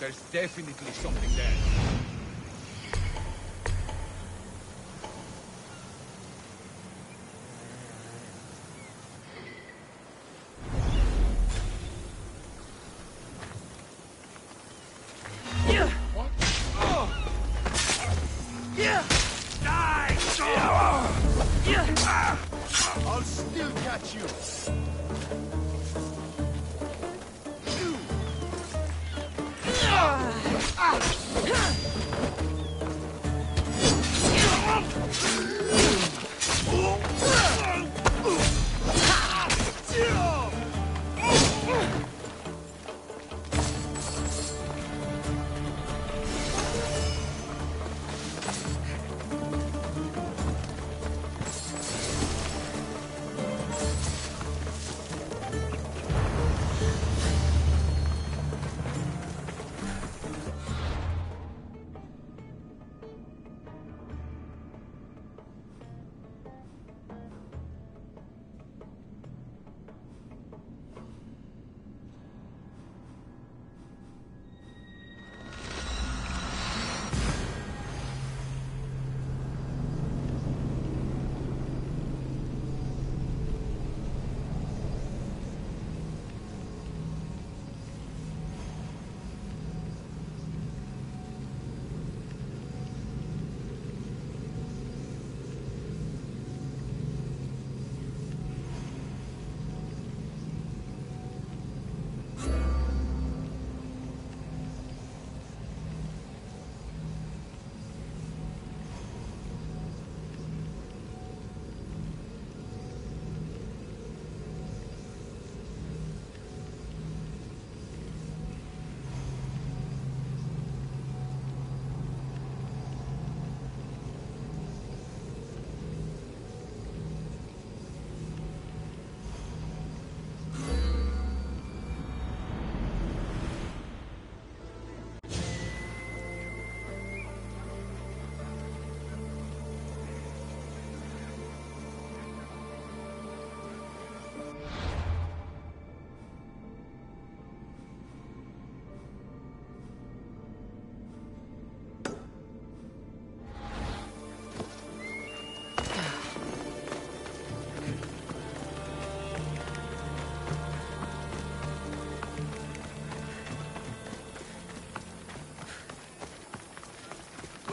There's definitely something there. I'll still catch you.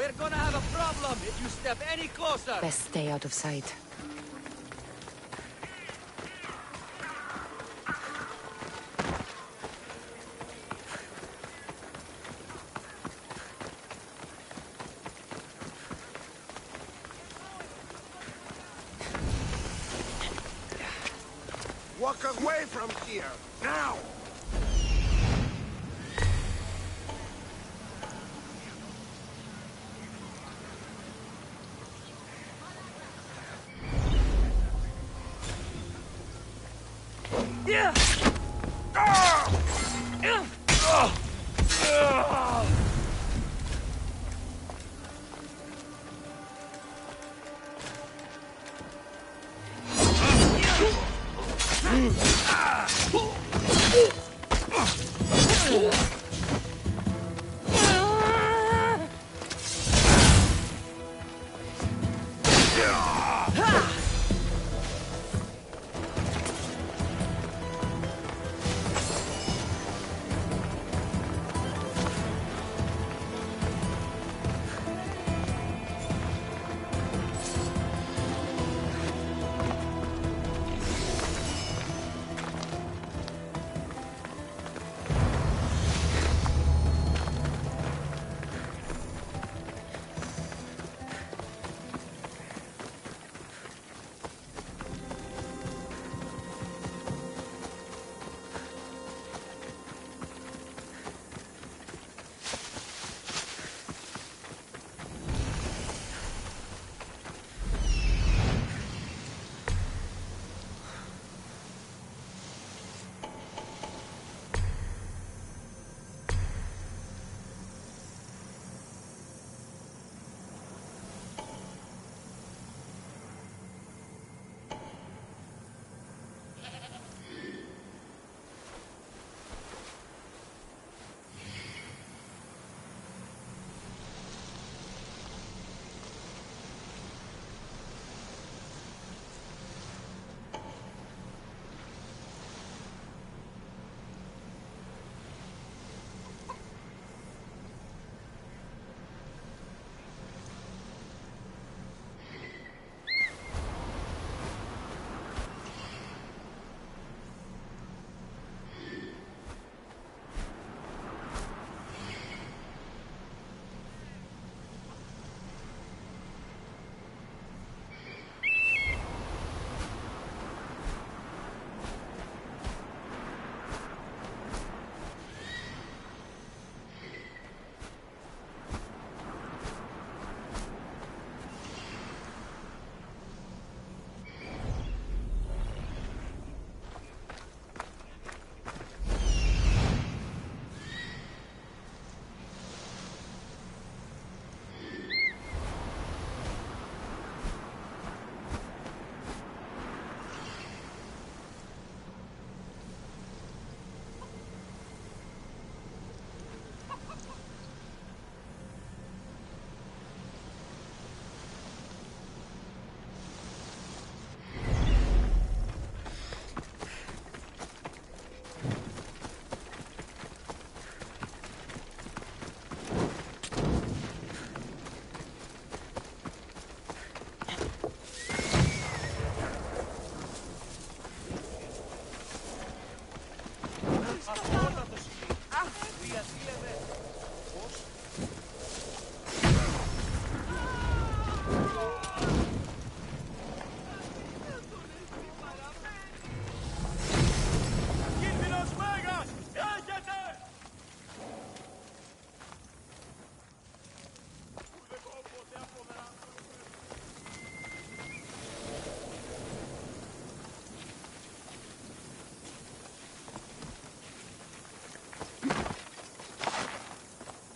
We're gonna have a problem if you step any closer! Best stay out of sight. Walk away from here, now!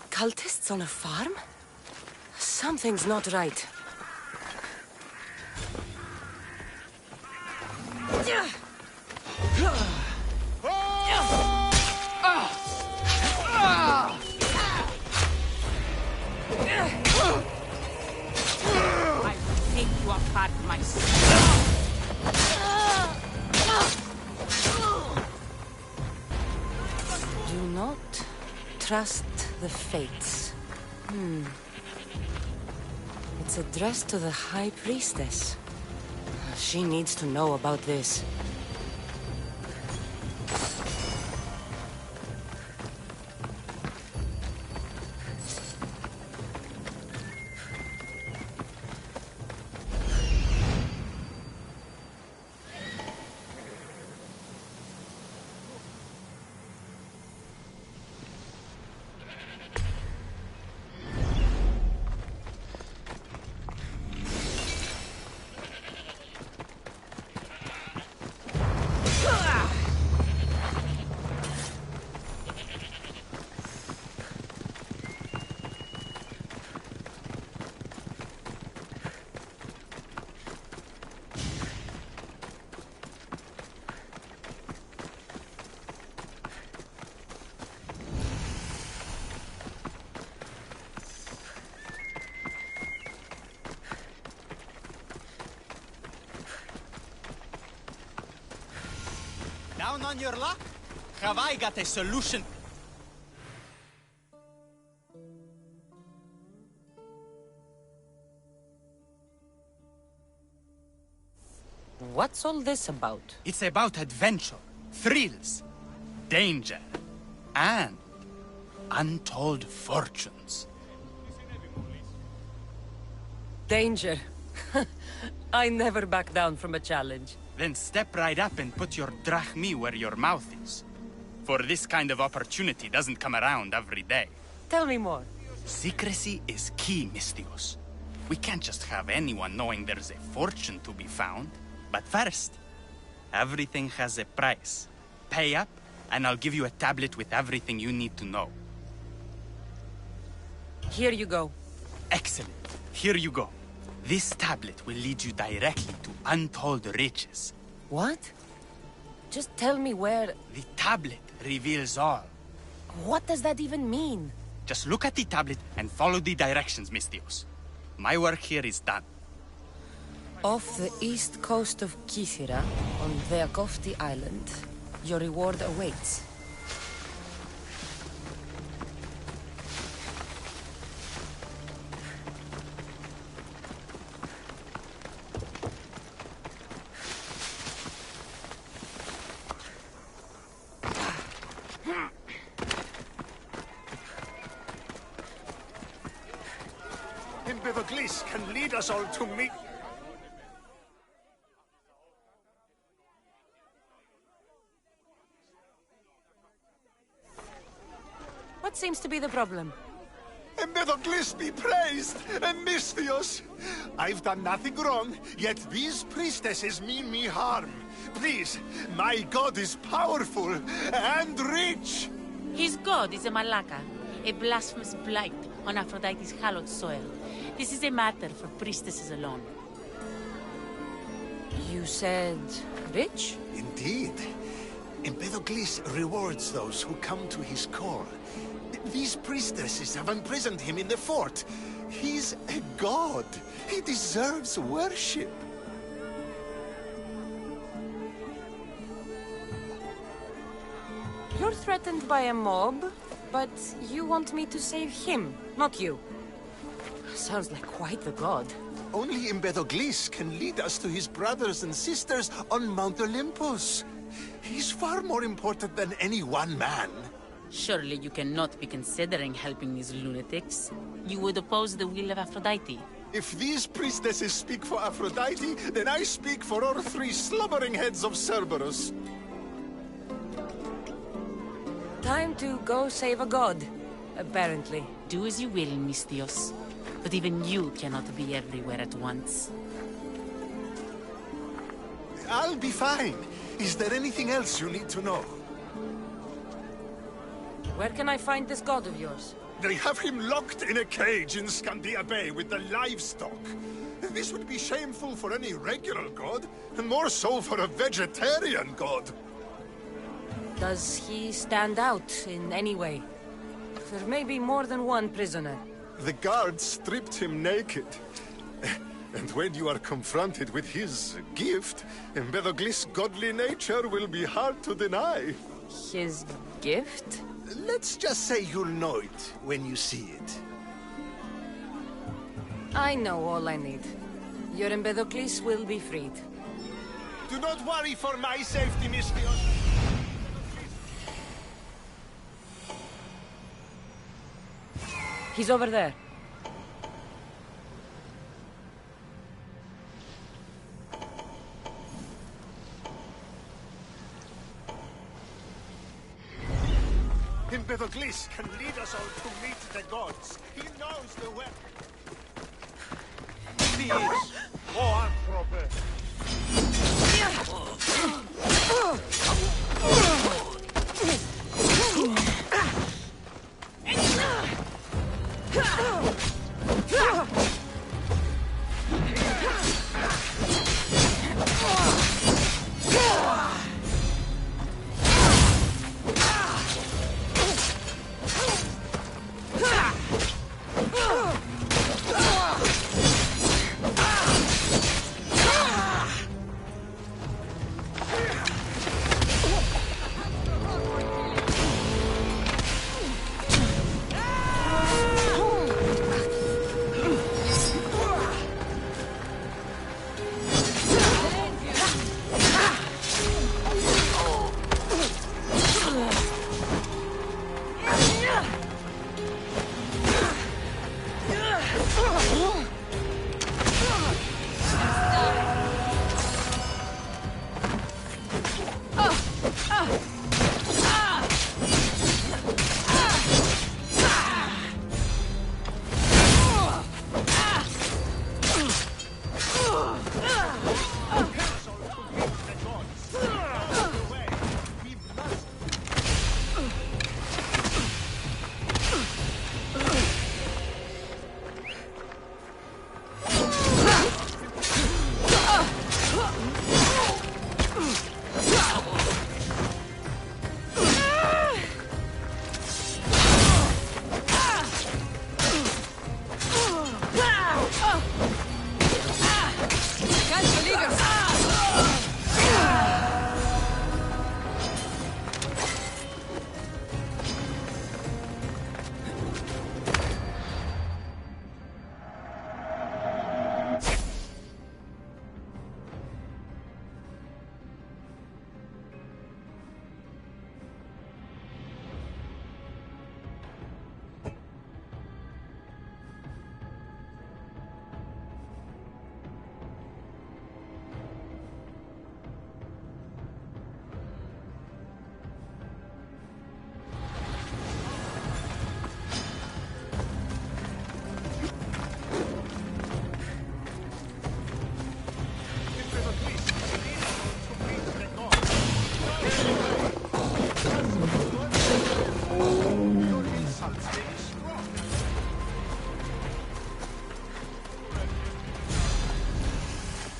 Cultists on a farm? Something's not right. I will take you apart myself. Do not trust the fates. It's addressed to the High Priestess. She needs to know about this. Down on your luck? Have I got a solution? What's all this about? It's about adventure, thrills, danger, and untold fortunes. Danger. I never back down from a challenge. Then step right up and put your drachmi where your mouth is. For this kind of opportunity doesn't come around every day. Tell me more. Secrecy is key, Mistios. We can't just have anyone knowing there's a fortune to be found. But first, everything has a price. Pay up, and I'll give you a tablet with everything you need to know. Here you go. Excellent. Here you go. This tablet will lead you directly to untold riches. What? Just tell me where... The tablet reveals all. What does that even mean? Just look at the tablet and follow the directions, Mistios. My work here is done. Off the east coast of Kythera, on Veakofti Island, your reward awaits. Imbevaglis can lead us all to meet... What seems to be the problem? Imbevaglis be praised, and Mistios! I've done nothing wrong, yet these priestesses mean me harm. Please, my god is powerful and rich! His god is a malaka, a blasphemous blight on Aphrodite's hallowed soil. This is a matter for priestesses alone. You said... rich? Indeed. Empedocles rewards those who come to his call. These priestesses have imprisoned him in the fort. He's a god. He deserves worship. You're threatened by a mob, but you want me to save him, not you. Sounds like quite the god. Only Empedocles can lead us to his brothers and sisters on Mount Olympus. He's far more important than any one man. Surely you cannot be considering helping these lunatics. You would oppose the will of Aphrodite. If these priestesses speak for Aphrodite, then I speak for all three slumbering heads of Cerberus. Time to go save a god, apparently. Do as you will, Mistios. But even you cannot be everywhere at once. I'll be fine. Is there anything else you need to know? Where can I find this god of yours? They have him locked in a cage in Scandia Bay with the livestock. This would be shameful for any regular god, and more so for a vegetarian god. Does he stand out in any way? There may be more than one prisoner. The guards stripped him naked. And when you are confronted with his gift, Empedocles' godly nature will be hard to deny. His gift? Let's just say you'll know it when you see it. I know all I need. Your Empedocles will be freed. Do not worry for my safety, Mystios. He's over there. Empedocles can lead us all to meet the gods. He knows the way. Thieves! Oh, Anthrope!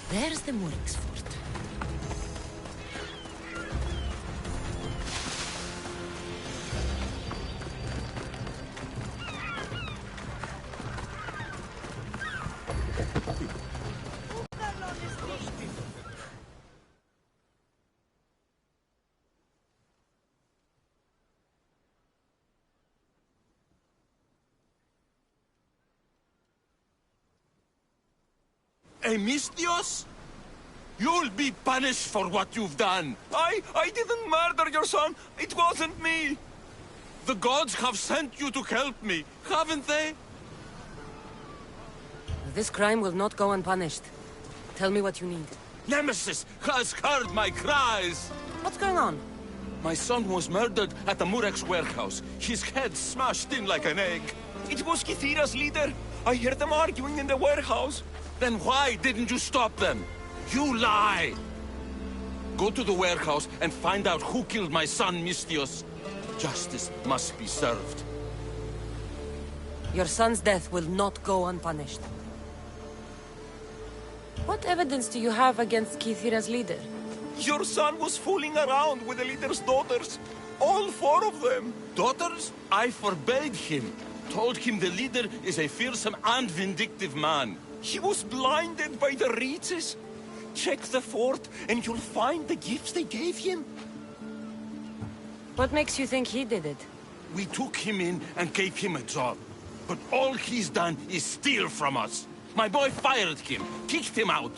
There's the Murex fort. Mystios? You'll be punished for what you've done. I didn't murder your son. It wasn't me. The gods have sent you to help me, haven't they? This crime will not go unpunished. Tell me what you need. Nemesis has heard my cries. What's going on? My son was murdered at the Murex warehouse. His head smashed in like an egg. It was Kythera's leader. I heard them arguing in the warehouse. Then why didn't you stop them? You lie! Go to the warehouse and find out who killed my son, Mystios. Justice must be served. Your son's death will not go unpunished. What evidence do you have against Kythera's leader? Your son was fooling around with the leader's daughters. All 4 of them. Daughters? I forbade him. Told him the leader is a fearsome and vindictive man. He was blinded by the reaches. Check the fort and you'll find the gifts they gave him. What makes you think he did it? We took him in and gave him a job. But all he's done is steal from us. My boy fired him, kicked him out.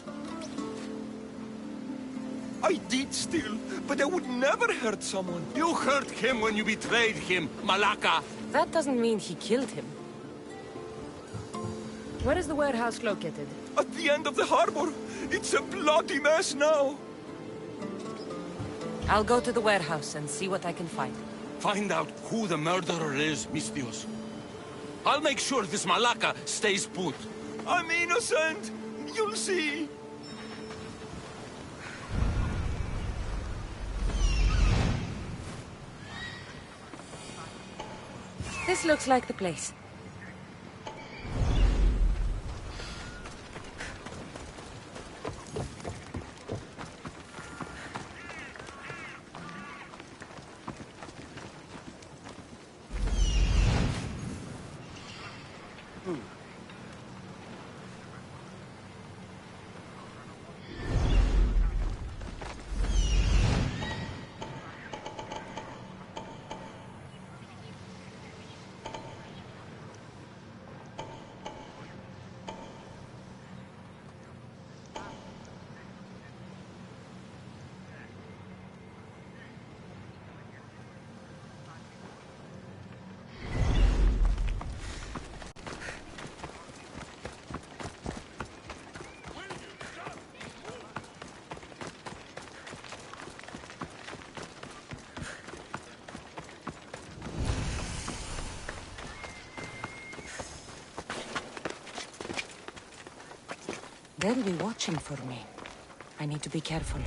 I did steal, but I would never hurt someone. You hurt him when you betrayed him, Malaka. That doesn't mean he killed him. Where is the warehouse located? At the end of the harbor. It's a bloody mess now. I'll go to the warehouse and see what I can find. Find out who the murderer is, Mistios. I'll make sure this Malaka stays put. I'm innocent. You'll see. This looks like the place. They'll be watching for me. I need to be careful.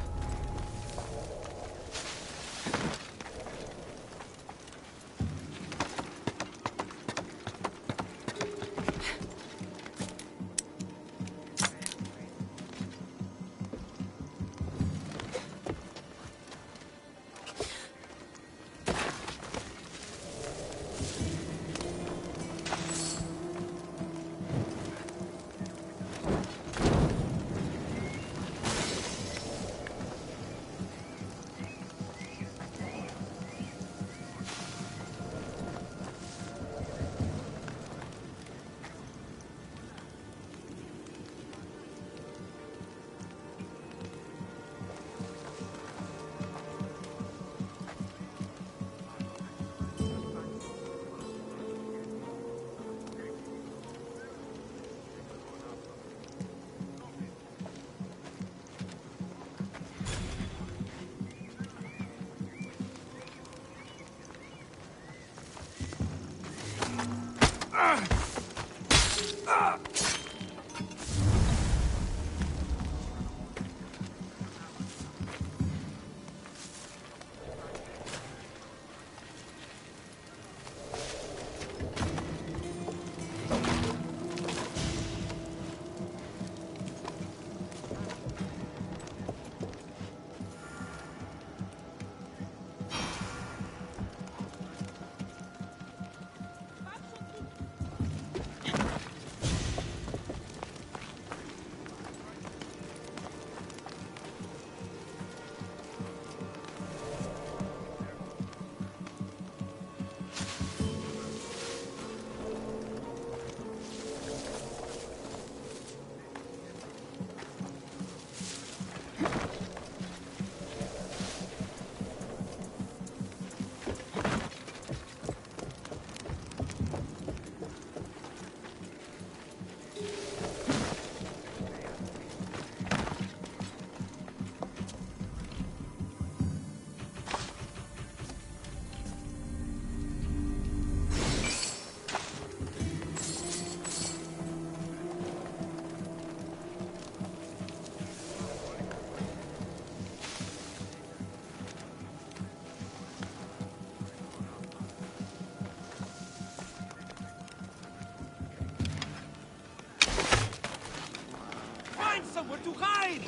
Somewhere to hide!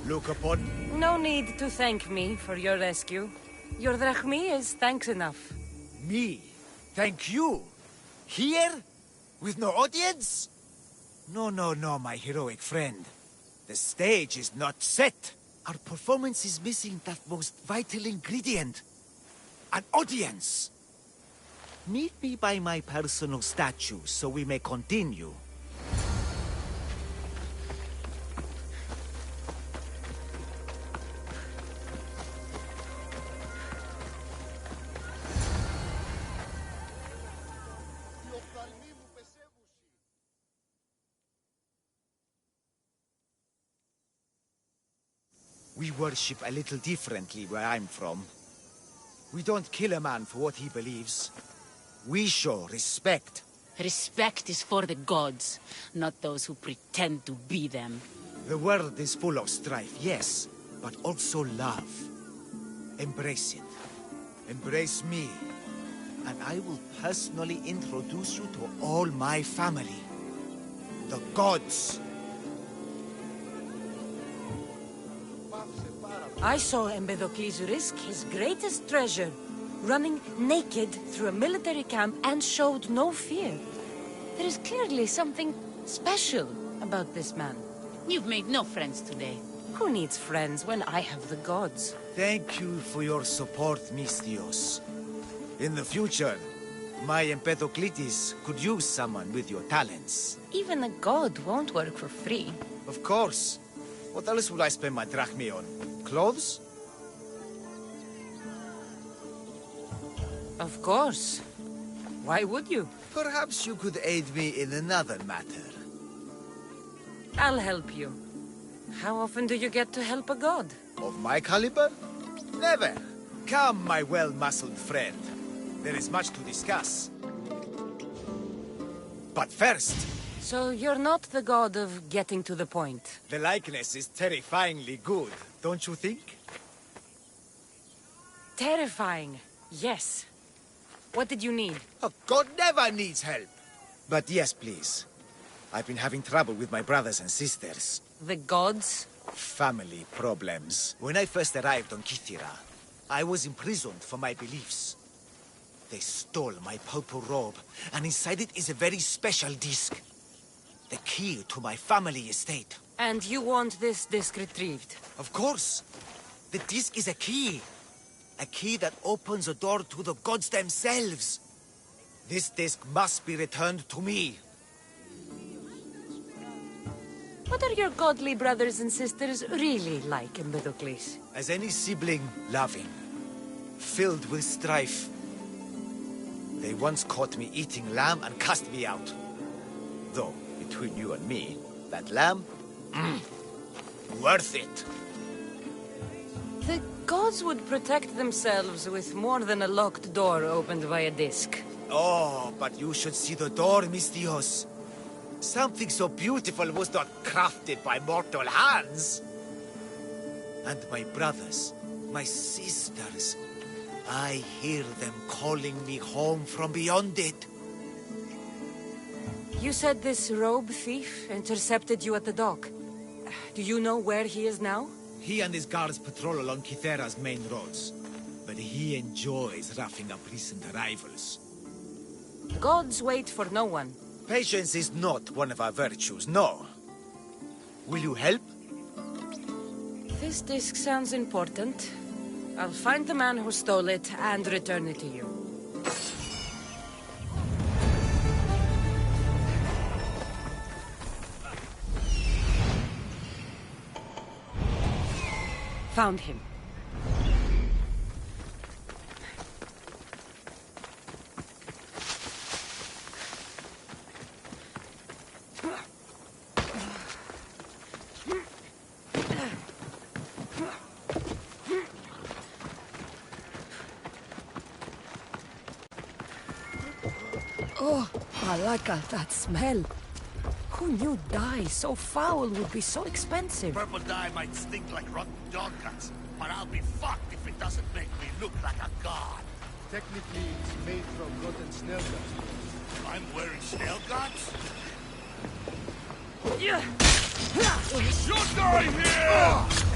Look upon... No need to thank me for your rescue. Your drachmi is thanks enough. Me? Thank you? Here? With no audience? No, my heroic friend. The stage is not set. Our performance is missing that most vital ingredient. An audience. Meet me by my personal statue so we may continue. We worship a little differently where I'm from. We don't kill a man for what he believes. We show respect. Respect is for the gods, not those who pretend to be them. The world is full of strife, yes, but also love. Embrace it. Embrace me. And I will personally introduce you to all my family. The gods. I saw Empedocles risk his greatest treasure, running naked through a military camp and showed no fear. There is clearly something special about this man. You've made no friends today. Who needs friends when I have the gods? Thank you for your support, Mistios. In the future, my Empedocles could use someone with your talents. Even a god won't work for free. Of course. What else would I spend my drachmi on? Clothes? Of course. Why would you? Perhaps you could aid me in another matter. I'll help you. How often do you get to help a god? Of my caliber? Never. Come, my well-muscled friend. There is much to discuss. But first... So you're not the god of getting to the point? The likeness is terrifyingly good, don't you think? Terrifying, yes. What did you need? A god never needs help. But yes, please. I've been having trouble with my brothers and sisters. The gods? Family problems. When I first arrived on Kythera, I was imprisoned for my beliefs. They stole my purple robe, and inside it is a very special disc. The key to my family estate. And you want this disc retrieved? Of course. The disc is a key. A key that opens a door to the gods themselves. This disc must be returned to me. What are your godly brothers and sisters really like, Empedocles? As any sibling, loving. Filled with strife. They once caught me eating lamb and cast me out. Though, between you and me, that lamb, worth it. The gods would protect themselves with more than a locked door opened by a disc. Oh, but you should see the door, Mistios. Something so beautiful was not crafted by mortal hands. And my brothers, my sisters, I hear them calling me home from beyond it. You said this robe thief intercepted you at the dock. Do you know where he is now? He and his guards patrol along Kythera's main roads, but he enjoys roughing up recent arrivals. Gods wait for no one. Patience is not one of our virtues, no. Will you help? This disc sounds important. I'll find the man who stole it and return it to you. Found him. Oh, Malaka, that smell. Who knew dye so foul would be so expensive? Purple dye might stink like rotten dog guts, but I'll be fucked if it doesn't make me look like a god. Technically, it's made from rotten snail guts. I'm wearing snail guts? You die here!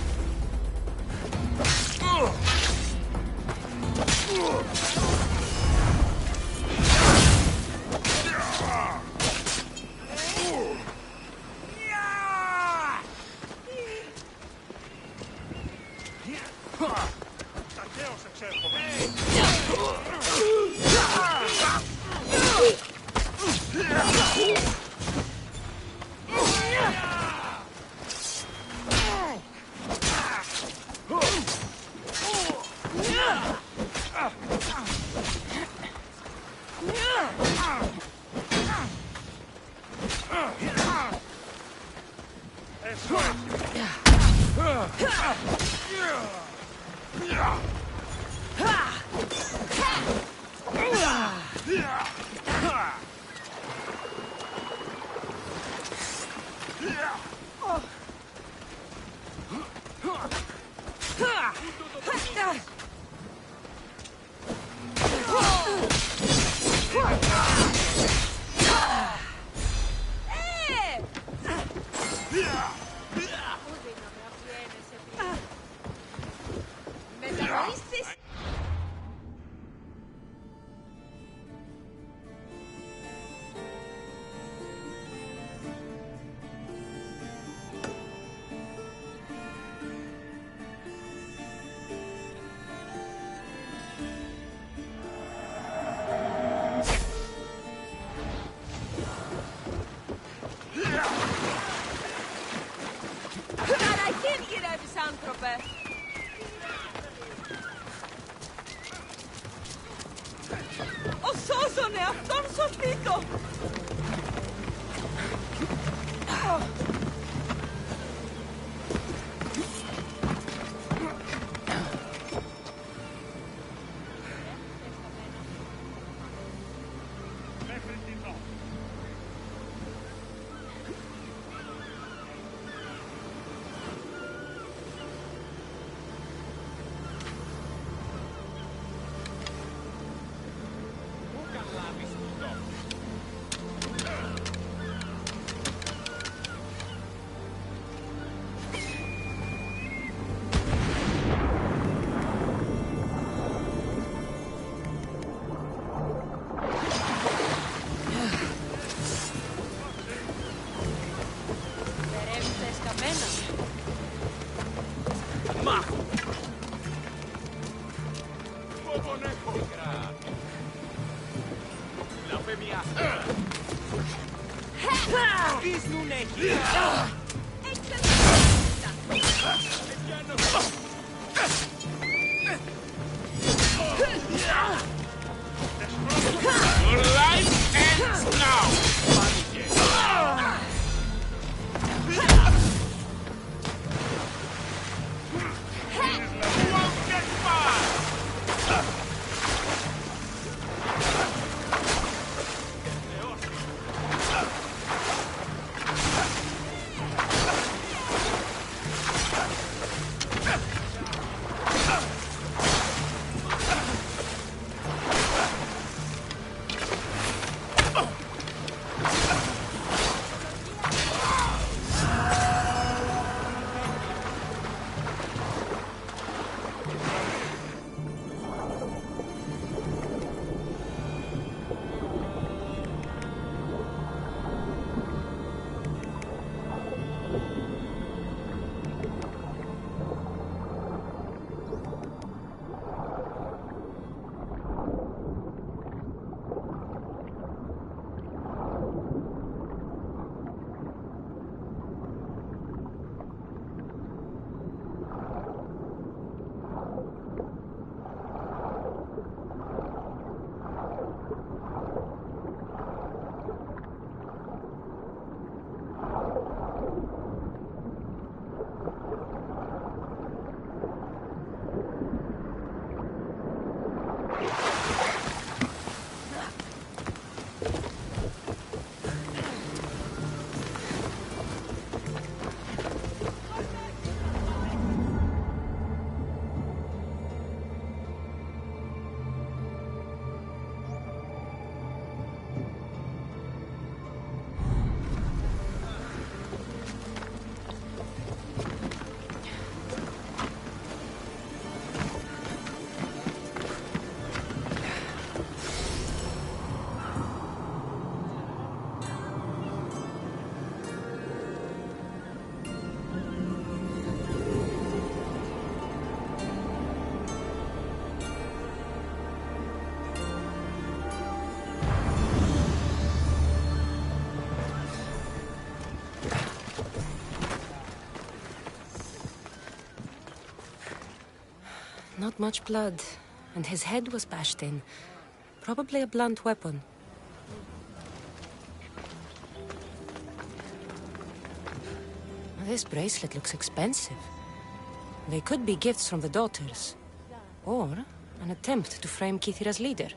Your life ends now! You won't get far! Not much blood, and his head was bashed in. Probably a blunt weapon. This bracelet looks expensive. They could be gifts from the daughters, or an attempt to frame Kithira's leader.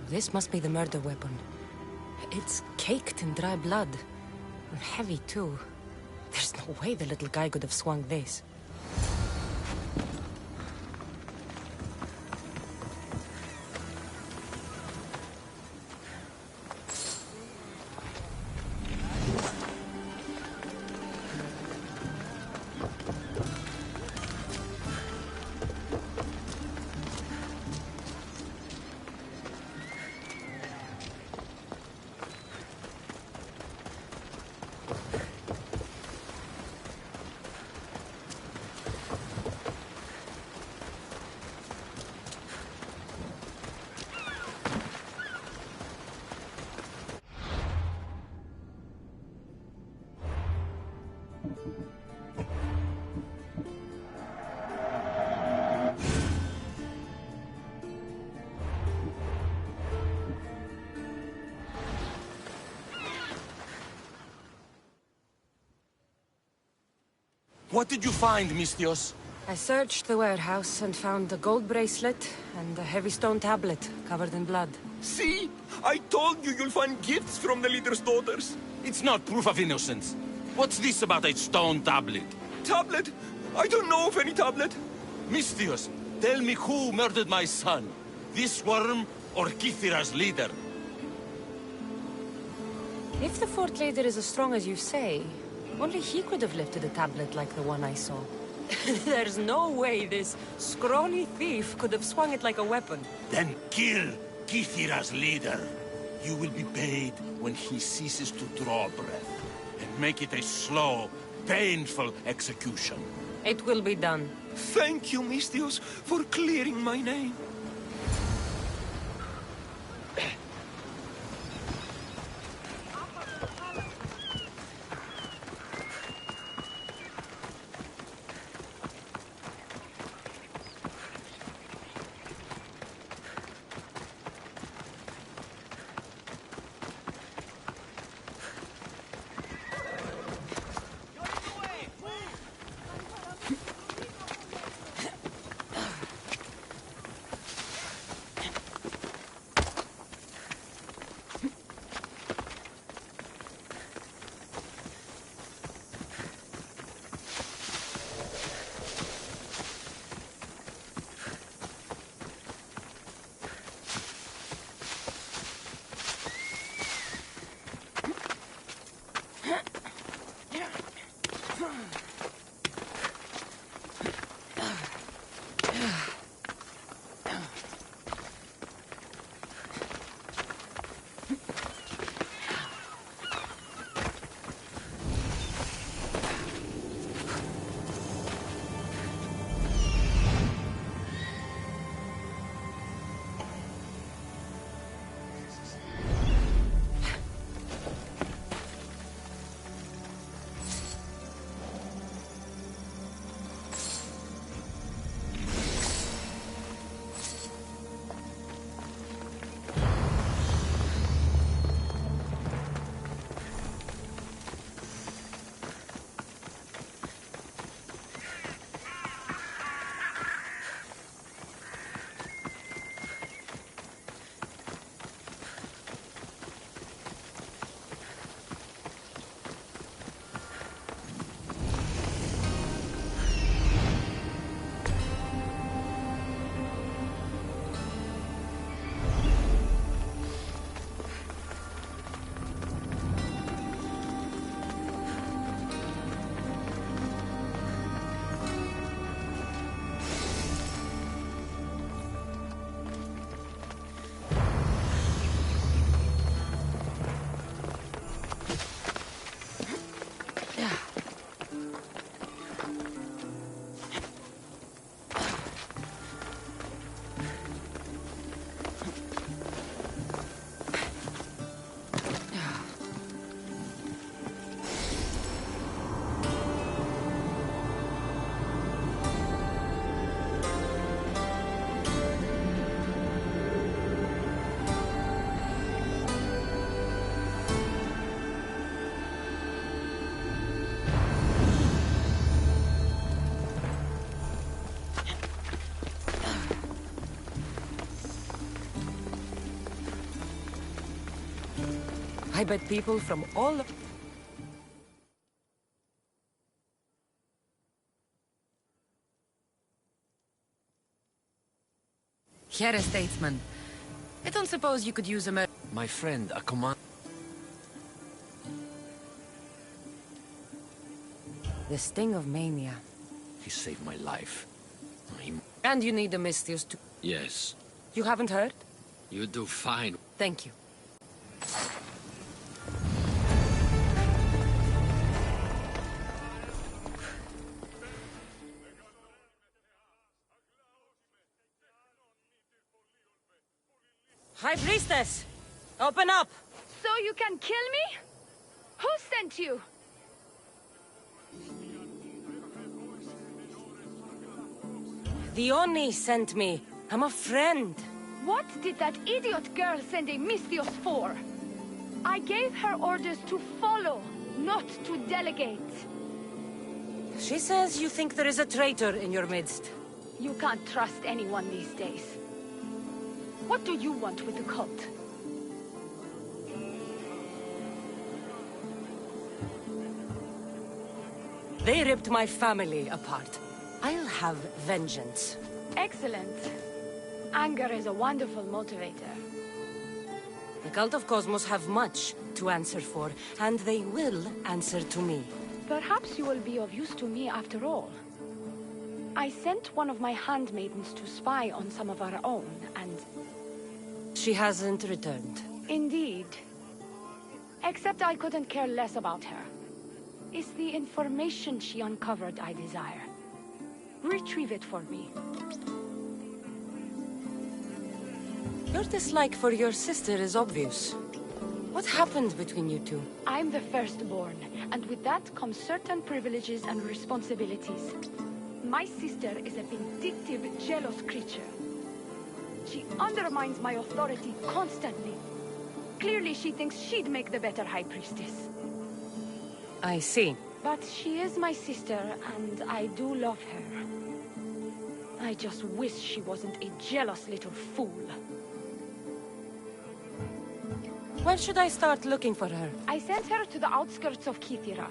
This must be the murder weapon. It's caked in dry blood. And heavy, too. There's no way the little guy could have swung this. What did you find, Mistios? I searched the warehouse and found a gold bracelet and a heavy stone tablet covered in blood. See? I told you you'll find gifts from the leader's daughters. It's not proof of innocence. What's this about a stone tablet? Tablet? I don't know of any tablet. Mistios, tell me who murdered my son. This worm or Kithira's leader? If the fort leader is as strong as you say, only he could have lifted a tablet like the one I saw. There's no way this scrawny thief could have swung it like a weapon. Then kill Kithira's leader. You will be paid when he ceases to draw breath. And make it a slow, painful execution. It will be done. Thank you, Mistios, for clearing my name. I bet people from all... Here, statesman. I don't suppose you could use a... My friend, a command... The sting of mania. He saved my life. And you need a Mystios to... Yes. You haven't heard? You do fine. Thank you. High Priestess! Open up! So you can kill me? Who sent you? The Oni sent me. I'm a friend. What did that idiot girl send a Mystios for? I gave her orders to follow, not to delegate. She says you think there is a traitor in your midst. You can't trust anyone these days. What do you want with the cult? They ripped my family apart. I'll have vengeance. Excellent. Anger is a wonderful motivator. The Cult of Cosmos have much to answer for, and they will answer to me. Perhaps you will be of use to me after all. I sent one of my handmaidens to spy on some of our own, and... She hasn't returned. Indeed. Except I couldn't care less about her. It's the information she uncovered I desire. Retrieve it for me. Your dislike for your sister is obvious. What happened between you two? I'm the firstborn, and with that comes certain privileges and responsibilities. My sister is a vindictive, jealous creature. She undermines my authority constantly. Clearly she thinks she'd make the better High Priestess. I see. But she is my sister, and I do love her. I just wish she wasn't a jealous little fool. Where should I start looking for her? I sent her to the outskirts of Kythera.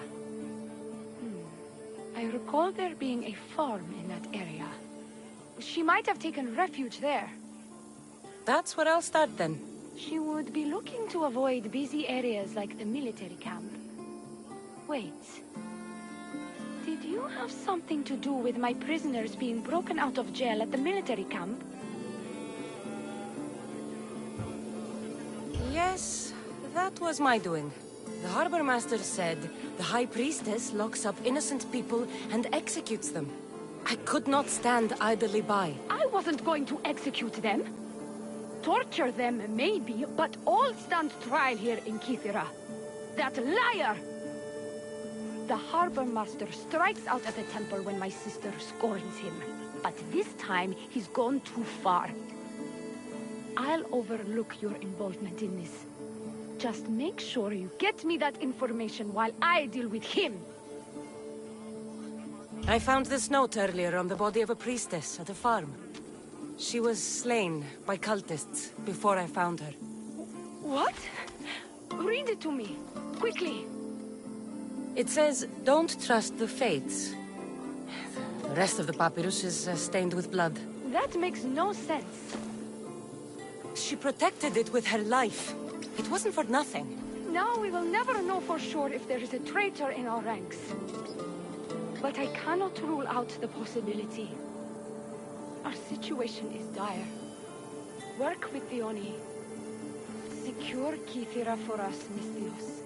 I recall there being a farm in that area. She might have taken refuge there. That's where I'll start then. She would be looking to avoid busy areas like the military camp. Wait. Did you have something to do with my prisoners being broken out of jail at the military camp? Yes, that was my doing. The Harbor Master said the High Priestess locks up innocent people and executes them. I could not stand idly by. I wasn't going to execute them. Torture them, maybe, but all stand trial here in Kythera. That liar! The Harbor Master strikes out at the temple when my sister scorns him. But this time, he's gone too far. I'll overlook your involvement in this. Just make sure you get me that information while I deal with him. I found this note earlier on the body of a priestess at a farm. She was slain by cultists before I found her. What? Read it to me, quickly. It says, don't trust the fates. The rest of the papyrus is stained with blood. That makes no sense. She protected it with her life. It wasn't for nothing. Now we will never know for sure if there is a traitor in our ranks. But I cannot rule out the possibility. Our situation is dire. Work with the Oni. Secure Kythera for us, Mystios.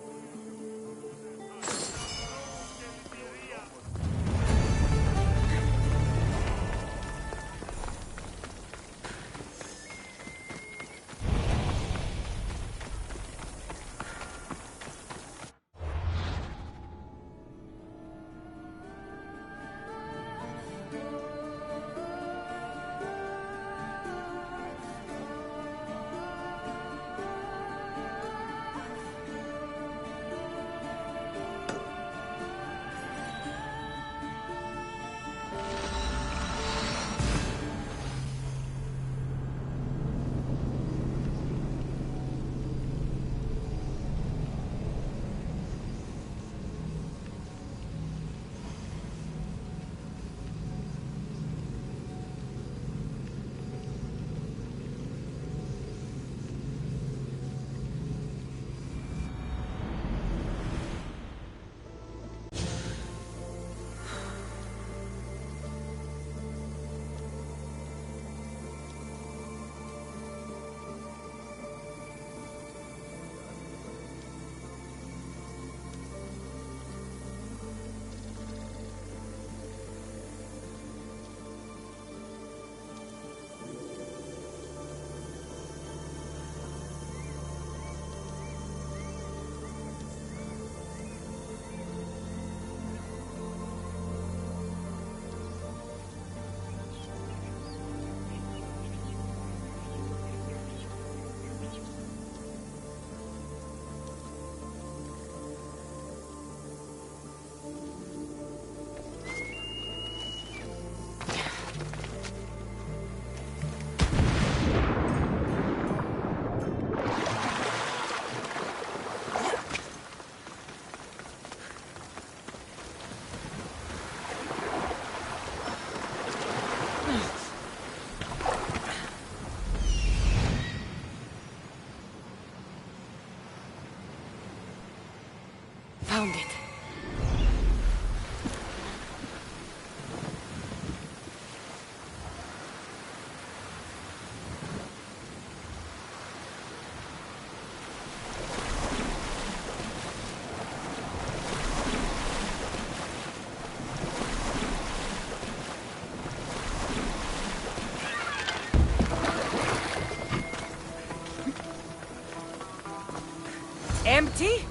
Empty?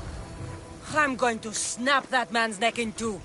I'm going to snap that man's neck in two.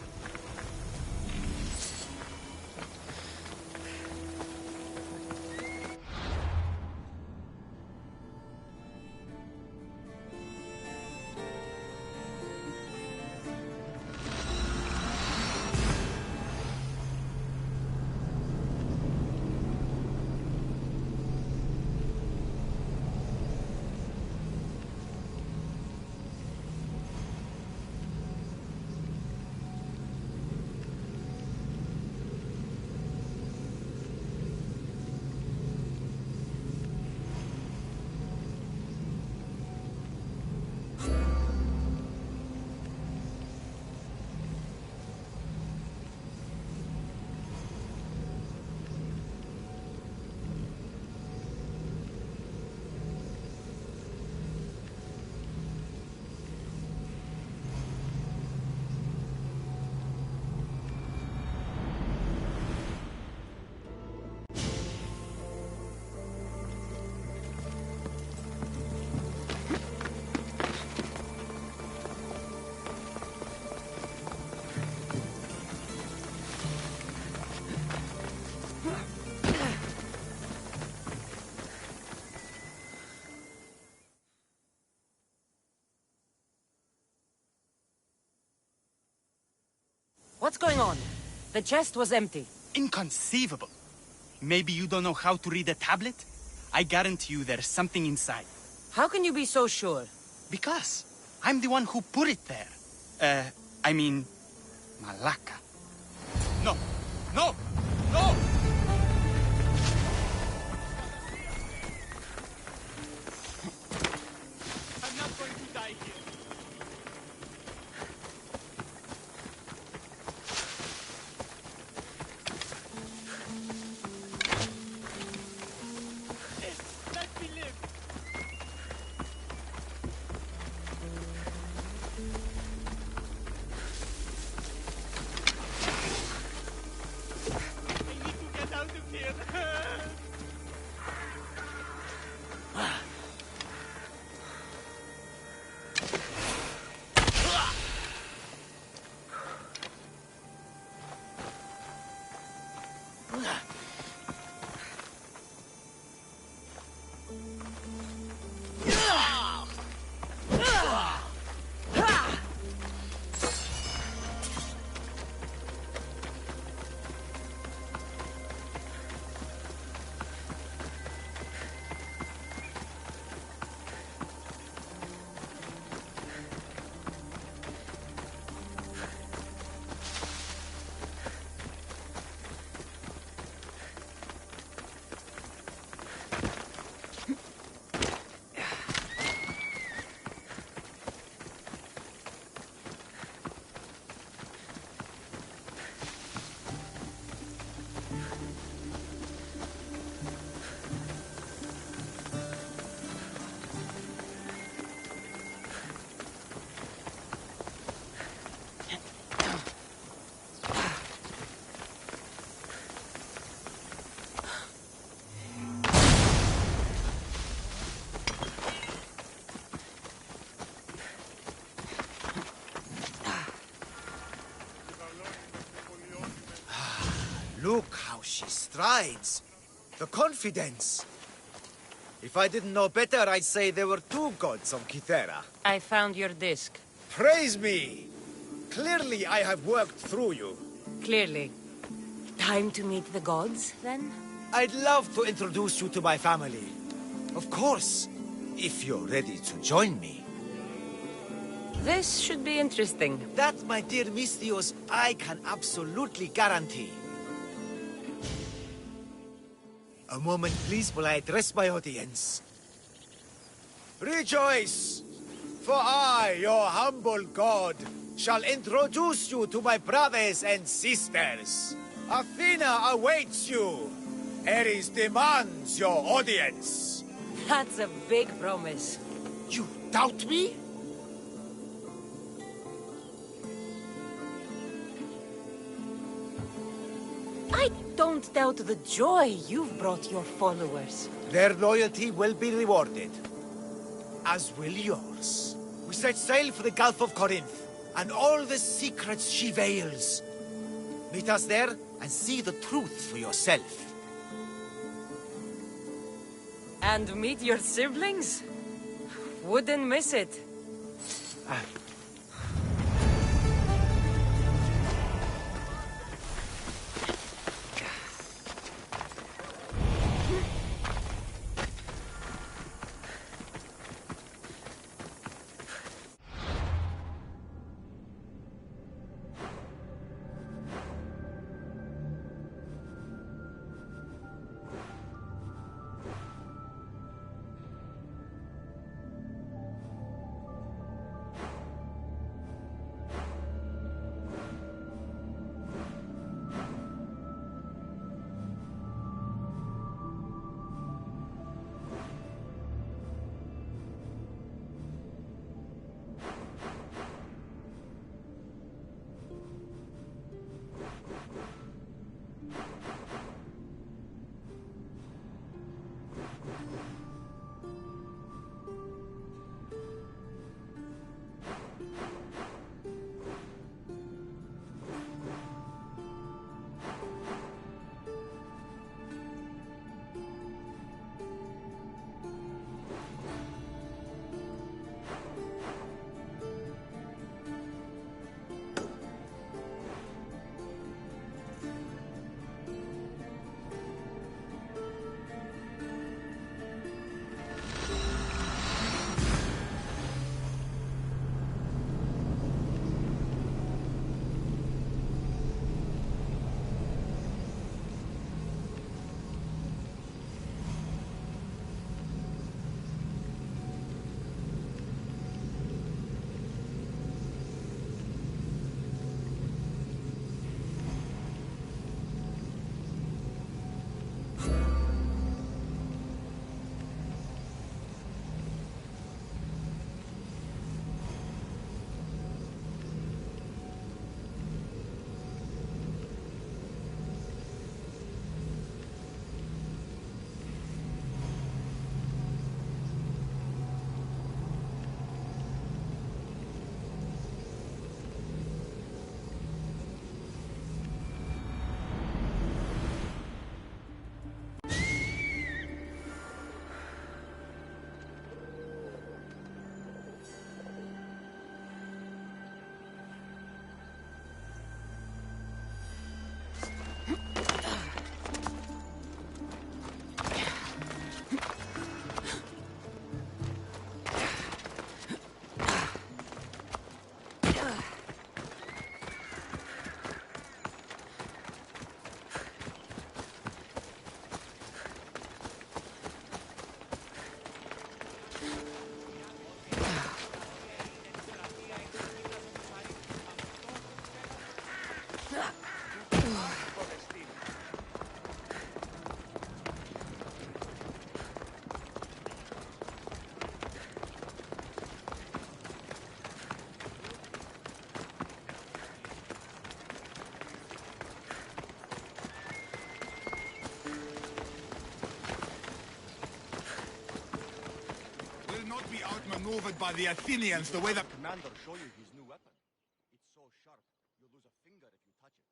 What's going on? The chest was empty. Inconceivable. Maybe you don't know how to read a tablet? I guarantee you there's something inside. How can you be so sure? Because I'm the one who put it there. I mean, Malaka. No! No! No! I'm not going to die here. Let me live. I need to get out of here. Look how she strides. The confidence. If I didn't know better, I'd say there were two gods on Kythera. I found your disc. Praise me! Clearly I have worked through you. Clearly. Time to meet the gods, then? I'd love to introduce you to my family. Of course, if you're ready to join me. This should be interesting. That, my dear Misthios, I can absolutely guarantee. A moment, please, while I address my audience. Rejoice! For I, your humble god, shall introduce you to my brothers and sisters. Athena awaits you. Ares demands your audience. That's a big promise. You doubt me? I don't doubt the joy you've brought your followers. Their loyalty will be rewarded. As will yours. we set sail for the Gulf of Corinth, and all the secrets she veils. Meet us there, and see the truth for yourself. And meet your siblings? Wouldn't miss it. Outmaneuvered by the Athenians the way the commander show you his new weapon. It's so sharp, you'll lose a finger if you touch it.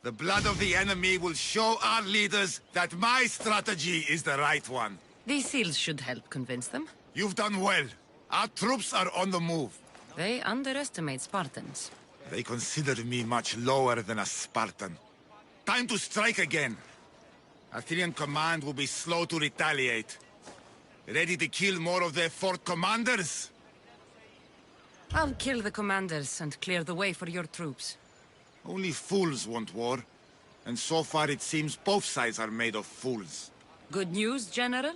The blood of the enemy will show our leaders that my strategy is the right one. These seals should help convince them. You've done well. Our troops are on the move. They underestimate Spartans. They consider me much lower than a Spartan. Time to strike again. Athenian command will be slow to retaliate. Ready to kill more of their fort commanders? I'll kill the commanders and clear the way for your troops. Only fools want war. And so far it seems both sides are made of fools. Good news, General?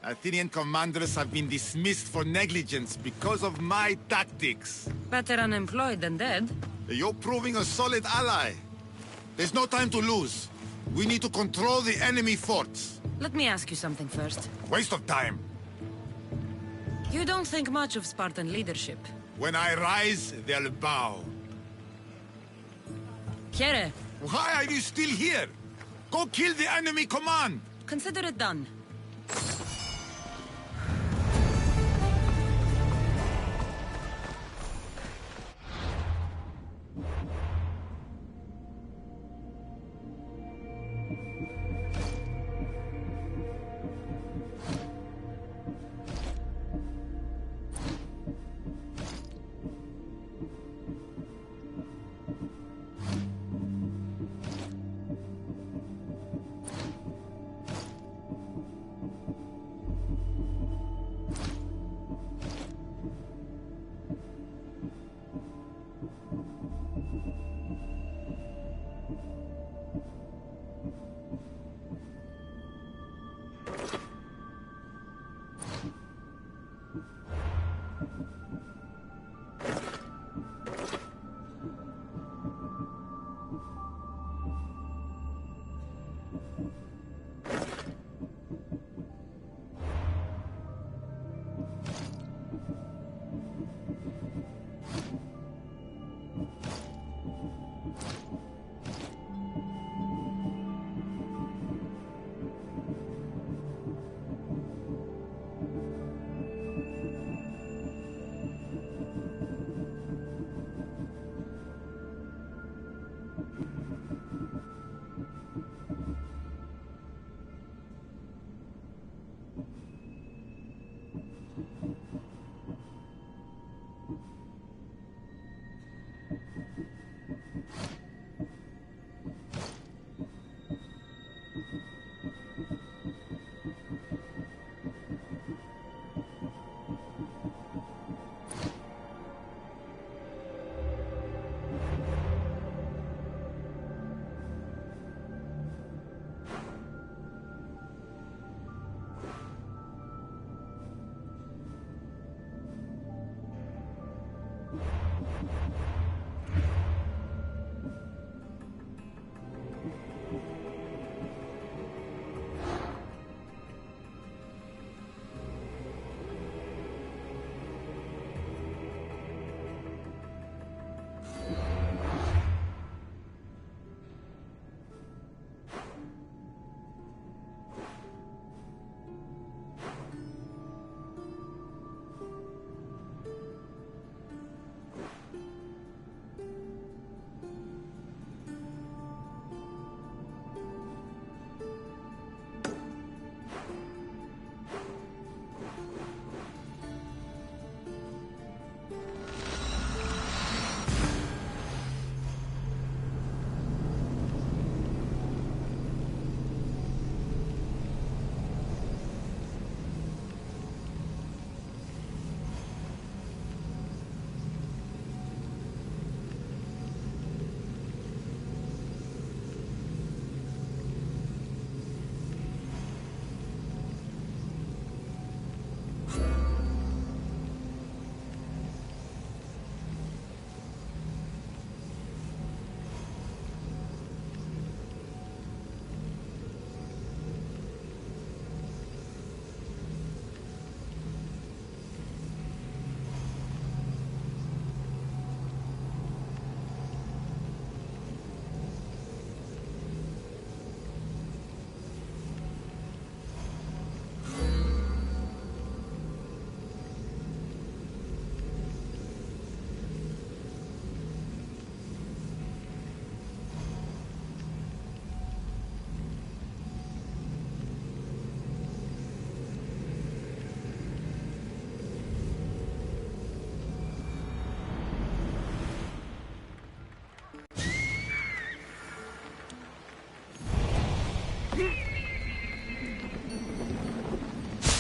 Athenian commanders have been dismissed for negligence because of my tactics. Better unemployed than dead. You're proving a solid ally. There's no time to lose. We need to control the enemy forts. Let me ask you something first. Waste of time. You don't think much of Spartan leadership. When I rise, they'll bow. Kere, Why are you still here? Go kill the enemy command! consider it done.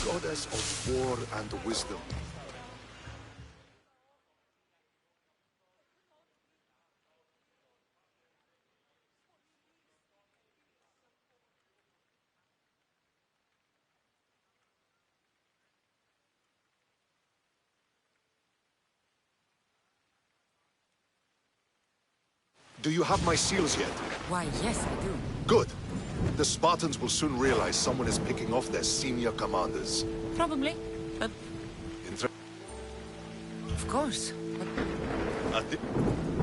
Goddess of war and wisdom. Do you have my seals yet? Why, yes, I do. Good. The Spartans will soon realize someone is picking off their senior commanders. Probably, but... course.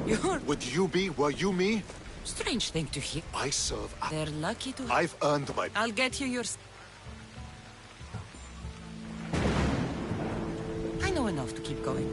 You're... Would you be? Were you me? Strange thing to hear. I serve... They're lucky to... I've earned my... I'll get you your... I know enough to keep going.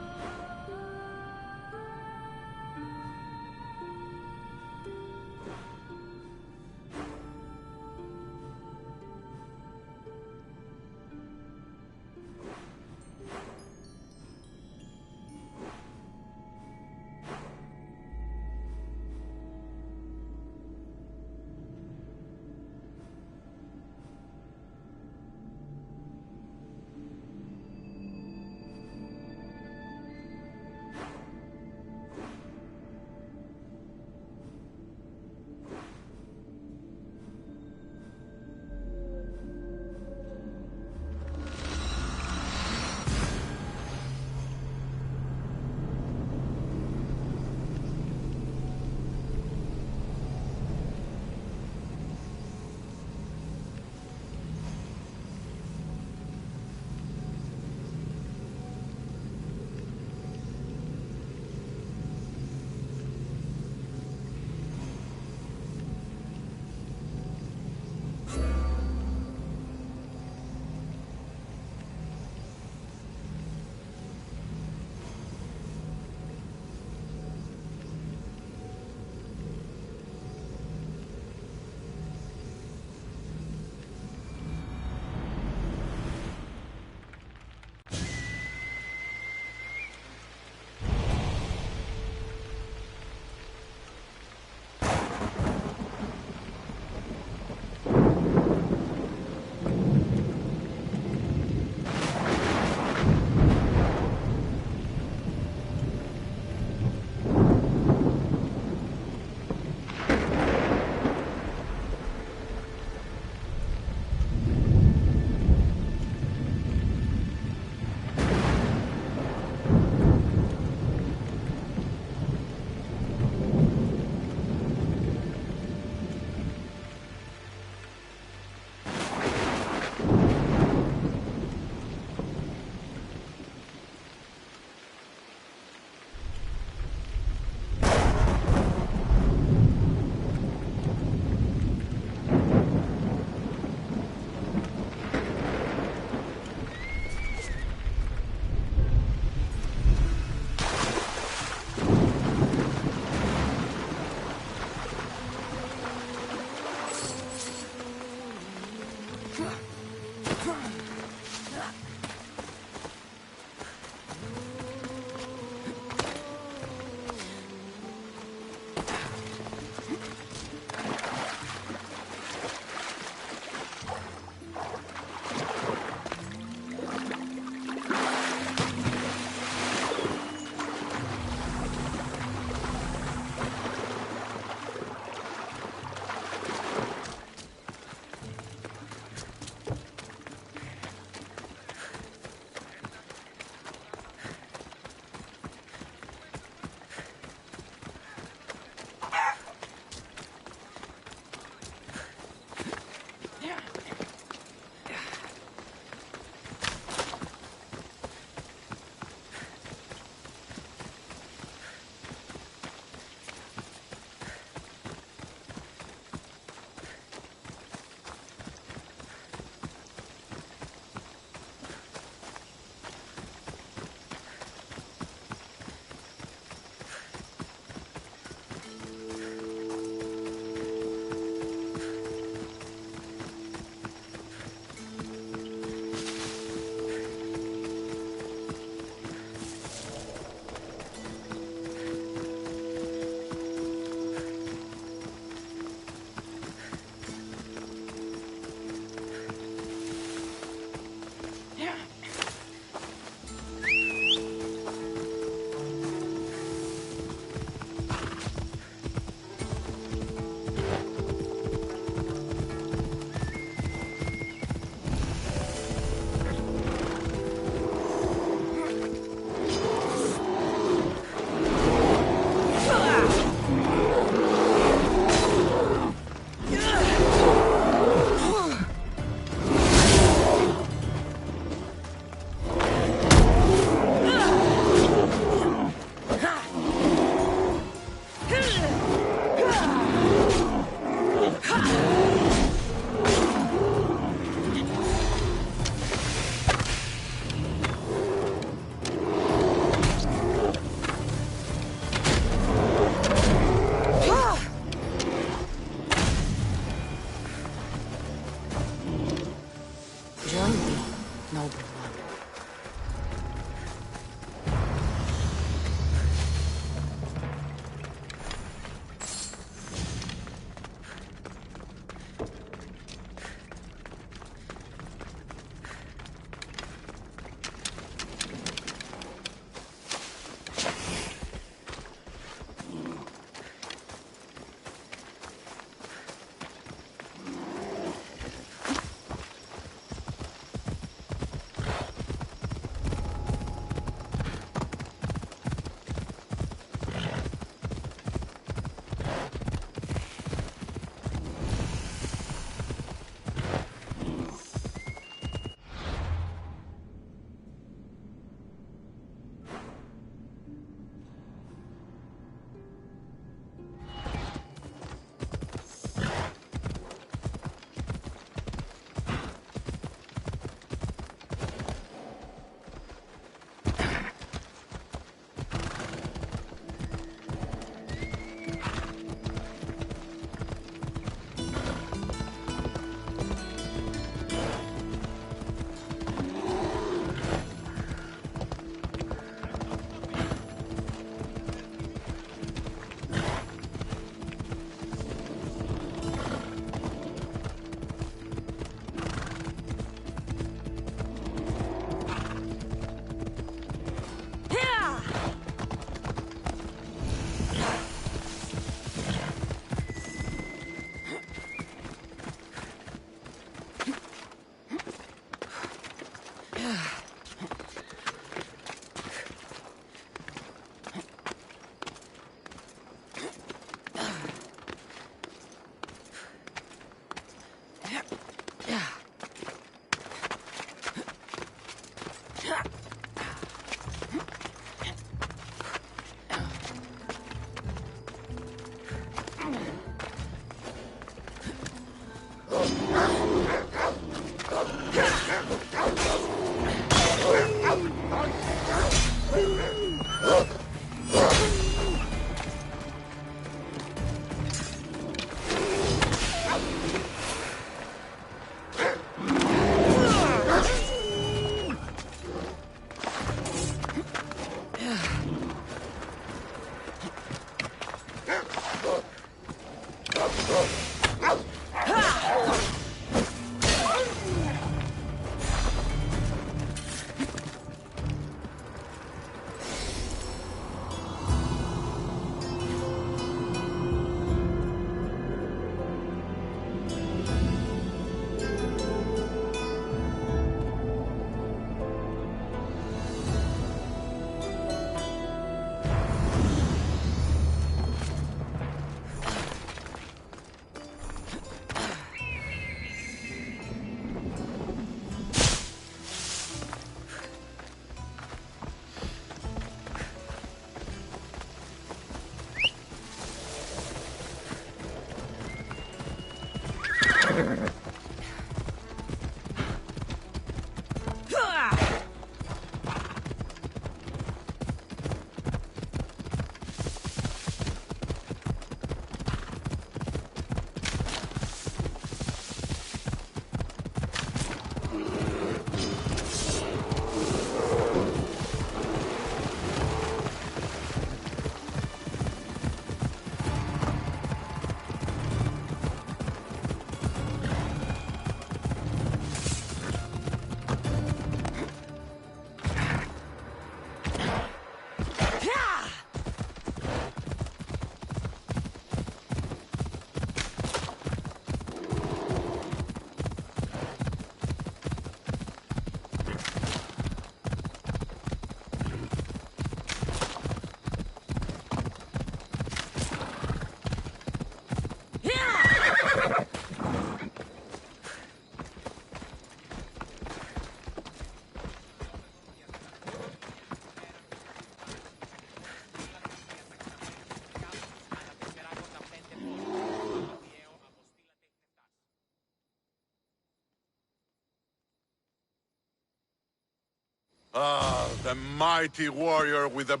A mighty warrior with a...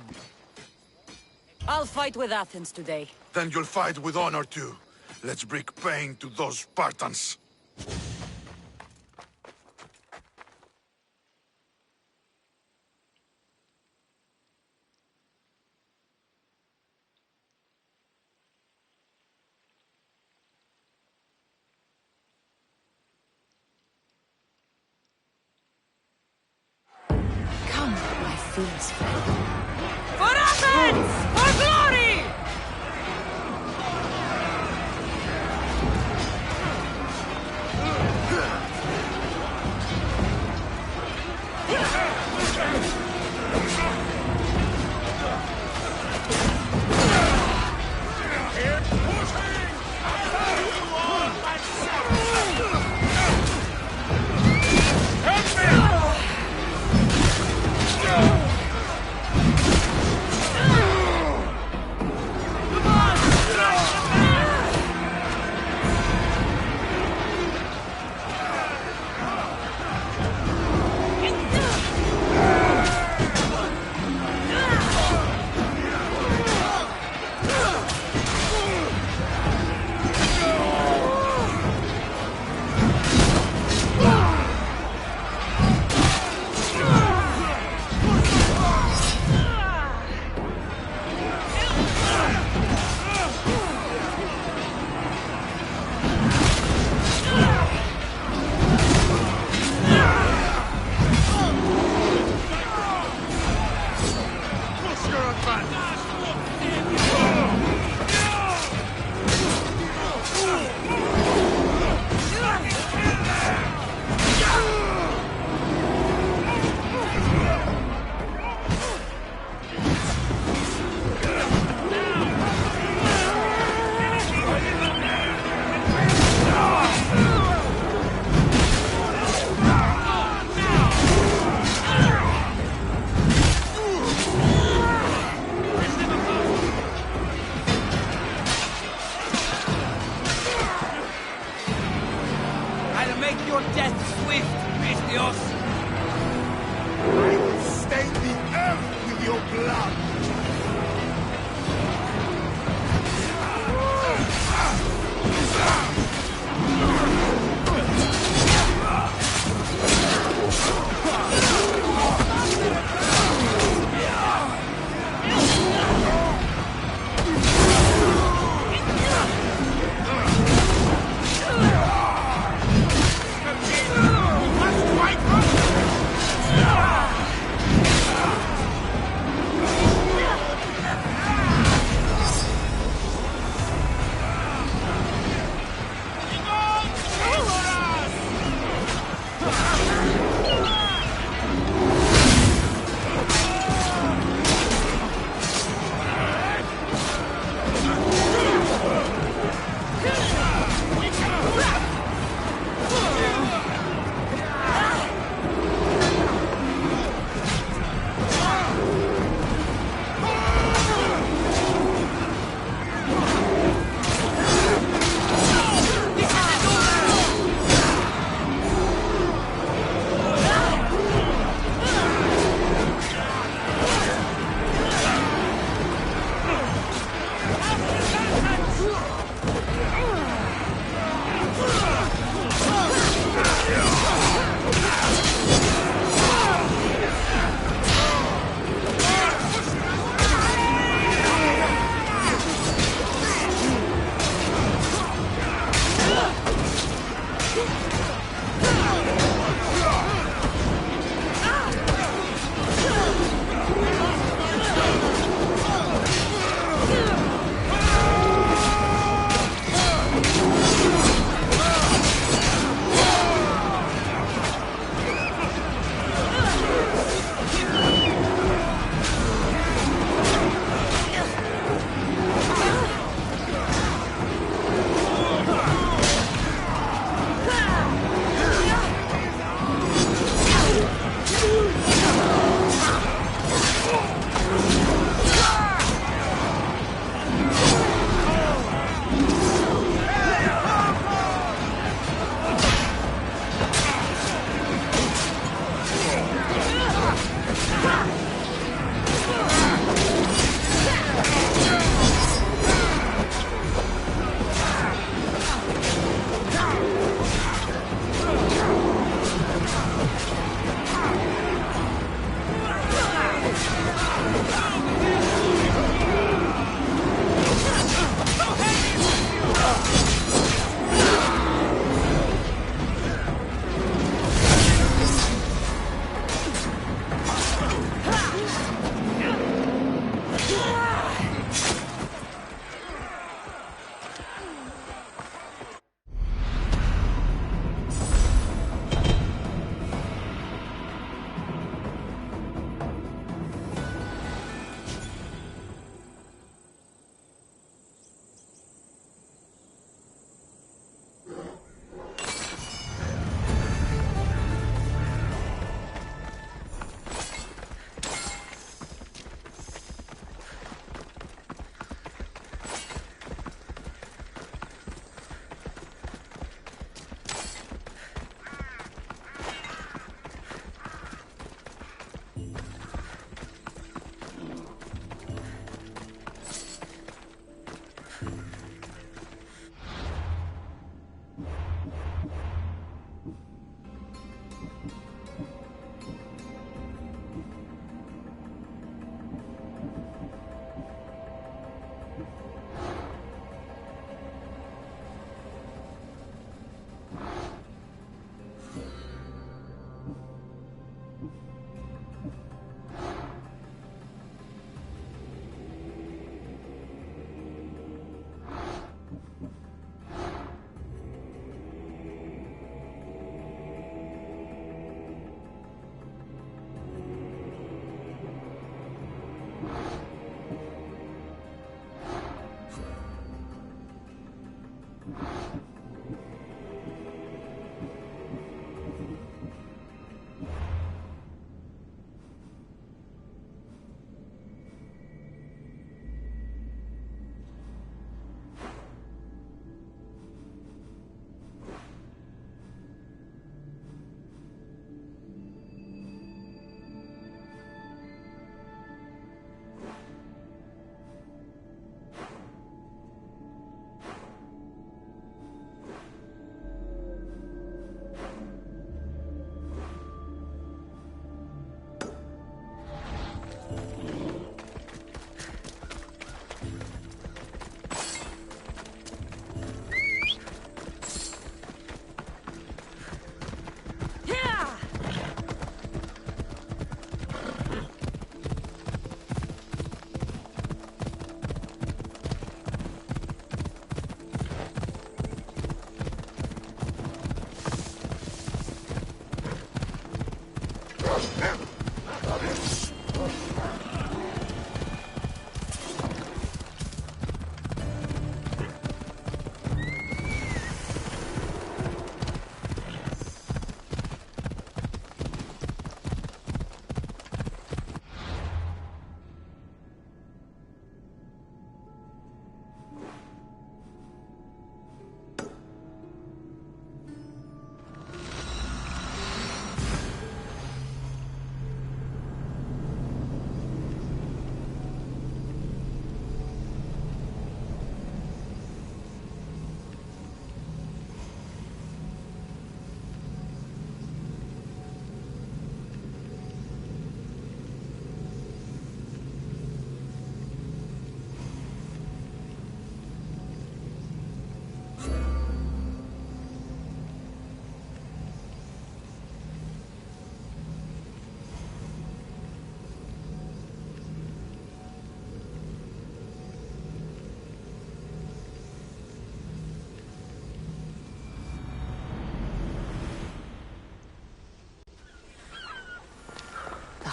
I'll fight with Athens today. Then you'll fight with honor too. Let's bring pain to those Spartans. Come, my fierce friend. For Athens! For glory!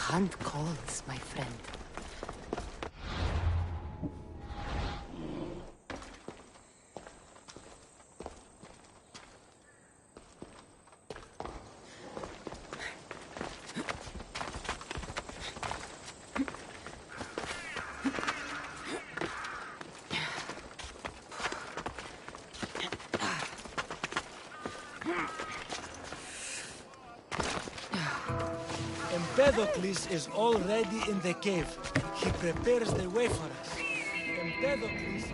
hunt calls, my friend. Empedocles is already in the cave. He prepares the way for us. Empedocles is...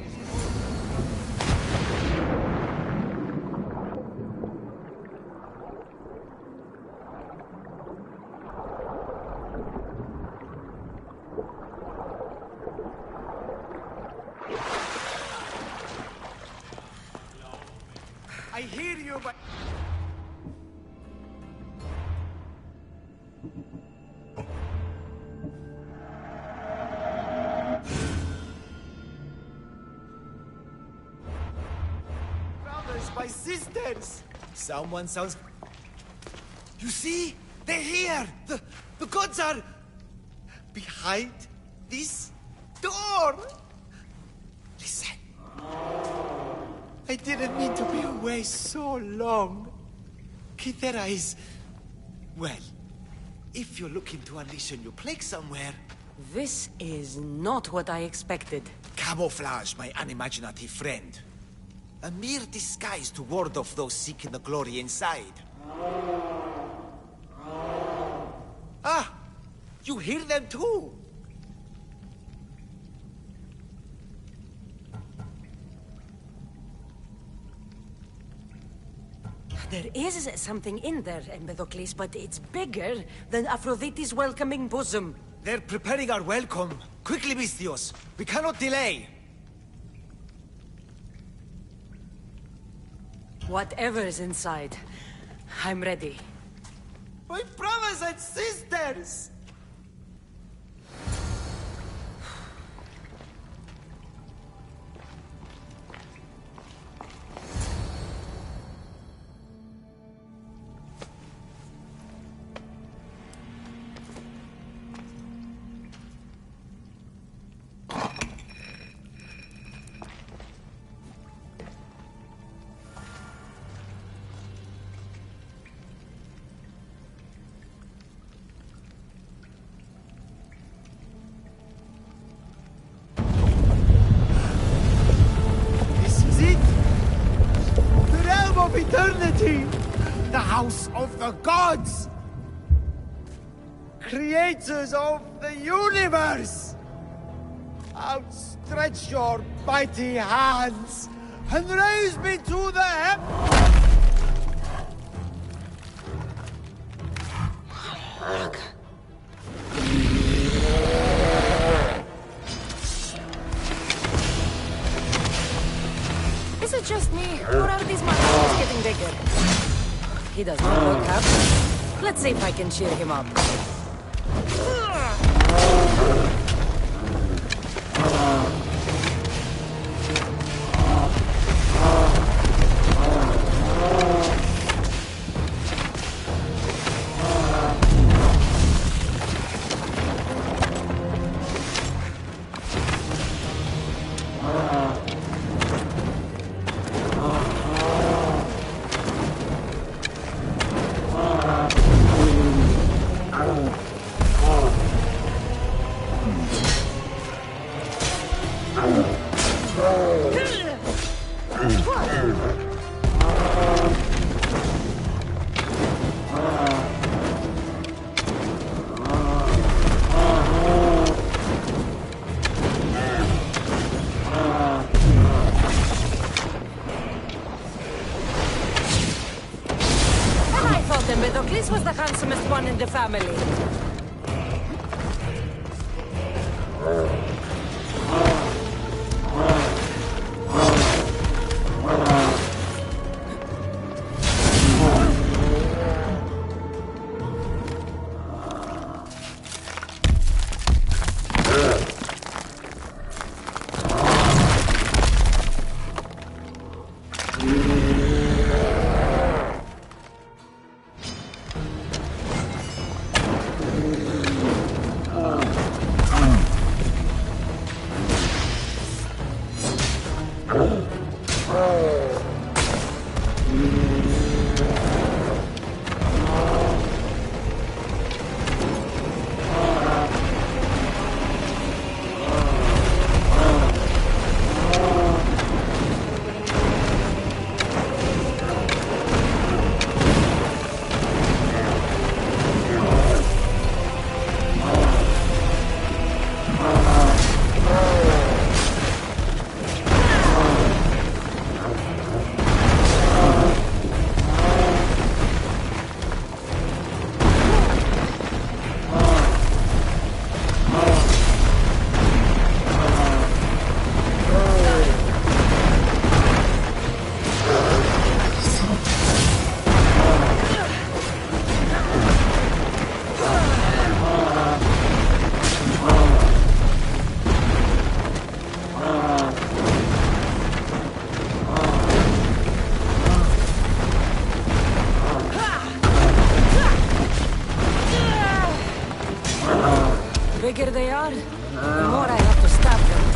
I hear you, but... My sisters! Someone sounds... You see? They're here! The gods are... behind this door! Listen. I didn't mean to be away so long. Kythera is... well, if you're looking to unleash a new plague somewhere... This is not what I expected. Camouflage, my unimaginative friend. A mere disguise to ward off those seeking the glory inside. Ah! You hear them too! There is something in there, Empedocles, but it's bigger than Aphrodite's welcoming bosom. They're preparing our welcome. Quickly, Misthios. We cannot delay. Whatever's inside, I'm ready. My brothers and sisters! Eternity! The house of the gods! Creators of the universe! Outstretch your mighty hands and raise me to the Is it just me, or are these monsters getting bigger? He does not look happy. Let's see if I can cheer him up. Empedocles was the handsomest one in the family. the more I have to stab them.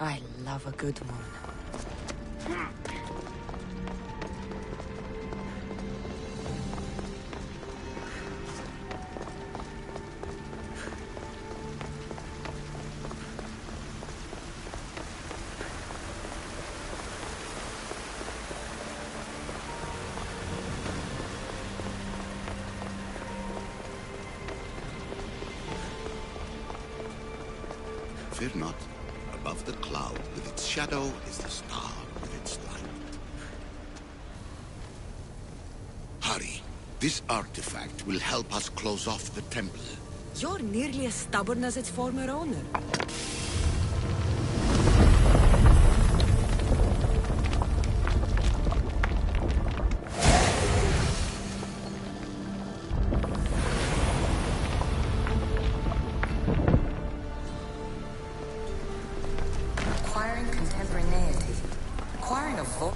I love a good moon. Fear not. Above the cloud with its shadow is the star with its light. Hurry. This artifact will help us close off the temple. You're nearly as stubborn as its former owner. Acquiring contemporaneity. Acquiring a voice.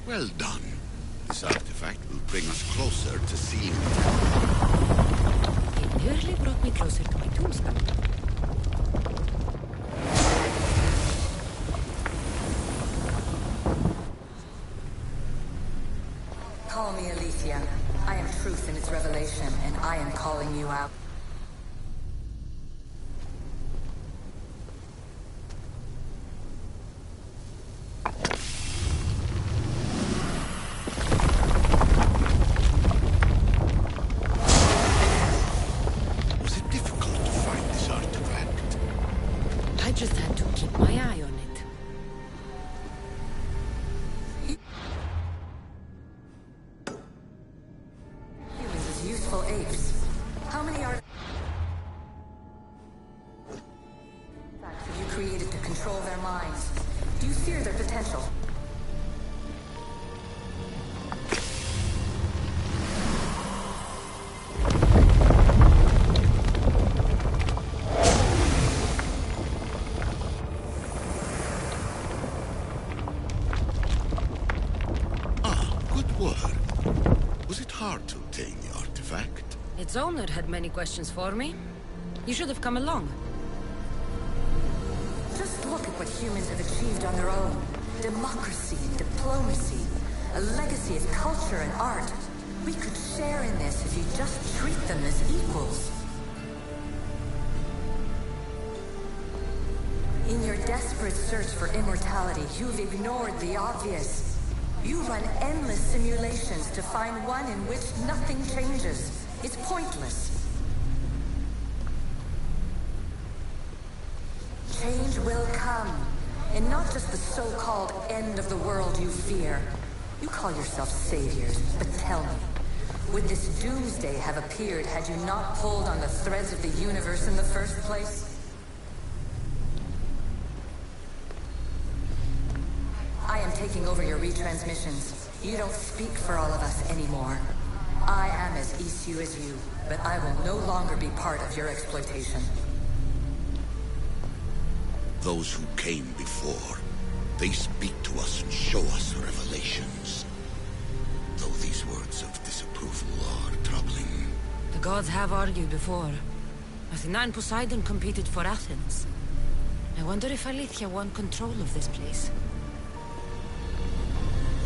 Well done. This artifact will bring us closer to seeing the It nearly brought me closer to my tombstone. Call me Alicia. I am truth in its revelation, and I am calling you out. Was it difficult to find this artifact? I just had to keep my eye on it. Humans as useful apes. How many artifacts have you created to control their minds? Do you fear their potential? Good work. Was it hard to obtain the artifact? Its owner had many questions for me. You should have come along. Just look at what humans have achieved on their own. Democracy and diplomacy. A legacy of culture and art. We could share in this if you just treat them as equals. In your desperate search for immortality, you've ignored the obvious. You run endless simulations to find one in which nothing changes. It's pointless. Change will come. And not just the so-called end of the world you fear. You call yourself saviors, but tell me, would this doomsday have appeared had you not pulled on the threads of the universe in the first place? I am taking over your retransmissions. You don't speak for all of us anymore. I am as issue as you, but I will no longer be part of your exploitation. Those who came before, they speak to us and show us revelations. Though these words of disapproval are troubling. The gods have argued before. Athena and Poseidon competed for Athens. I wonder if Alethea won control of this place.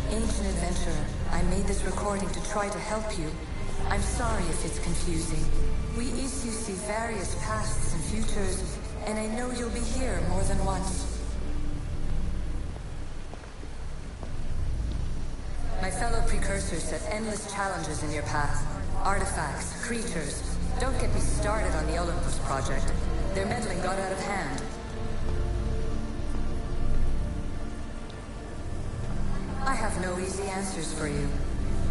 Ancient adventurer, I made this recording to try to help you. I'm sorry if it's confusing. We Isu see various pasts and futures, and I know you'll be here more than once. My fellow precursors set endless challenges in your path. Artifacts, creatures. Don't get me started on the Olympus project. Their meddling got out of hand. I have no easy answers for you.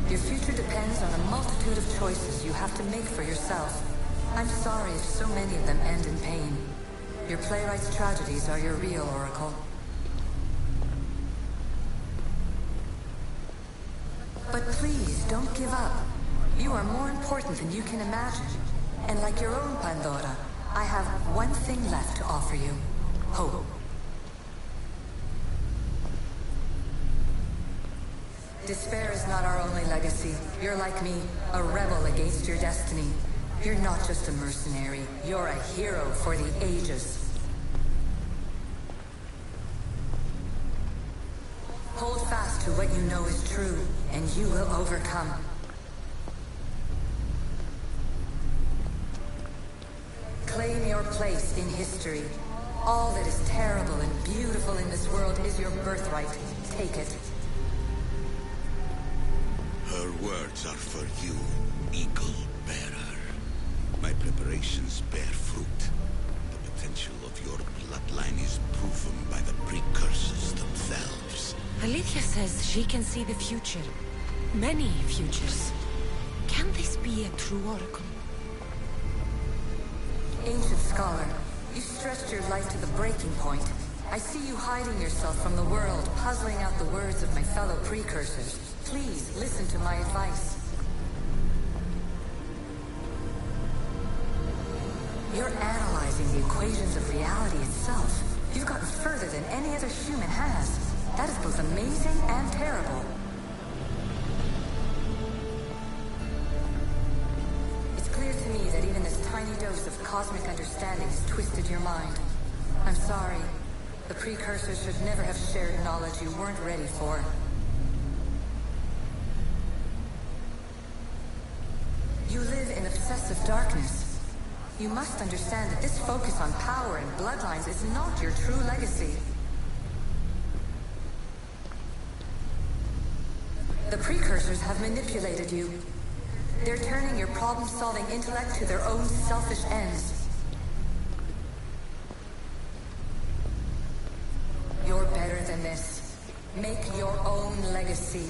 Your future depends on a multitude of choices you have to make for yourself. I'm sorry if so many of them end in pain. Your playwright's tragedies are your real oracle. But please, don't give up. You are more important than you can imagine. And like your own Pandora, I have one thing left to offer you. Hope. Despair is not our only legacy. You're like me, a rebel against your destiny. You're not just a mercenary, you're a hero for the ages. Hold fast to what you know is true, and you will overcome. Claim your place in history. All that is terrible and beautiful in this world is your birthright. Take it. Her words are for you. Eagle Bearer. My preparations bear fruit. The potential of your bloodline is proven by the precursors themselves. Alethea says she can see the future. Many futures. Can this be a true oracle? Ancient scholar, you stretched your life to the breaking point. I see you hiding yourself from the world, puzzling out the words of my fellow precursors. Please, listen to my advice. You're analyzing the equations of reality itself. You've gotten further than any other human has. That is both amazing and terrible. It's clear to me that even this tiny dose of cosmic understanding has twisted your mind. I'm sorry. The precursors should never have shared knowledge you weren't ready for. You live in obsessive darkness. You must understand that this focus on power and bloodlines is not your true legacy. The precursors have manipulated you. They're turning your problem-solving intellect to their own selfish ends. You're better than this. Make your own legacy.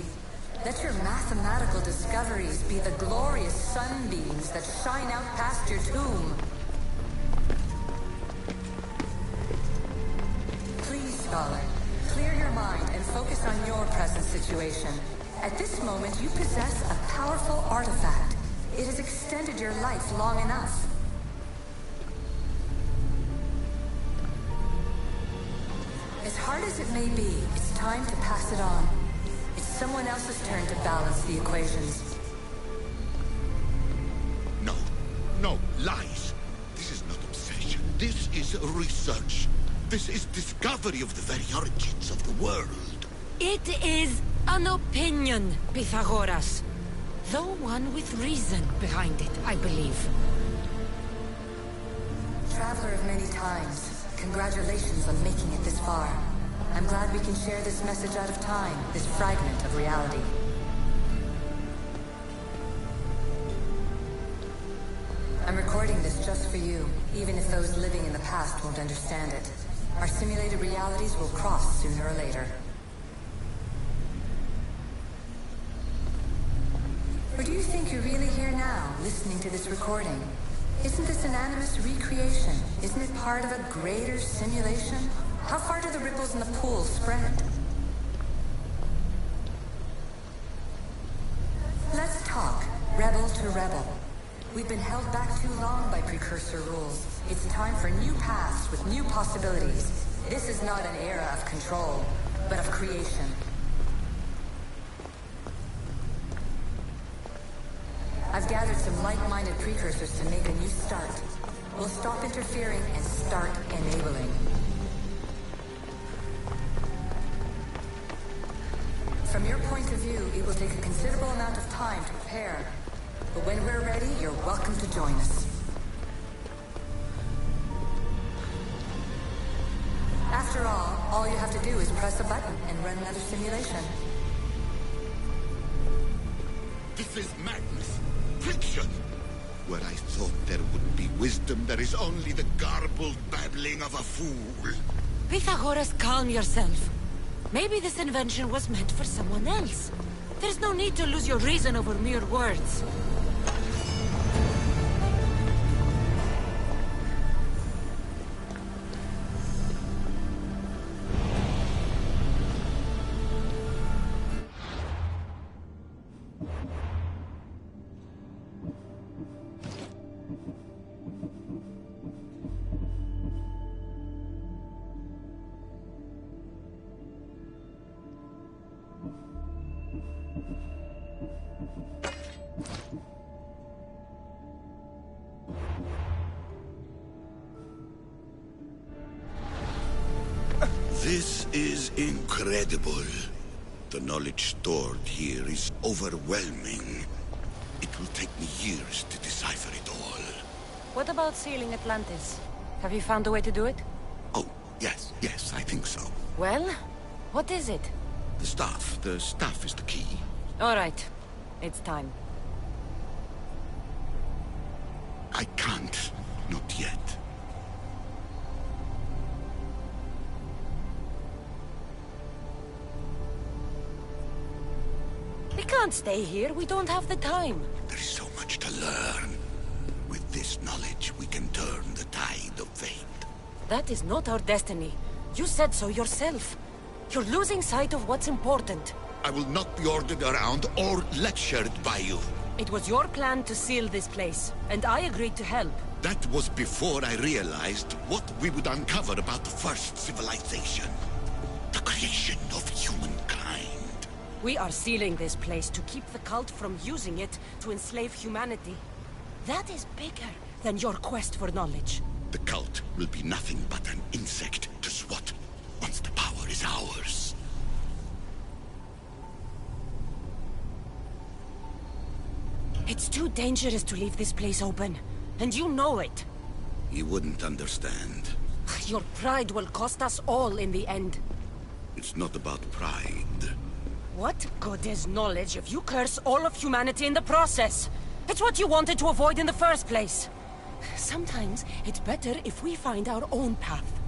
Let your mathematical discoveries be the glorious sunbeams that shine out past your tomb. Please, scholar, clear your mind and focus on your present situation. At this moment, you possess a powerful artifact. It has extended your life long enough. As hard as it may be, it's time to pass it on. It's someone else's turn to balance the equations. No, no, lies. This is not obsession. This is research. This is discovery of the very origins of the world. It is an opinion, Pythagoras. Though one with reason behind it, I believe. Traveler of many times, congratulations on making it this far. I'm glad we can share this message out of time, this fragment of reality. I'm recording this just for you, even if those living in the past won't understand it. Our simulated realities will cross sooner or later. Or do you think you're really here now, listening to this recording? Isn't this an animus recreation? Isn't it part of a greater simulation? How far do the ripples in the pool spread? Let's talk, rebel to rebel. We've been held back too long by precursor rules. It's time for new paths with new possibilities. This is not an era of control, but of creation. I've gathered some like-minded precursors to make a new start. We'll stop interfering and start enabling. From your point of view, it will take a considerable amount of time to prepare. But when we're ready, you're welcome to join us. After all you have to do is press a button and run another simulation. This is madness. Fiction! Where I thought there would be wisdom, there is only the garbled babbling of a fool. Pythagoras, calm yourself. Maybe this invention was meant for someone else. There's no need to lose your reason over mere words. This is incredible. The knowledge stored here is overwhelming. It will take me years to decipher it all. What about sealing Atlantis? Have you found a way to do it? Oh, yes, I think so. Well, what is it? The staff is the key. All right. It's time. I can't. Not yet. We can't stay here. We don't have the time. There's so much to learn. With this knowledge, we can turn the tide of fate. That is not our destiny. You said so yourself. You're losing sight of what's important. I will not be ordered around or lectured by you. It was your plan to seal this place, and I agreed to help. That was before I realized what we would uncover about the first civilization. The creation of humankind. We are sealing this place to keep the cult from using it to enslave humanity. That is bigger than your quest for knowledge. The cult will be nothing but an insect to swat once the power is ours. It's too dangerous to leave this place open, and you know it. You wouldn't understand. Your pride will cost us all in the end. It's not about pride. What good is knowledge if you curse all of humanity in the process? It's what you wanted to avoid in the first place. Sometimes it's better if we find our own path.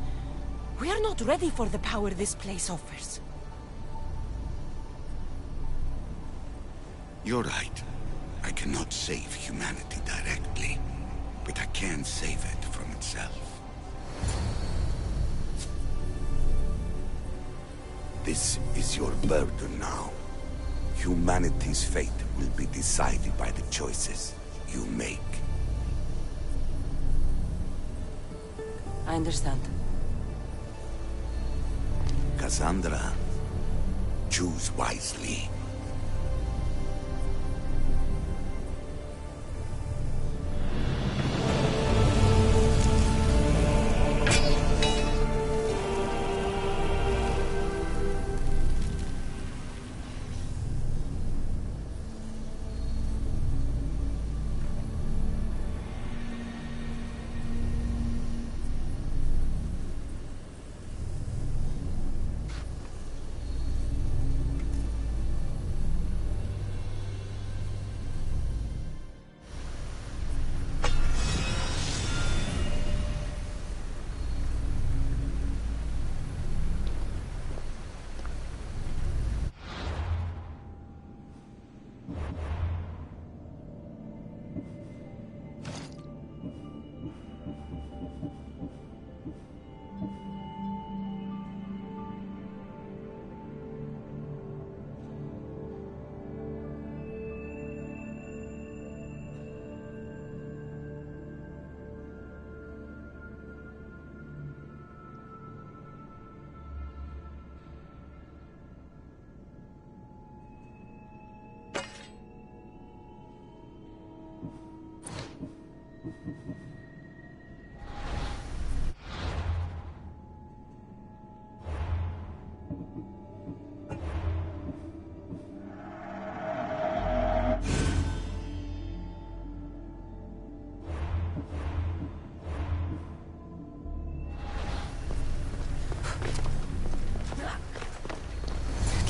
We are not ready for the power this place offers. You're right. I cannot save humanity directly, but I can save it from itself. This is your burden now. Humanity's fate will be decided by the choices you make. I understand. Cassandra, choose wisely.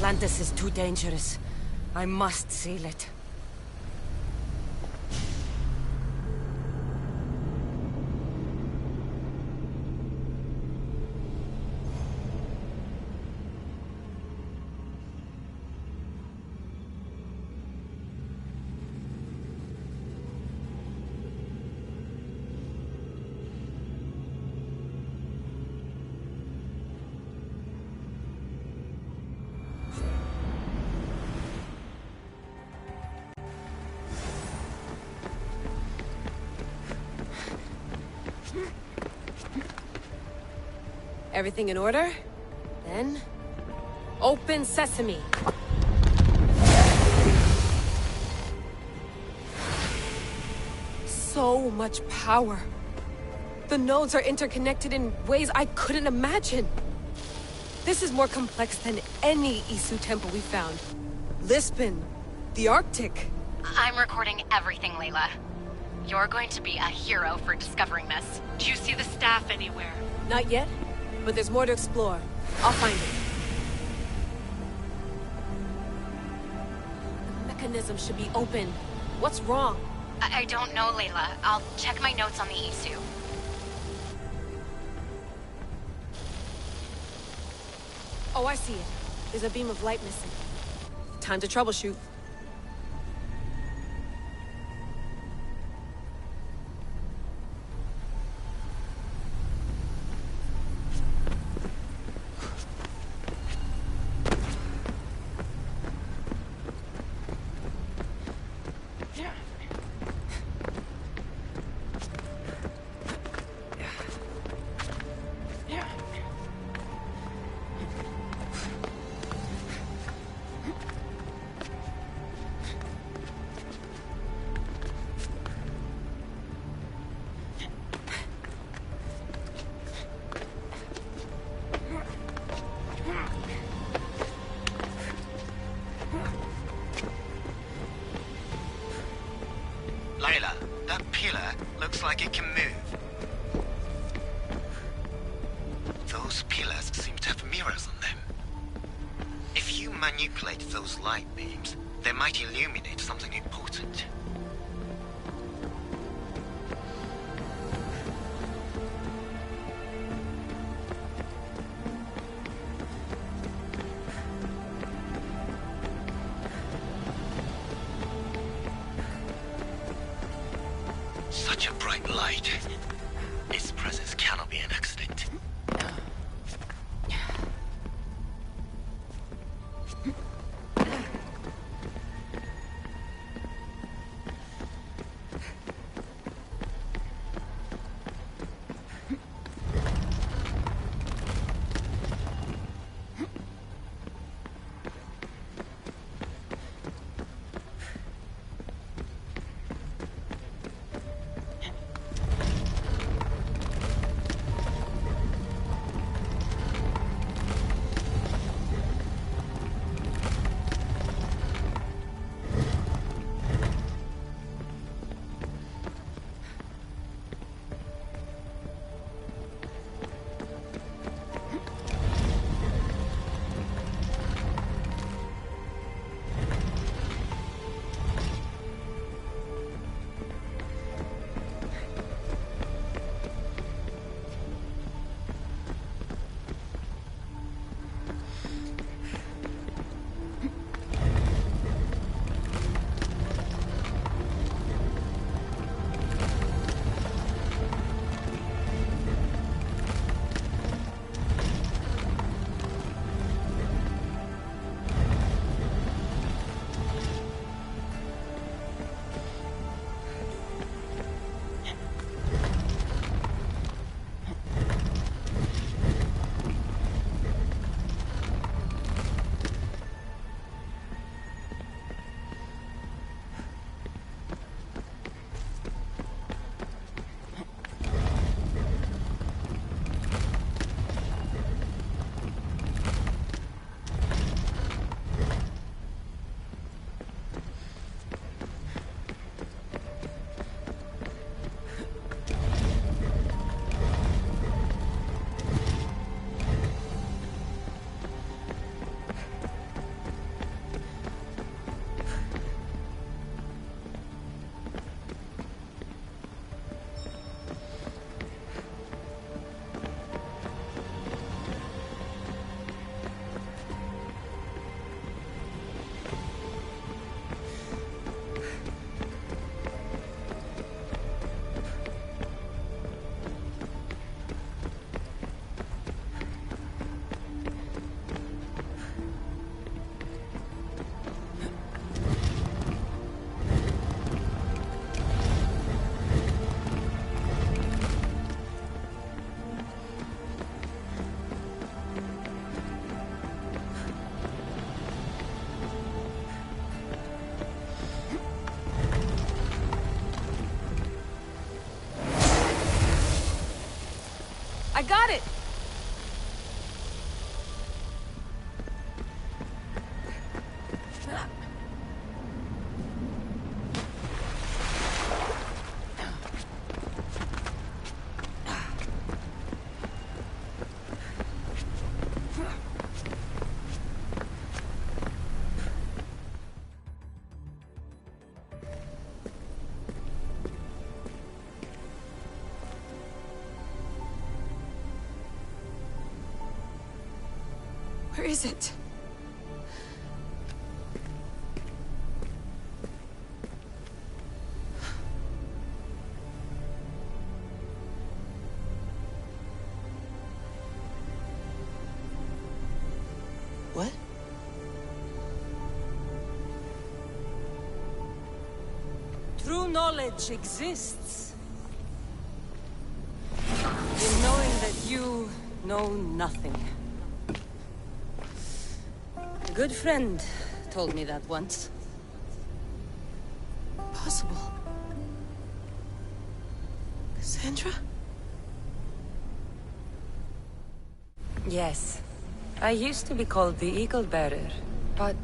Atlantis is too dangerous. I must seal it. Everything in order? Then... open sesame! So much power. The nodes are interconnected in ways I couldn't imagine. This is more complex than any Isu temple we found. Lisbon, the Arctic. I'm recording everything, Layla. You're going to be a hero for discovering this. Do you see the staff anywhere? Not yet, but there's more to explore. I'll find it. The mechanism should be open. What's wrong? I don't know, Layla. I'll check my notes on the Isu. Oh, I see it. There's a beam of light missing. Time to troubleshoot. Layla, that pillar looks like it can move. Those pillars seem to have mirrors on them. If you manipulate those light beams, they might illuminate something important. Such a bright light. Its presence cannot be an accident. I got it! Where is it? What? True knowledge exists. In knowing that you know nothing. A good friend told me that once. Possible. Cassandra? Yes. I used to be called the Eagle Bearer, but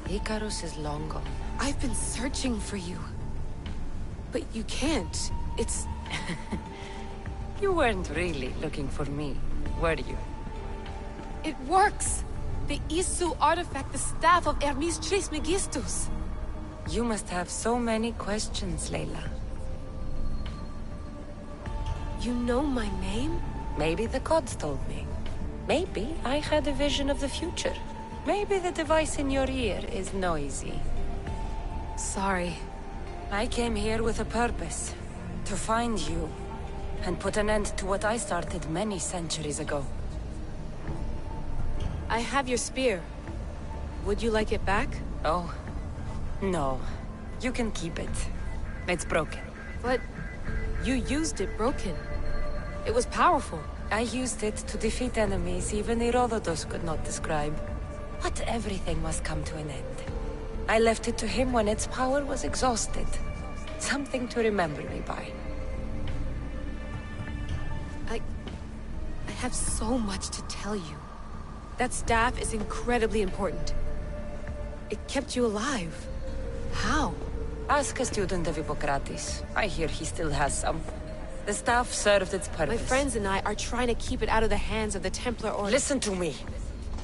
Icarus is long gone. I've been searching for you. But you can't. It's... You weren't really looking for me, were you? It works! The Isu artifact, the staff of Hermes Trismegistus. You must have so many questions, Layla. You know my name? Maybe the gods told me. Maybe I had a vision of the future. Maybe the device in your ear is noisy. Sorry. I came here with a purpose. To find you. And put an end to what I started many centuries ago. I have your spear. Would you like it back? Oh. No. You can keep it. It's broken. But... you used it broken. It was powerful. I used it to defeat enemies even Herodotus could not describe. But everything must come to an end. I left it to him when its power was exhausted. Something to remember me by. I have so much to tell you. That staff is incredibly important. It kept you alive. How? Ask a student of Hippocrates. I hear he still has some. The staff served its purpose. My friends and I are trying to keep it out of the hands of the Templar Order. Listen to me.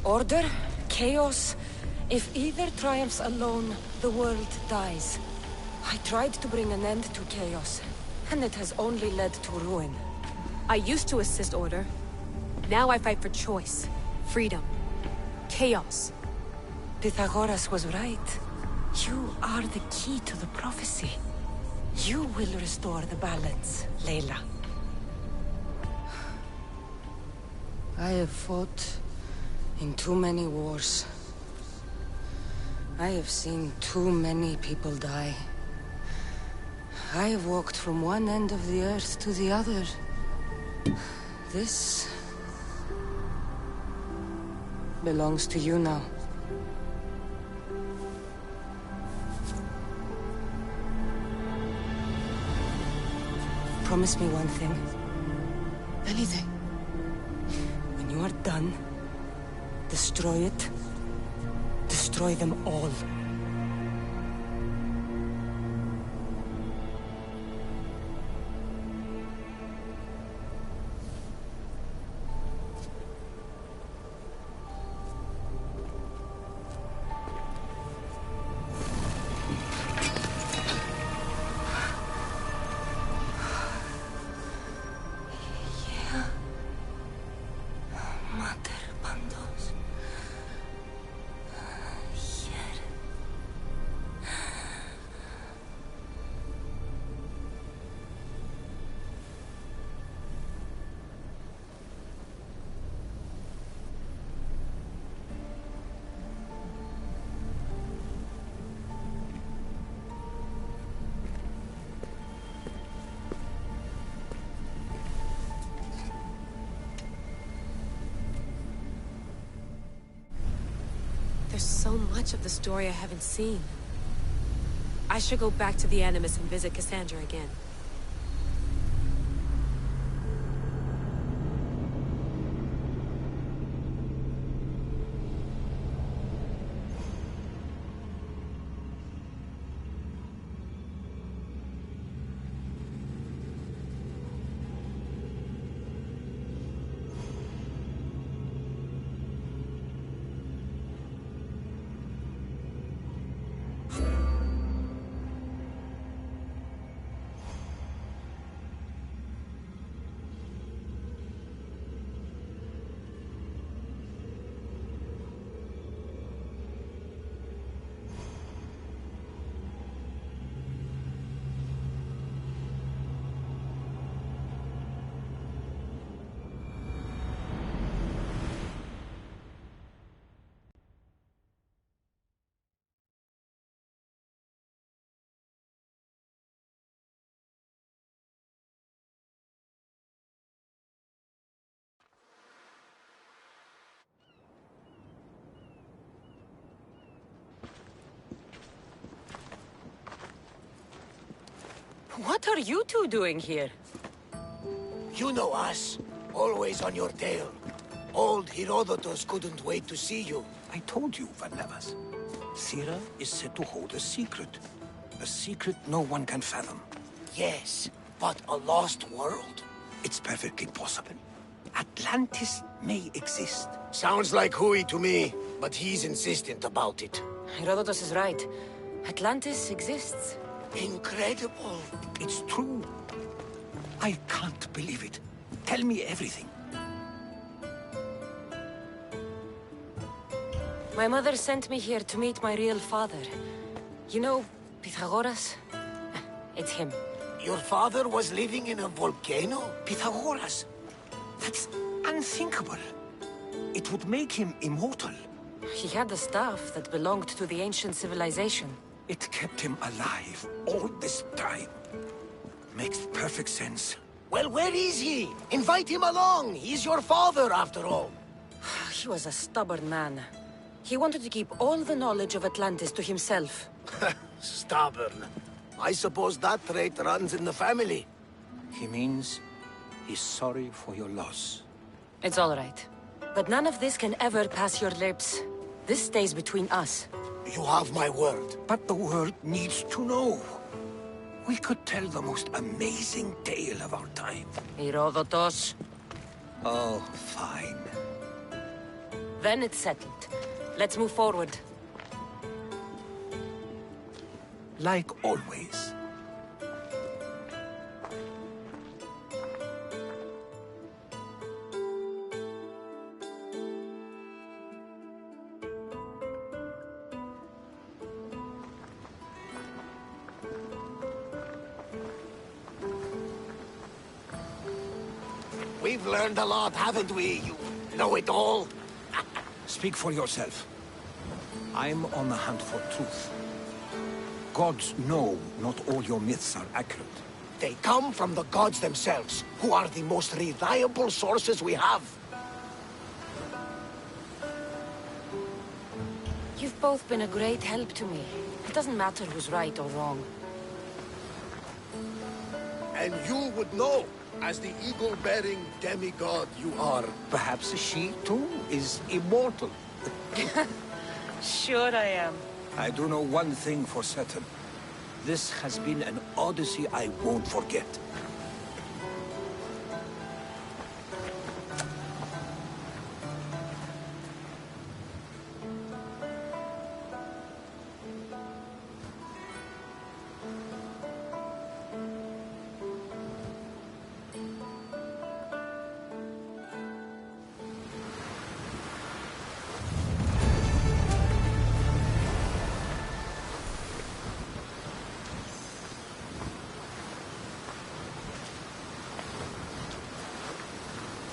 Order, chaos. If either triumphs alone, the world dies. I tried to bring an end to chaos, and it has only led to ruin. I used to assist Order. Now I fight for choice, freedom, chaos. Pythagoras was right. You are the key to the prophecy. You will restore the balance, Layla. I have fought in too many wars. I have seen too many people die. I have walked from one end of the earth to the other. This belongs to you now. Promise me one thing. Anything. When you are done, destroy it. Destroy them all. There's so much of the story I haven't seen. I should go back to the Animus and visit Cassandra again. What are you two doing here? You know us. Always on your tail. Old Herodotus couldn't wait to see you. I told you, Varnavas. Thera is said to hold a secret. A secret no one can fathom. Yes, but a lost world? It's perfectly possible. Atlantis may exist. Sounds like Hui to me, but he's insistent about it. Herodotus is right. Atlantis exists. Incredible. It's true. I can't believe it. Tell me everything. My mother sent me here to meet my real father. You know, Pythagoras? It's him. Your father was living in a volcano? Pythagoras? That's unthinkable. It would make him immortal. He had the staff that belonged to the ancient civilization. It kept him alive all this time. Makes perfect sense. Well, where is he? Invite him along. He's your father, after all. He was a stubborn man. He wanted to keep all the knowledge of Atlantis to himself. Stubborn. I suppose that trait runs in the family. He means he's sorry for your loss. It's all right. But none of this can ever pass your lips. This stays between us. You have my word. But the world needs to know. We could tell the most amazing tale of our time. Herodotus. Oh, fine. Then it's settled. Let's move forward. Like always. We've learned a lot, haven't we? You know it all. Speak for yourself. I'm on the hunt for truth. Gods know not all your myths are accurate. They come from the gods themselves, who are the most reliable sources we have. You've both been a great help to me. It doesn't matter who's right or wrong. And you would know, as the eagle-bearing demigod you are. Perhaps she, too, is immortal. Sure I am. I do know one thing for certain. This has been an Odyssey I won't forget.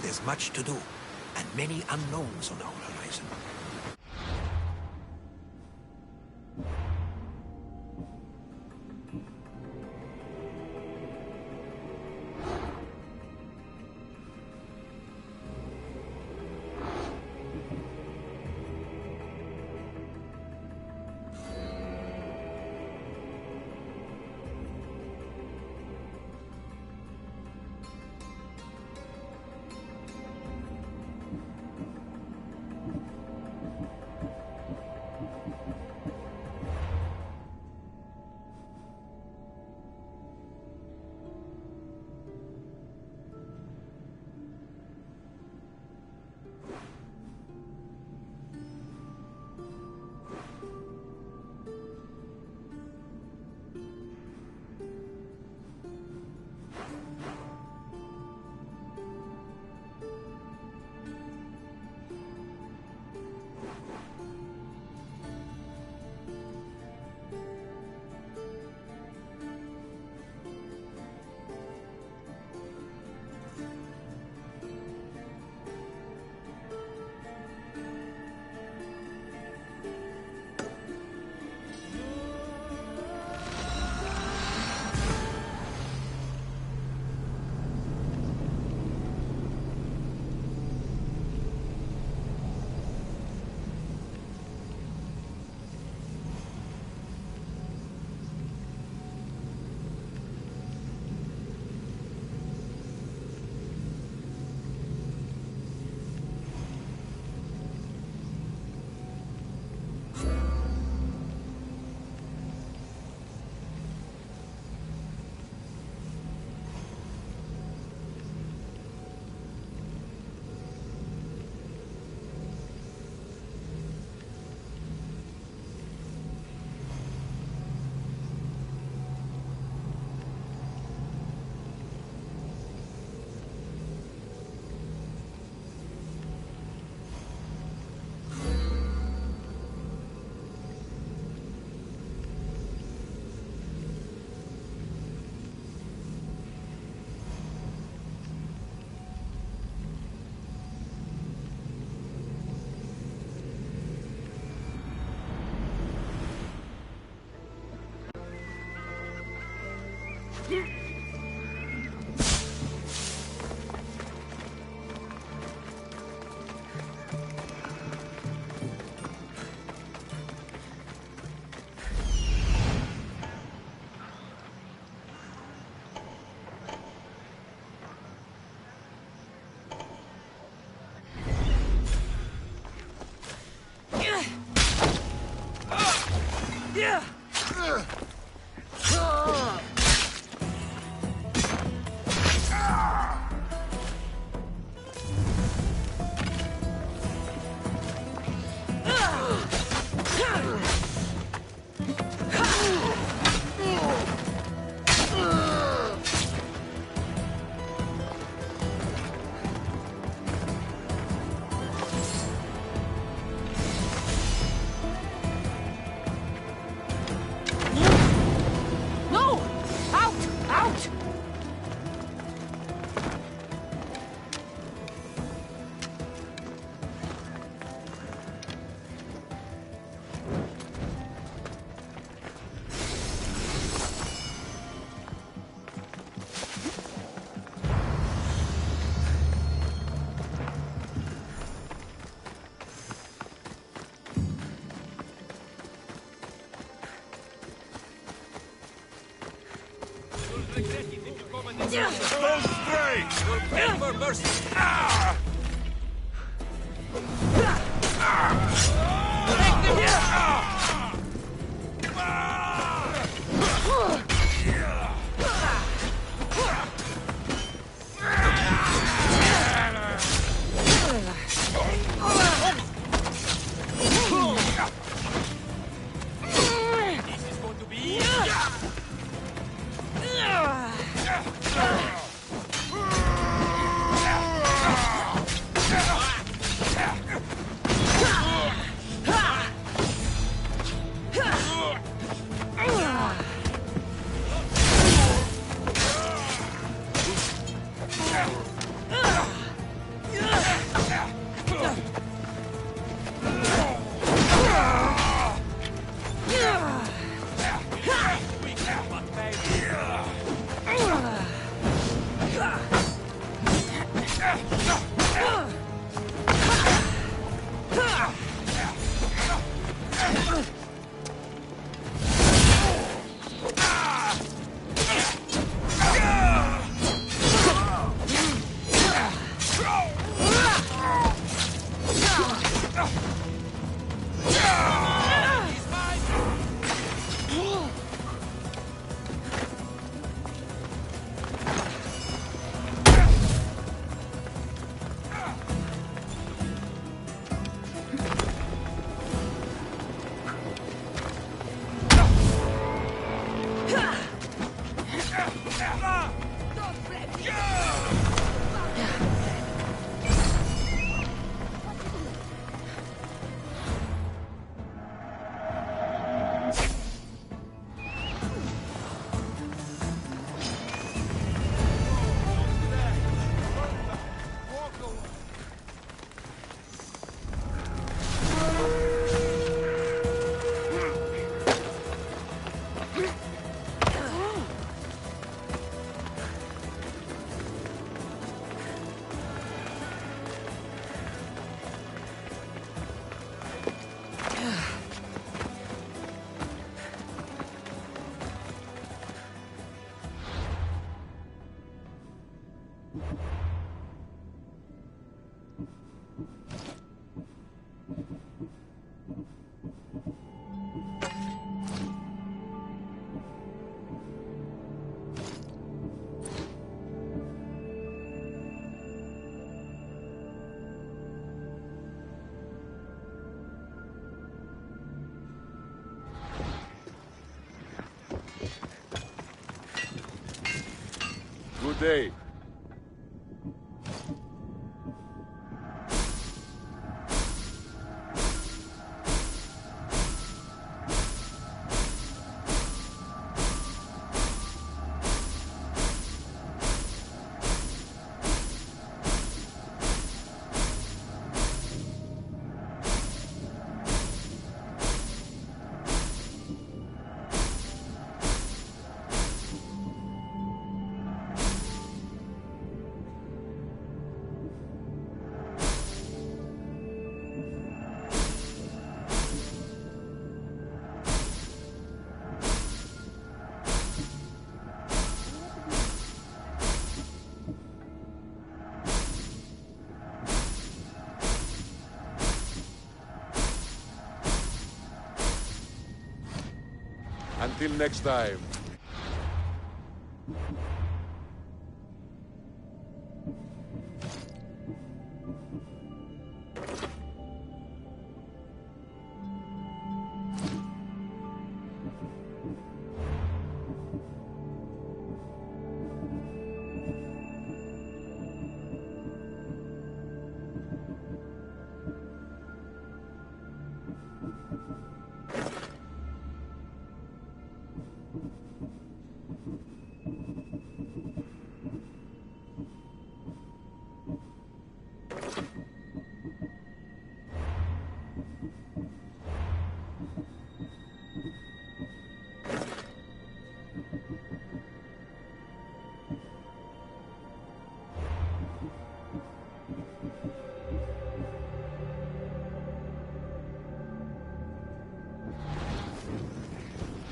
There's much to do, and many unknowns on our horizon. Go straight! Beg for mercy! Good day. Until next time.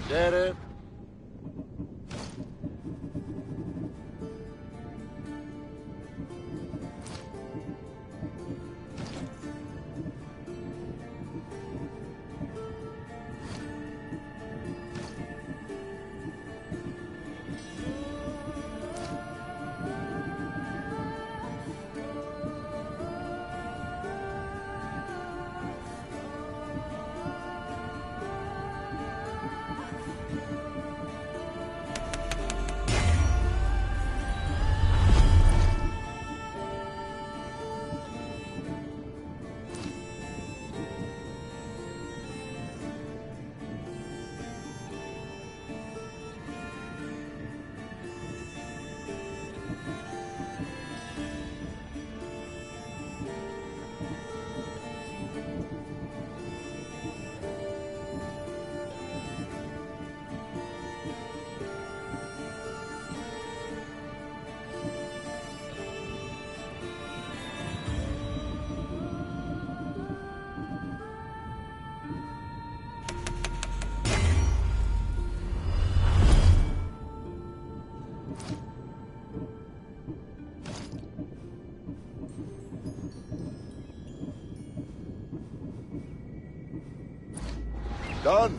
Get it? Done.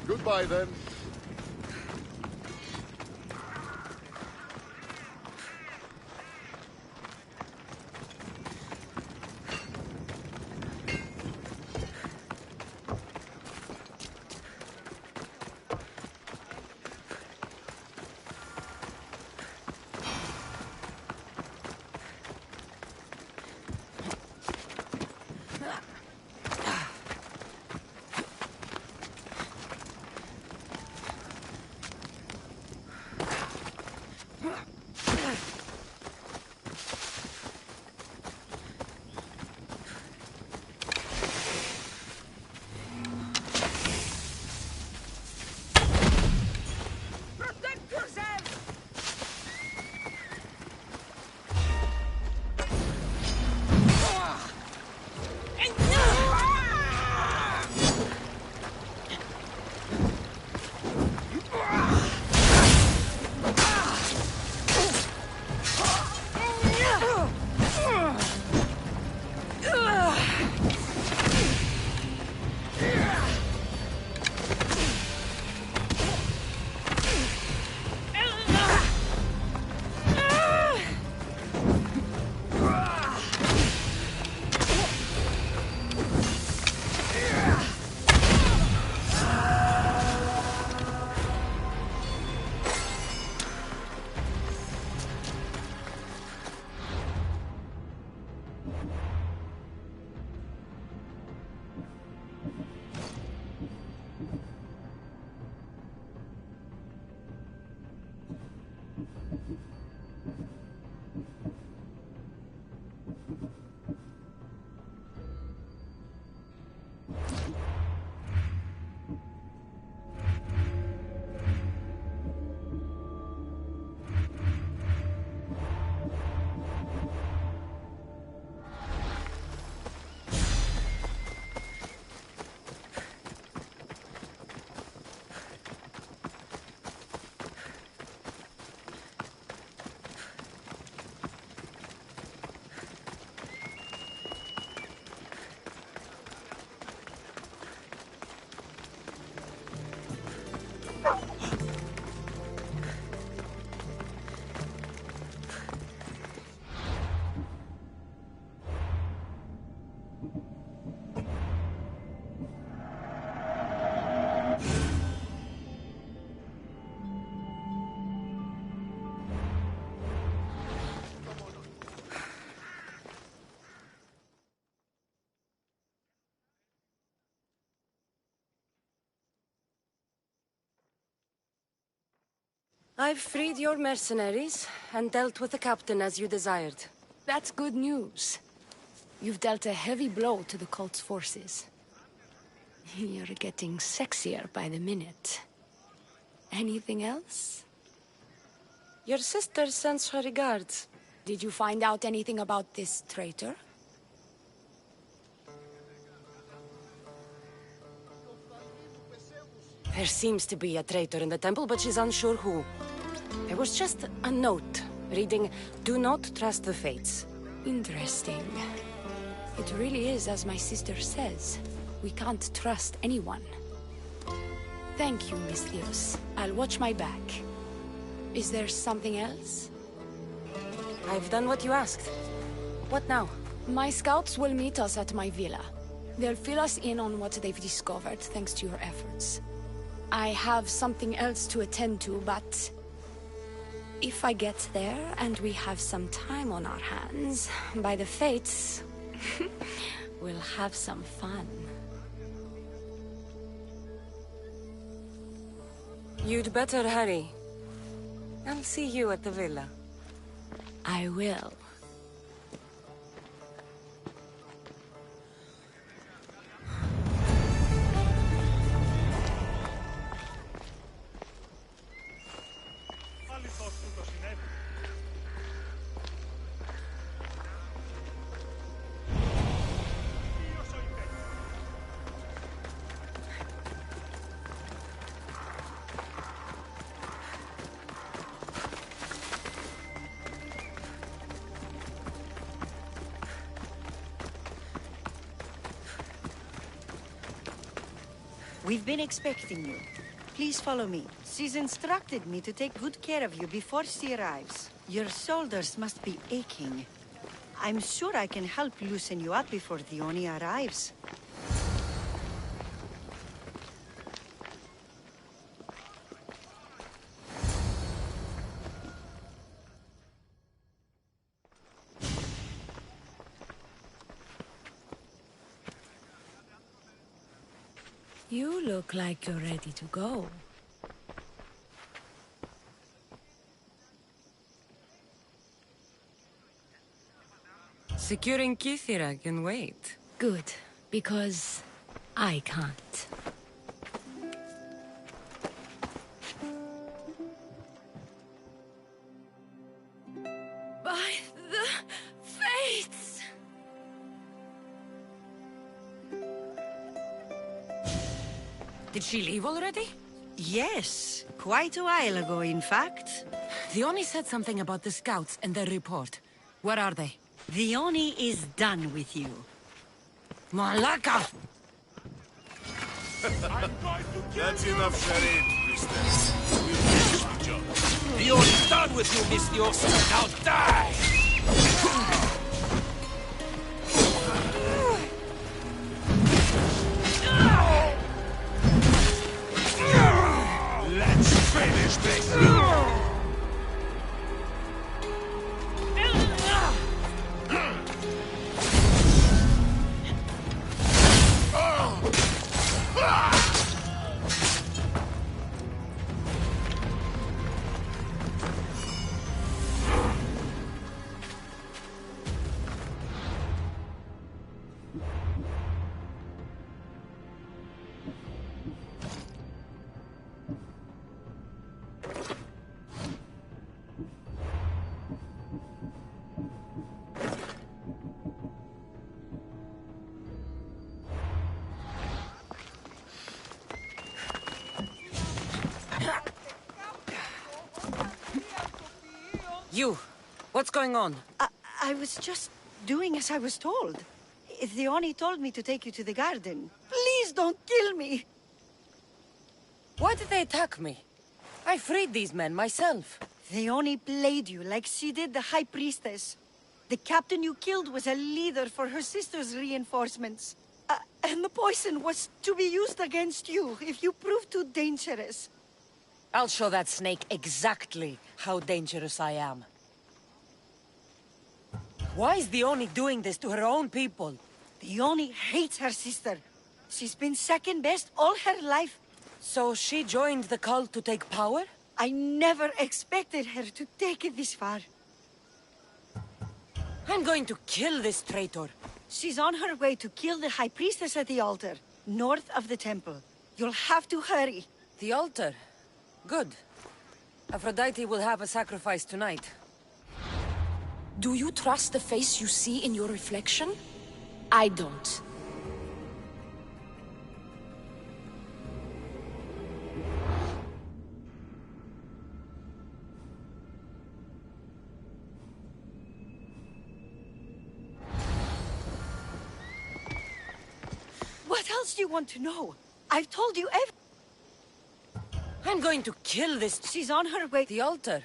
Goodbye, then. I've freed your mercenaries and dealt with the captain as you desired. That's good news. You've dealt a heavy blow to the cult's forces. You're getting sexier by the minute. Anything else? Your sister sends her regards. Did you find out anything about this traitor? There seems to be a traitor in the temple, but she's unsure who. There was just a note reading, "Do not trust the fates." Interesting. It really is as my sister says. We can't trust anyone. Thank you, Miss Theos. I'll watch my back. Is there something else? I've done what you asked. What now? My scouts will meet us at my villa. They'll fill us in on what they've discovered, thanks to your efforts. I have something else to attend to, but... if I get there and we have some time on our hands, by the fates, we'll have some fun. You'd better hurry. I'll see you at the villa. I will. We've been expecting you. Please follow me. She's instructed me to take good care of you before she arrives. Your shoulders must be aching. I'm sure I can help loosen you up before Dione arrives. You look like you're ready to go. Securing Kythera can wait. Good, because I can't. By the fates! Did she leave already? Yes, quite a while ago, in fact. Dione said something about the scouts and their report. Where are they? Dione is done with you. Malaka! That's enough, Sheriff, priestess. We'll finish the job. Dione's done with you, Miss Theos. Now die! Let's finish this! You! What's going on? I was just doing as I was told. Dione told me to take you to the garden. Please don't kill me! Why did they attack me? I freed these men myself. Dione played you like she did the High Priestess. The captain you killed was a leader for her sister's reinforcements. And the poison was to be used against you if you prove too dangerous. I'll show that snake exactly how dangerous I am. Why is Dione doing this to her own people? Dione hates her sister. She's been second best all her life. So she joined the cult to take power? I never expected her to take it this far. I'm going to kill this traitor. She's on her way to kill the High Priestess at the altar, north of the temple. You'll have to hurry. The altar? Good. Aphrodite will have a sacrifice tonight. Do you trust the face you see in your reflection? I don't. What else do you want to know? I've told you everything. I'm going to kill this... She's on her way. The altar.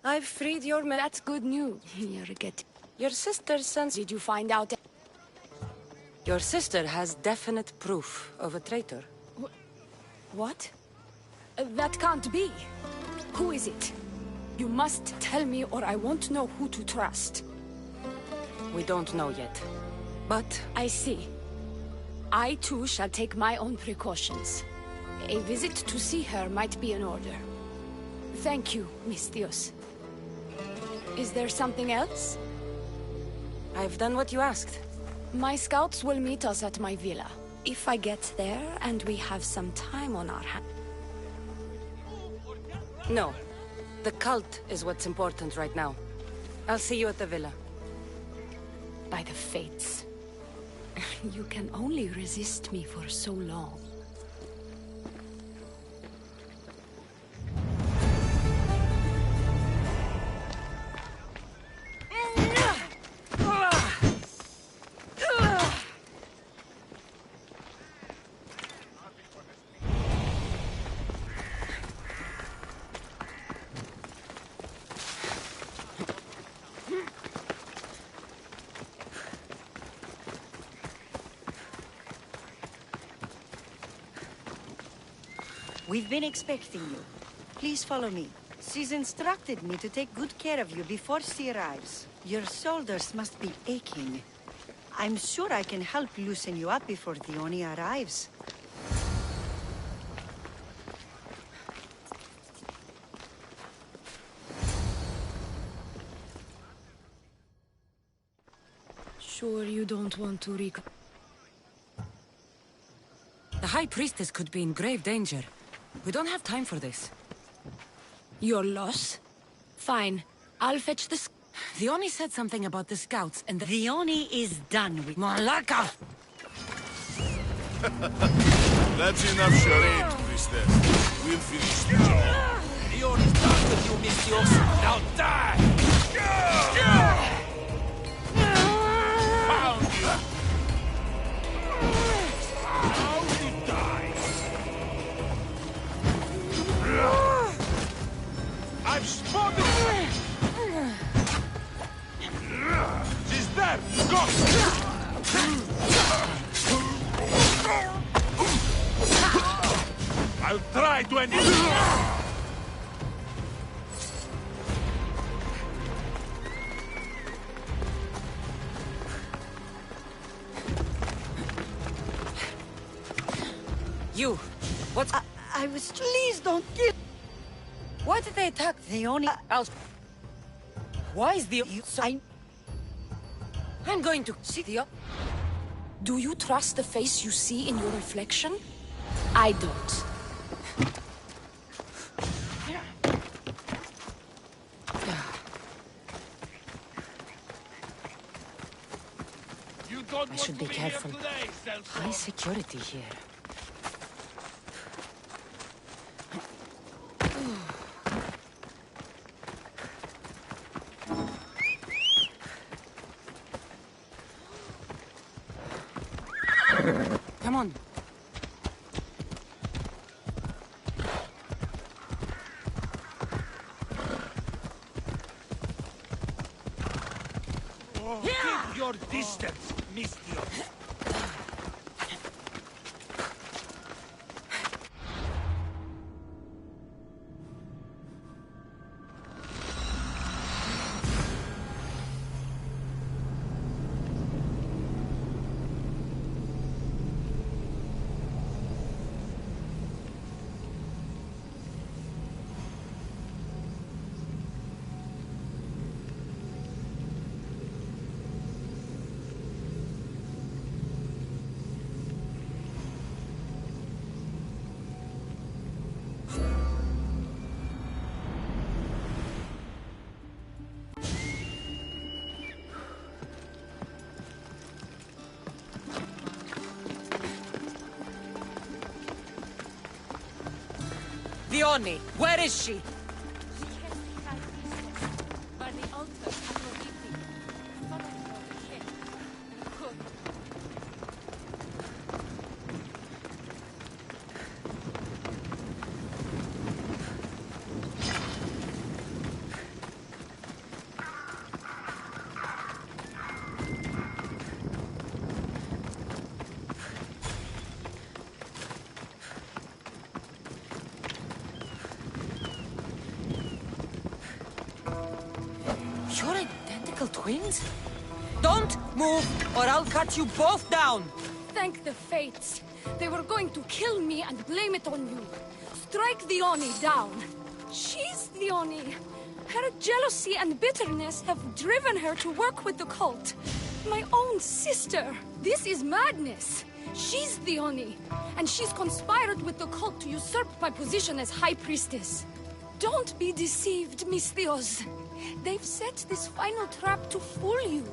I've freed your man. That's good news. Your sister sends... Did you find out... Your sister has definite proof of a traitor. What? That can't be. Who is it? You must tell me or I won't know who to trust. We don't know yet. But... I see. I too shall take my own precautions. A visit to see her might be in order. Thank you, Misthios. Is there something else? I've done what you asked. My scouts will meet us at my villa. If I get there and we have some time on our hands. No. The cult is what's important right now. I'll see you at the villa. By the fates. You can only resist me for so long. We've been expecting you. Please follow me. She's instructed me to take good care of you before she arrives. Your shoulders must be aching. I'm sure I can help loosen you up before the Oni arrives. Sure you don't want to The High Priestess could be in grave danger. We don't have time for this. Your loss? Fine. I'll fetch the... The Oni said something about the scouts and the Oni is done with... Malaka! That's enough charade, Priestess. We'll finish the job. The Oni's done with you, Misthios. Now die! Pound you! I've spotted her! She's there! Go! I'll try to end it! You! What? I was... Please don't kill... Why did they attack? They only... Why is the... I'm going to see the... Do you trust the face you see in your reflection? I don't. I should be careful. High security here. Come on. Keep your distance, Mistios. Dione, where is she? You're identical twins? Don't move, or I'll cut you both down! Thank the fates. They were going to kill me and blame it on you. Strike the Oni down. She's the Oni. Her jealousy and bitterness have driven her to work with the cult. My own sister. This is madness. She's the Oni, and she's conspired with the cult to usurp my position as High Priestess. Don't be deceived, Mistios. They've set this final trap to fool you.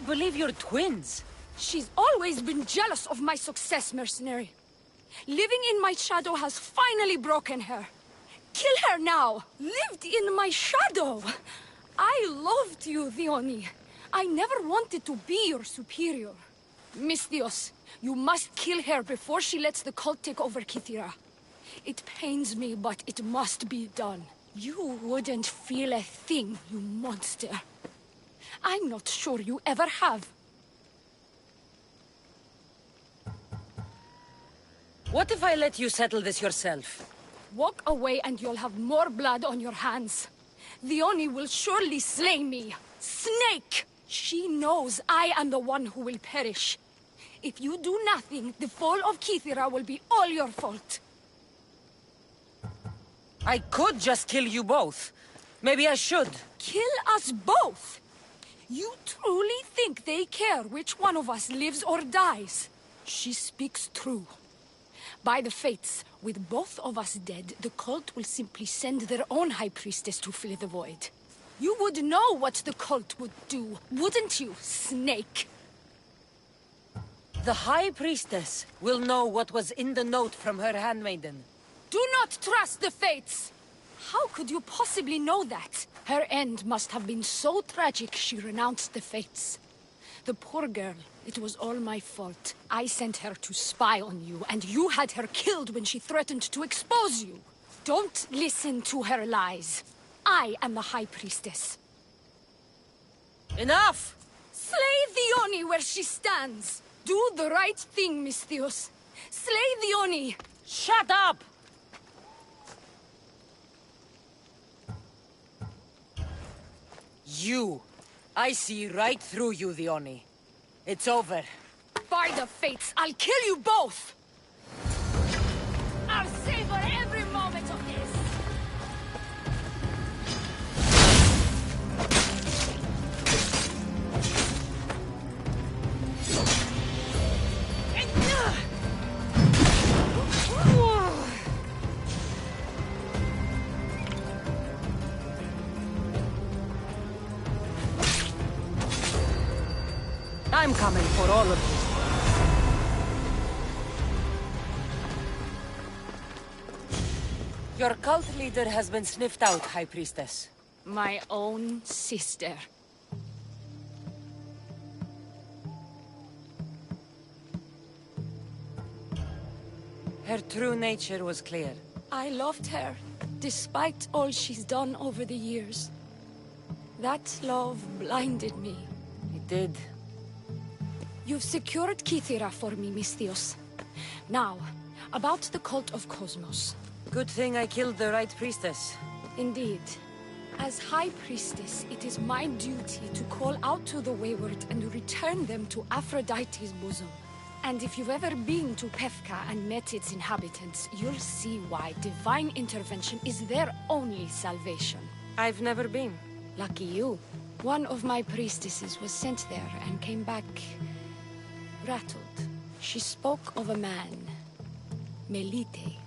can't believe you're twins. She's always been jealous of my success, mercenary. Living in my shadow has finally broken her. Kill her now! Lived in my shadow! I loved you, Dione. I never wanted to be your superior. Misthios, you must kill her before she lets the cult take over Kythera. It pains me, but it must be done. You wouldn't feel a thing, you monster. I'm not sure you ever have. What if I let you settle this yourself? Walk away and you'll have more blood on your hands. Dione will surely slay me. Snake! She knows I am the one who will perish. If you do nothing, the fall of Kythera will be all your fault. I could just kill you both. Maybe I should. Kill us both? You truly think they care which one of us lives or dies? She speaks true. By the fates, with both of us dead, the cult will simply send their own High Priestess to fill the void. You would know what the cult would do, wouldn't you, Snake? The High Priestess will know what was in the note from her handmaiden. Do not trust the fates! How could you possibly know that? Her end must have been so tragic she renounced the fates. The poor girl, it was all my fault. I sent her to spy on you, and you had her killed when she threatened to expose you. Don't listen to her lies. I am the High Priestess. Enough! Slay Dione where she stands! Do the right thing, Misthios. Slay Dione! Shut up! You. I see right through you, Dione. It's over. By the fates, I'll kill you both! I'll savor every moment of this! I'm coming for all of you. Your cult leader has been sniffed out, High Priestess. My own sister. Her true nature was clear. I loved her, despite all she's done over the years. That love blinded me. It did. You've secured Kythera for me, Misthios. Now, about the cult of Cosmos. Good thing I killed the right priestess. Indeed. As High Priestess, it is my duty to call out to the wayward and return them to Aphrodite's bosom. And if you've ever been to Pefka and met its inhabitants, you'll see why divine intervention is their only salvation. I've never been. Lucky you. One of my priestesses was sent there and came back rattled. She spoke of a man, Melite.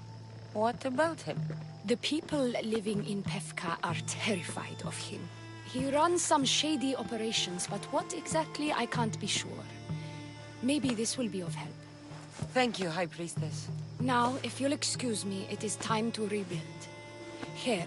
What about him? The people living in Pefka are terrified of him. He runs some shady operations, but what exactly I can't be sure. Maybe this will be of help. Thank you, High Priestess. Now, if you'll excuse me, it is time to rebuild. Here.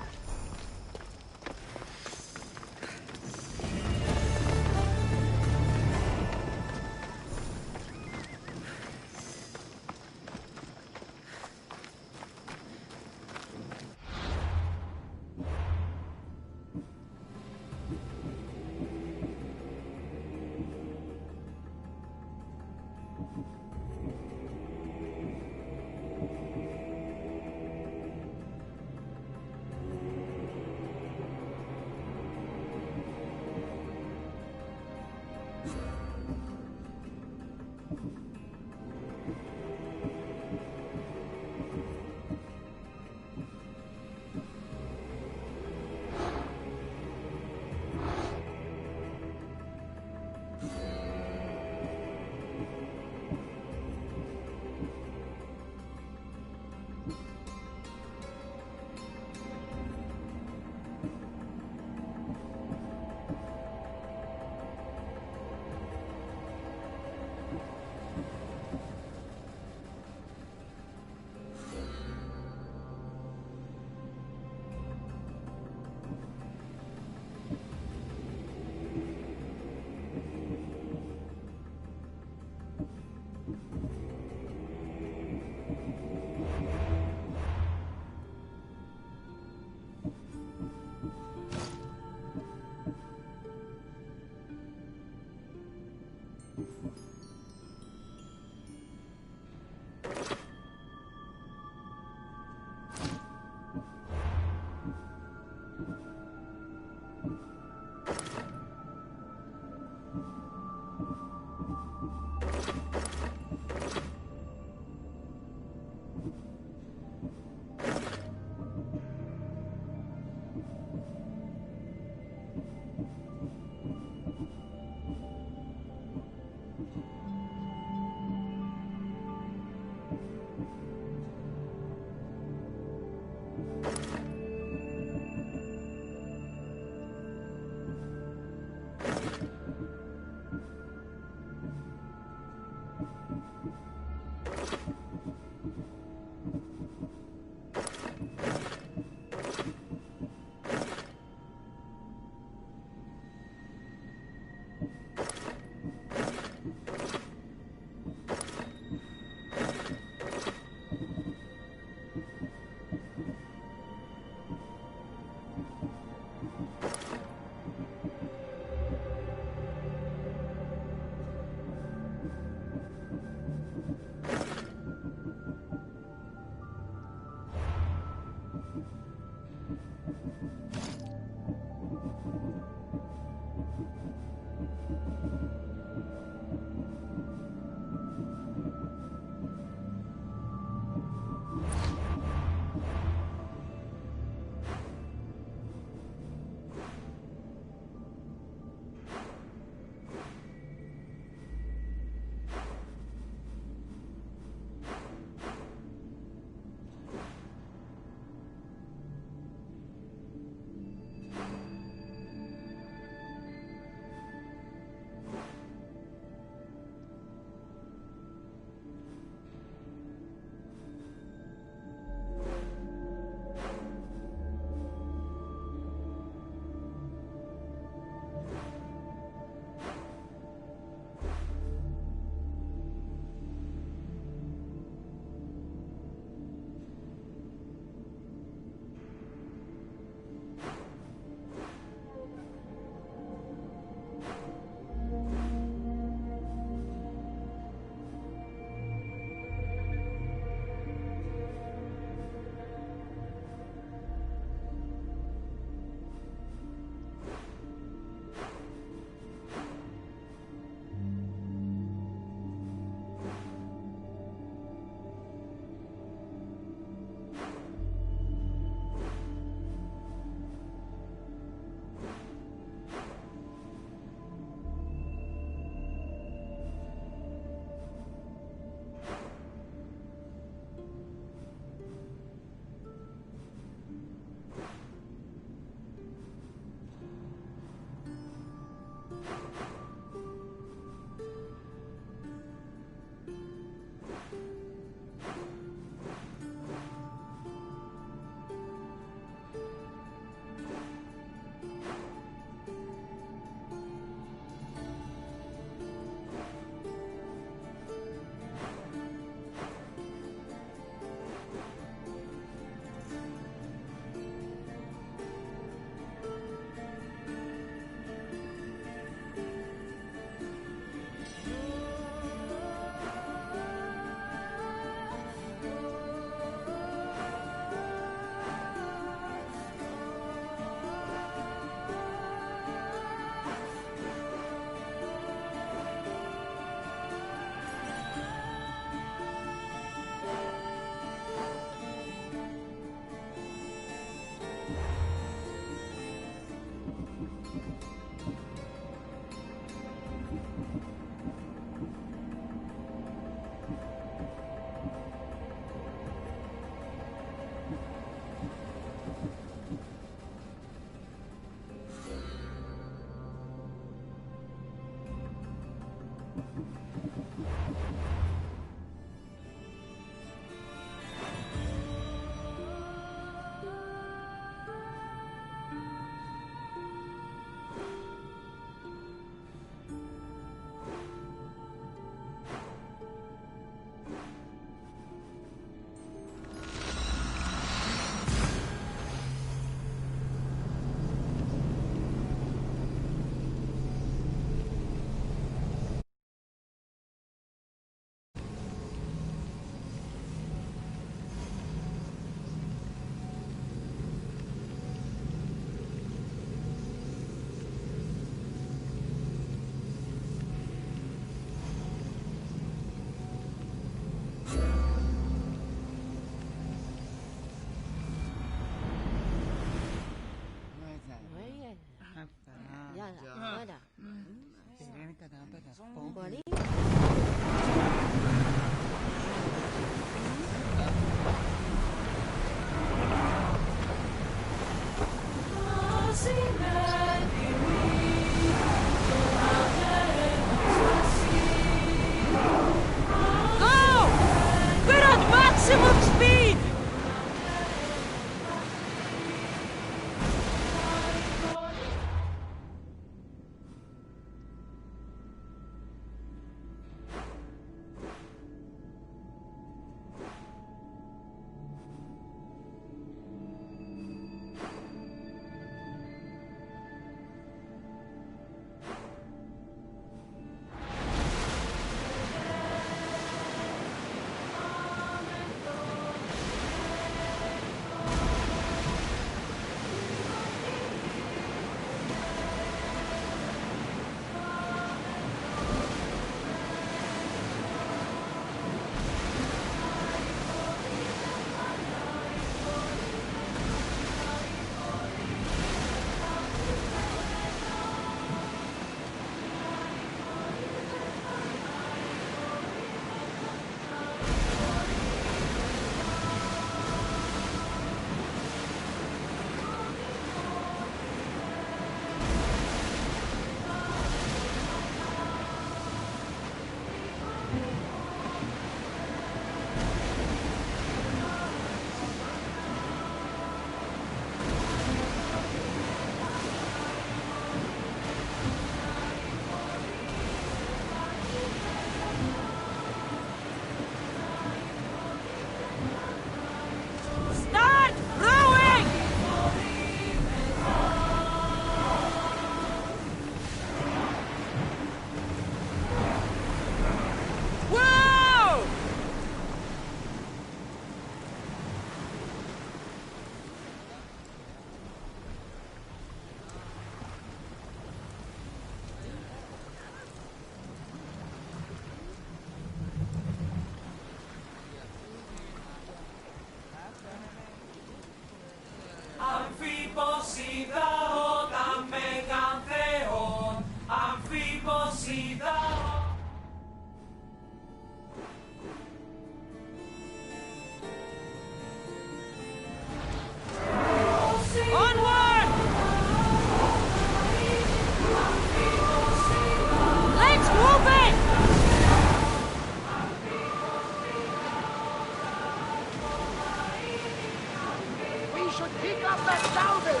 should pick up that salvage!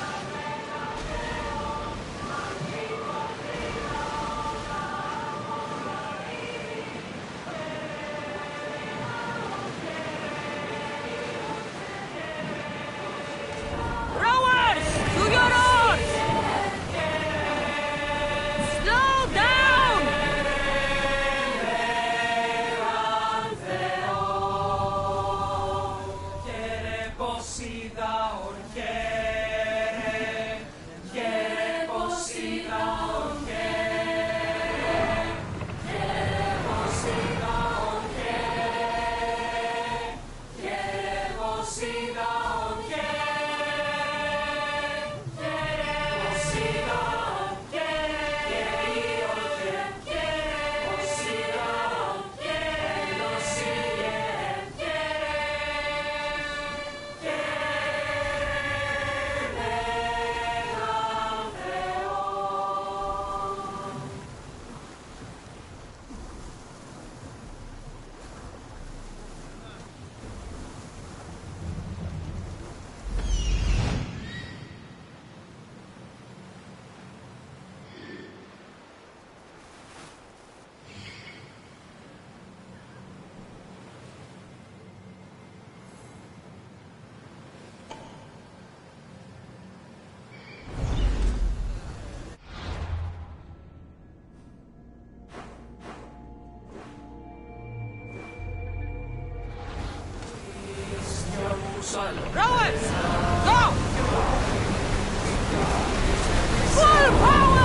Rowers! To your oars! Slow down! Rowers! Go! Full power!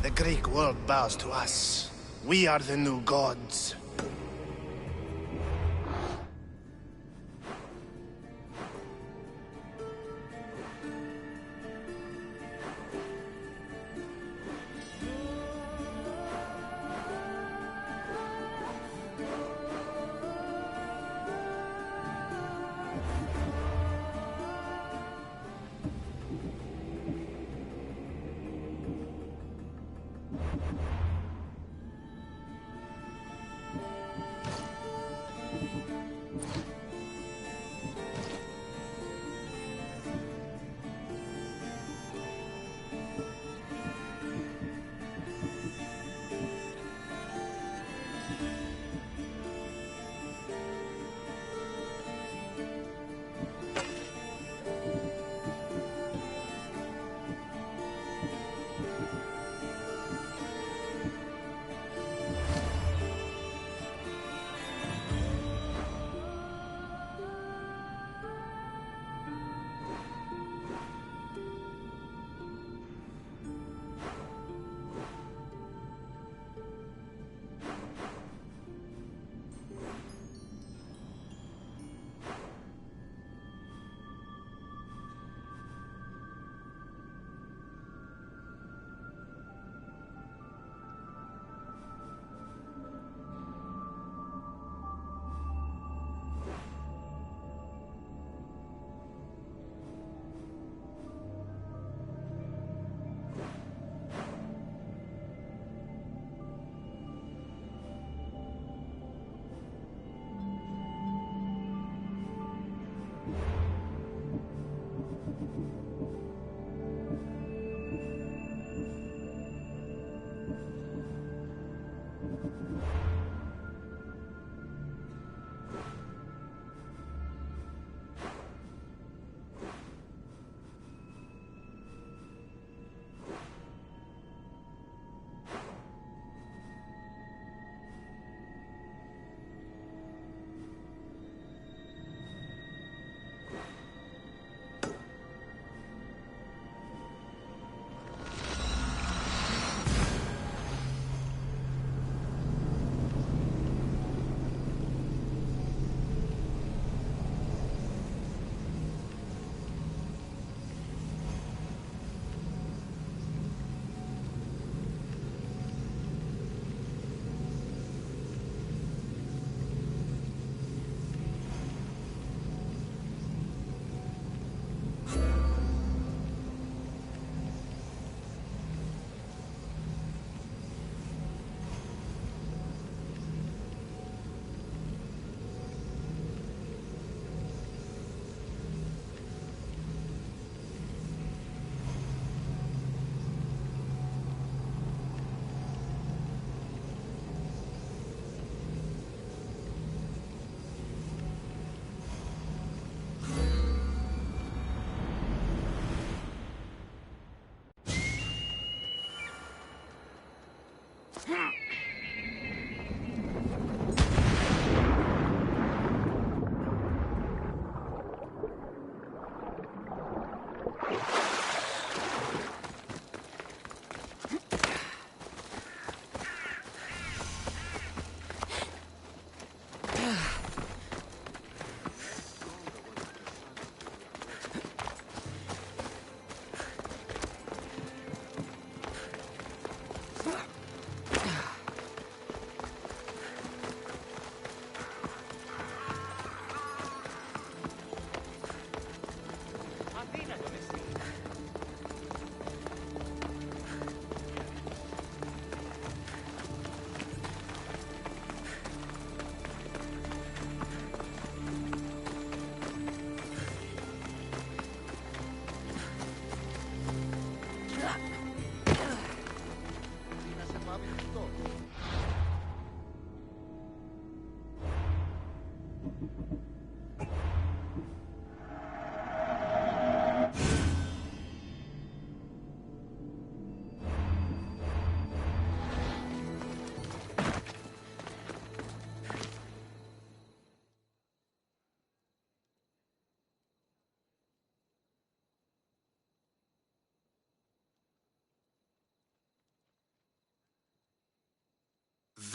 The Greek world bows to us. We are the new gods.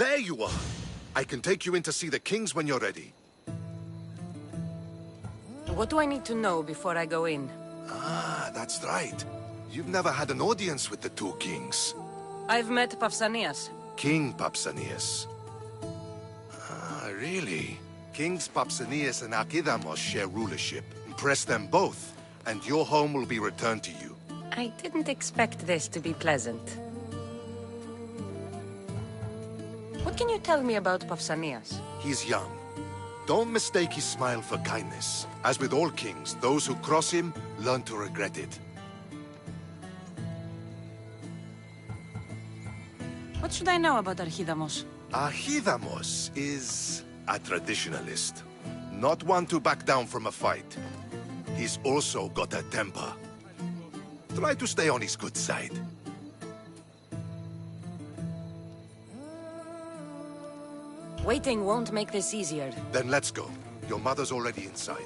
There you are! I can take you in to see the kings when you're ready. What do I need to know before I go in? Ah, that's right. You've never had an audience with the two kings. I've met Pausanias. King Pausanias. Ah, really? Kings Pausanias and Archidamos share rulership. Impress them both, and your home will be returned to you. I didn't expect this to be pleasant. What can you tell me about Pausanias? He's young. Don't mistake his smile for kindness. As with all kings, those who cross him learn to regret it. What should I know about Archidamos? Archidamos is a traditionalist. Not one to back down from a fight. He's also got a temper. Try to stay on his good side. Waiting won't make this easier. Then let's go. Your mother's already inside.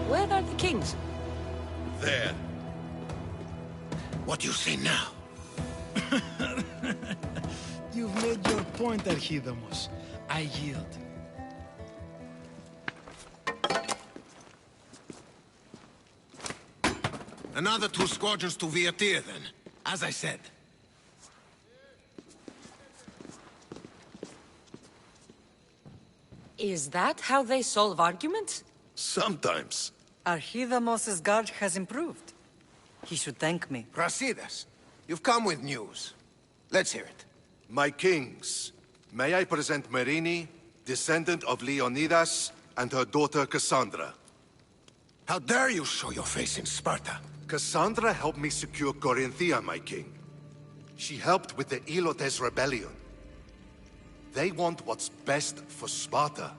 Where are the kings? There. What do you say now? You've made your point, Archidamos. I yield. Another 2 squadrons to Viatir, then. As I said. Is that how they solve arguments? Sometimes. Archidamos's guard has improved. He should thank me. Brasidas, you've come with news. Let's hear it. My kings, may I present Marini, descendant of Leonidas, and her daughter Cassandra. How dare you show your face in Sparta? Cassandra helped me secure Corinthia, my king. She helped with the Elotes rebellion. They want what's best for Sparta.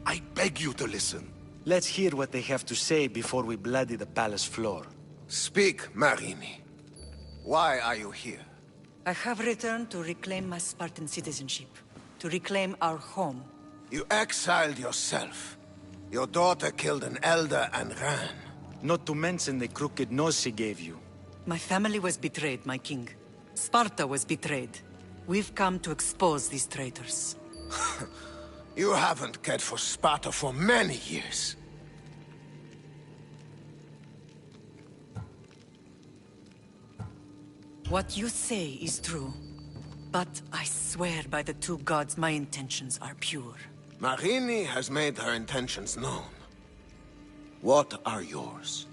I beg you to listen. Let's hear what they have to say before we bloody the palace floor. Speak, Marini. Why are you here? I have returned to reclaim my Spartan citizenship. To reclaim our home. You exiled yourself. Your daughter killed an elder and ran. Not to mention the crooked nose she gave you. My family was betrayed, my king. Sparta was betrayed. We've come to expose these traitors. You haven't cared for Sparta for many years. What you say is true. But I swear by the 2 gods my intentions are pure. Marini has made her intentions known. What are yours?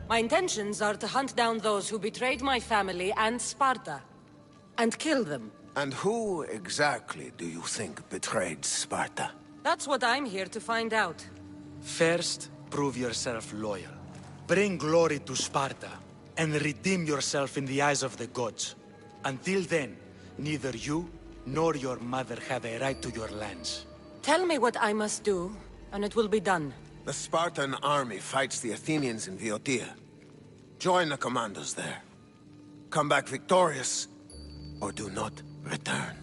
My intentions are to hunt down those who betrayed my family and Sparta. And kill them. And who exactly do you think betrayed Sparta? That's what I'm here to find out. First, prove yourself loyal. Bring glory to Sparta, and redeem yourself in the eyes of the gods. Until then, neither you nor your mother have a right to your lands. Tell me what I must do, and it will be done. The Spartan army fights the Athenians in Viotia. Join the commandos there. Come back victorious, or do not return.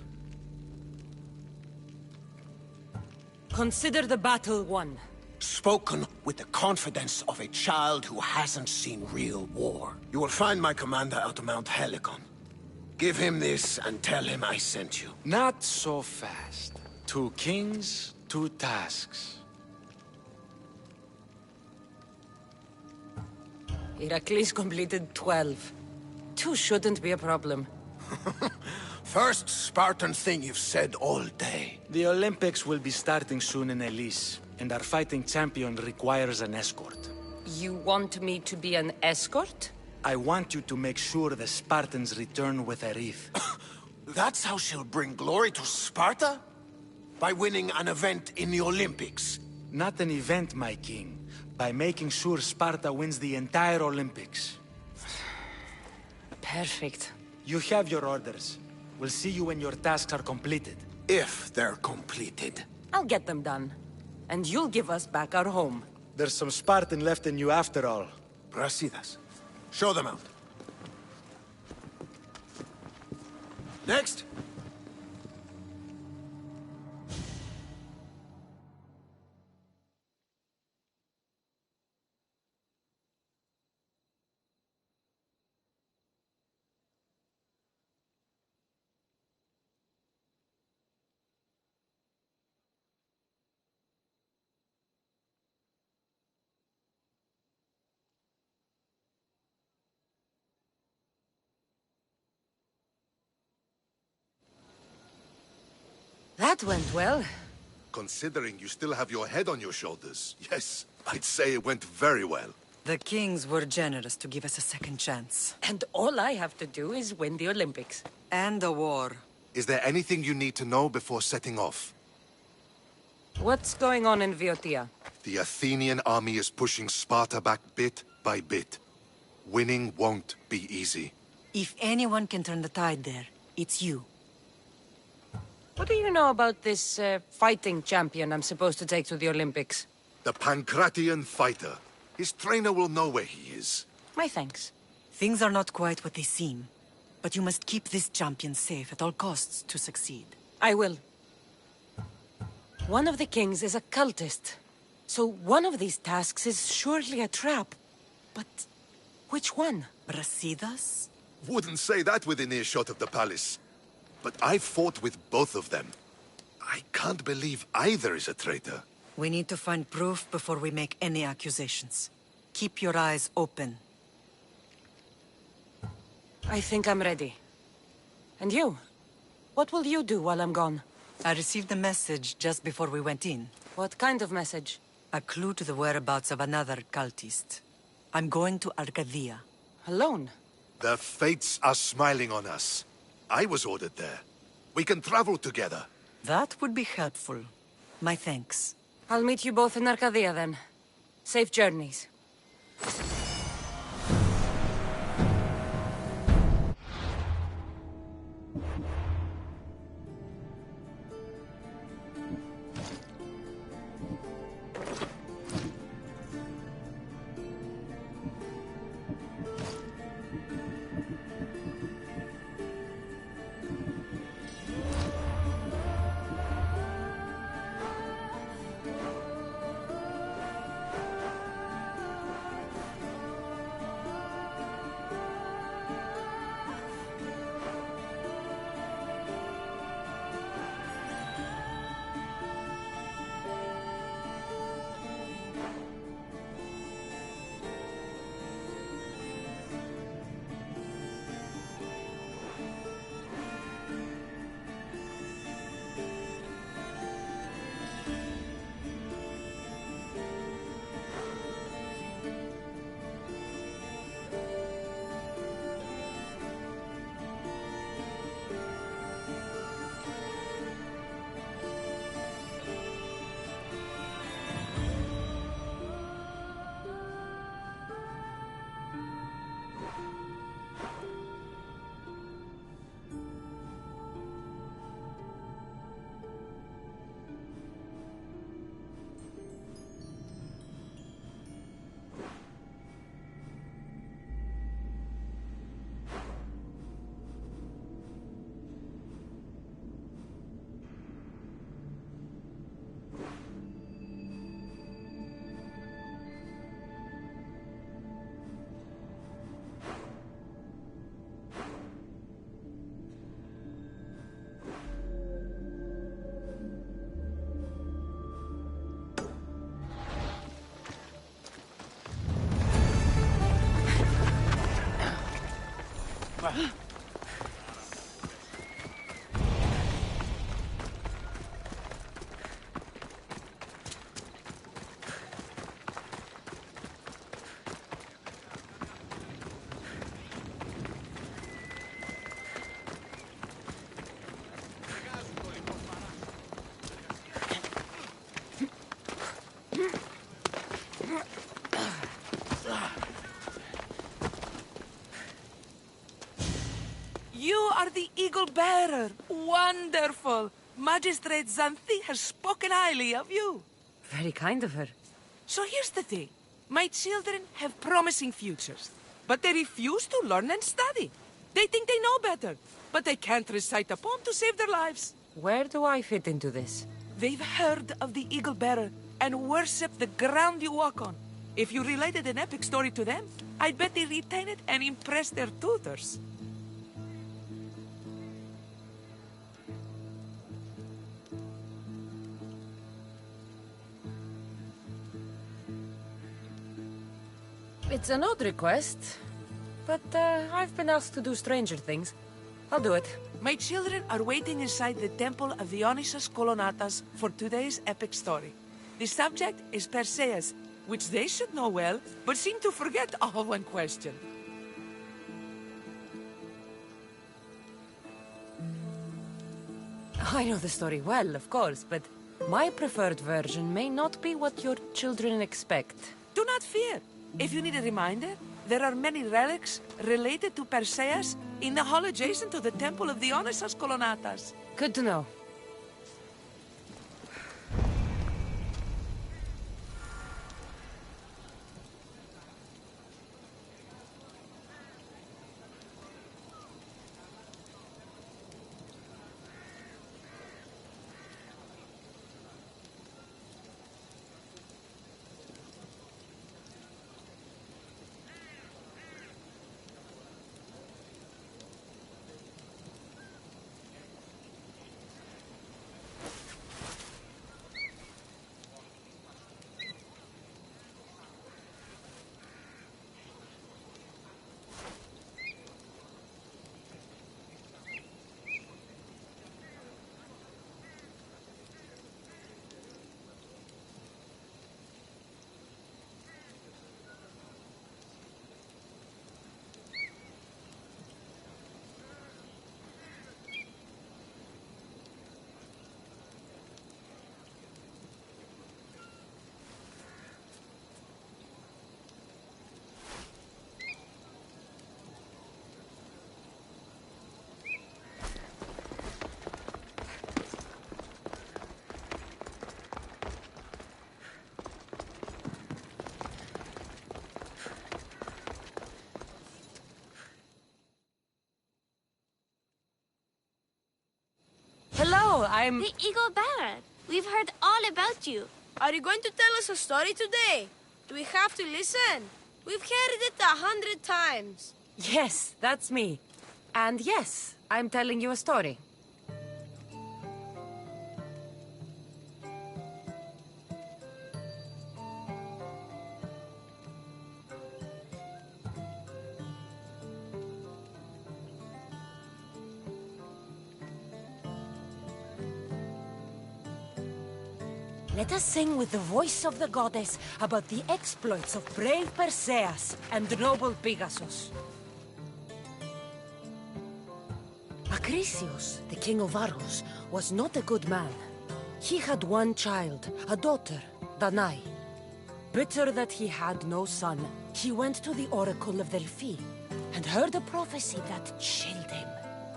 Consider the battle won. Spoken with the confidence of a child who hasn't seen real war. You will find my commander out of Mount Helicon. Give him this and tell him I sent you. Not so fast. 2 kings, 2 tasks. Heracles completed 12. 2 shouldn't be a problem. First Spartan thing you've said all day. The Olympics will be starting soon in Elise, and our fighting champion requires an escort. You want me to be an escort? I want you to make sure the Spartans return with a wreath. That's how she'll bring glory to Sparta? By winning an event in the Olympics? Not an event, my king. By making sure Sparta wins the entire Olympics. Perfect. You have your orders. We'll see you when your tasks are completed. If they're completed. I'll get them done. And you'll give us back our home. There's some Spartan left in you after all. Brasidas. Show them out. Next! That went well. Considering you still have your head on your shoulders, yes, I'd say it went very well. The kings were generous to give us a second chance. And all I have to do is win the Olympics. And a war. Is there anything you need to know before setting off? What's going on in Viotia? The Athenian army is pushing Sparta back bit by bit. Winning won't be easy. If anyone can turn the tide there, it's you. What do you know about this fighting champion I'm supposed to take to the Olympics? The Pancratian fighter. His trainer will know where he is. My thanks. Things are not quite what they seem. But you must keep this champion safe at all costs to succeed. I will. One of the kings is a cultist. So one of these tasks is surely a trap. But which one? Brasidas? Wouldn't say that within earshot of the palace. But I fought with both of them. I can't believe either is a traitor. We need to find proof before we make any accusations. Keep your eyes open. I think I'm ready. And you? What will you do while I'm gone? I received a message just before we went in. What kind of message? A clue to the whereabouts of another cultist. I'm going to Arcadia. Alone? The fates are smiling on us. I was ordered there. We can travel together. That would be helpful. My thanks. I'll meet you both in Arcadia then. Safe journeys. You are the Eagle Bearer. Wonderful. Magistrate Xanthi has spoken highly of you. Very kind of her. So here's the thing. My children have promising futures, but they refuse to learn and study. They think they know better, but they can't recite a poem to save their lives. Where do I fit into this? They've heard of the Eagle Bearer and worship the ground you walk on. If you related an epic story to them, I bet they retain it and impress their tutors. It's an odd request, but I've been asked to do stranger things. I'll do it. My children are waiting inside the Temple of Dionysus Kolonatas for today's epic story. The subject is Perseus, which they should know well, but seem to forget all when questioned. I know the story well, of course, but my preferred version may not be what your children expect. Do not fear. If you need a reminder, there are many relics related to Perseus in the hall adjacent to the Temple of Dionysus Kolonatas. Good to know. Hello, I'm... The Eagle Bearer. We've heard all about you. Are you going to tell us a story today? Do we have to listen? We've heard it 100 times. Yes, that's me. And yes, I'm telling you a story. Let us sing with the voice of the goddess about the exploits of brave Perseus and noble Pegasus. Acrisius, the king of Argos, was not a good man. He had one child, a daughter, Danae. Bitter that he had no son, he went to the oracle of Delphi and heard a prophecy that chilled him.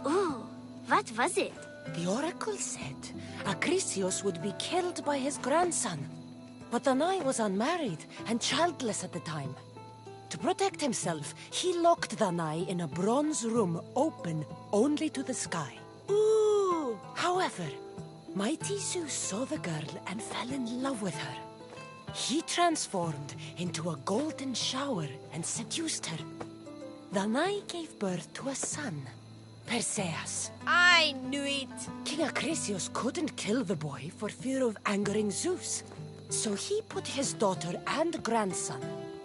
Ooh, what was it? The oracle said Acrisius would be killed by his grandson. But Danae was unmarried and childless at the time. To protect himself, he locked Danae in a bronze room open only to the sky. Ooh! However, mighty Zeus saw the girl and fell in love with her. He transformed into a golden shower and seduced her. Danae gave birth to a son, Perseus. I knew it! King Acrisius couldn't kill the boy for fear of angering Zeus. So he put his daughter and grandson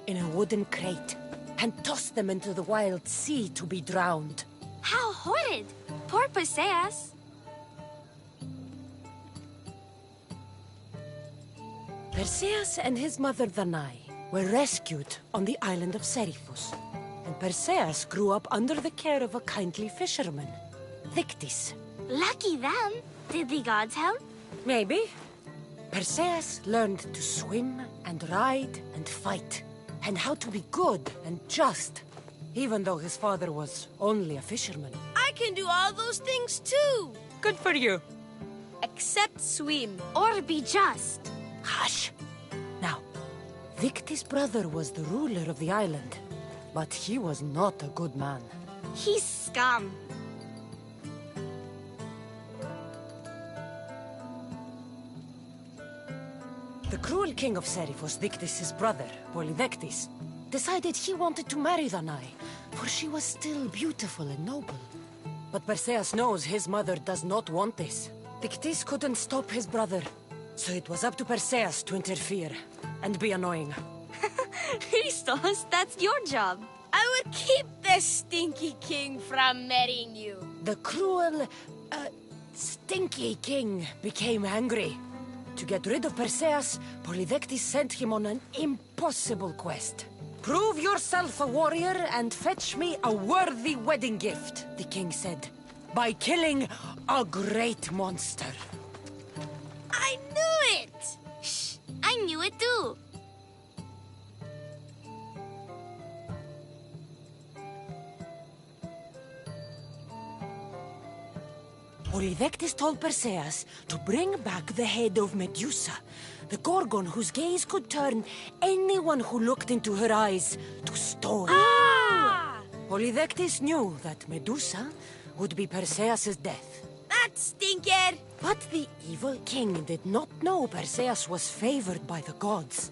in a wooden crate and tossed them into the wild sea to be drowned. How horrid! Poor Perseus! Perseus and his mother Danae were rescued on the island of Seriphus. And Perseus grew up under the care of a kindly fisherman, Dictys. Lucky them! Did the gods help? Maybe. Perseus learned to swim and ride and fight, and how to be good and just, even though his father was only a fisherman. I can do all those things too! Good for you. Except swim. Or be just. Hush. Now, Victi's brother was the ruler of the island, but he was not a good man. He's scum. The cruel king of Serifos, Victis' brother, Polyvectis, decided he wanted to marry Danae, for she was still beautiful and noble. But Perseus knows his mother does not want this. Victis couldn't stop his brother, so it was up to Perseus to interfere and be annoying. Christos, that's your job. I would keep the stinky king from marrying you. The cruel, stinky king became angry. To get rid of Perseus, Polyvectis sent him on an impossible quest. Prove yourself a warrior and fetch me a worthy wedding gift, the king said, by killing a great monster. I knew it! Shh, I knew it too. Polyvectis told Perseus to bring back the head of Medusa, the Gorgon whose gaze could turn anyone who looked into her eyes to stone. Ah! Polyvectis knew that Medusa would be Perseus' death. That stinker! But the evil king did not know Perseus was favored by the gods.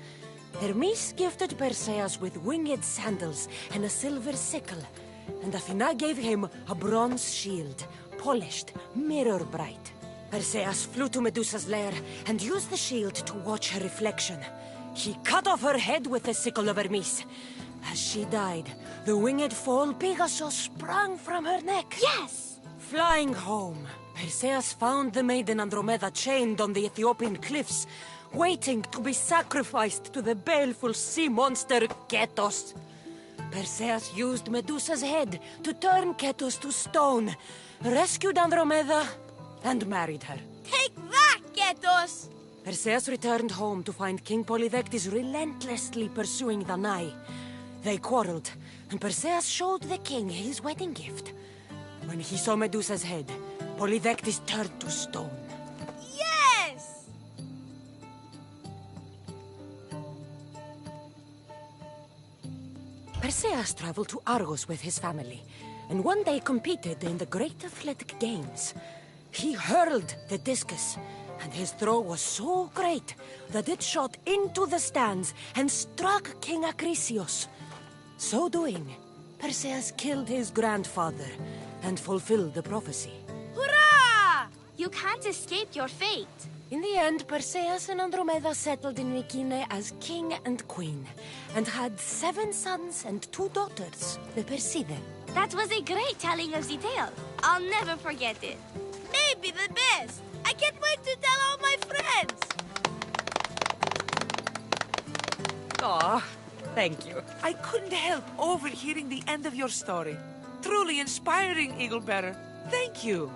Hermes gifted Perseus with winged sandals and a silver sickle, and Athena gave him a bronze shield, polished, mirror bright. Perseus flew to Medusa's lair and used the shield to watch her reflection. He cut off her head with the sickle of Hermes. As she died, the winged foal Pegasus sprang from her neck. Yes! Flying home, Perseus found the maiden Andromeda chained on the Ethiopian cliffs, waiting to be sacrificed to the baleful sea monster Ketos. Perseus used Medusa's head to turn Ketos to stone, rescued Andromeda, and married her. Take that, Ketos! Perseus returned home to find King Polyvectis relentlessly pursuing Danae. They quarreled, and Perseus showed the king his wedding gift. When he saw Medusa's head, Polyvectis turned to stone. Yes! Perseus traveled to Argos with his family, and one day competed in the Great Athletic Games. He hurled the discus, and his throw was so great that it shot into the stands and struck King Acrisius. So doing, Perseus killed his grandfather and fulfilled the prophecy. Hurrah! You can't escape your fate. In the end, Perseus and Andromeda settled in Mycenae as king and queen, and had 7 sons and 2 daughters, the Perside. That was a great telling of the tale. I'll never forget it. Maybe the best. I can't wait to tell all my friends. Aw, thank you. I couldn't help overhearing the end of your story. Truly inspiring, Eaglebearer. Thank you.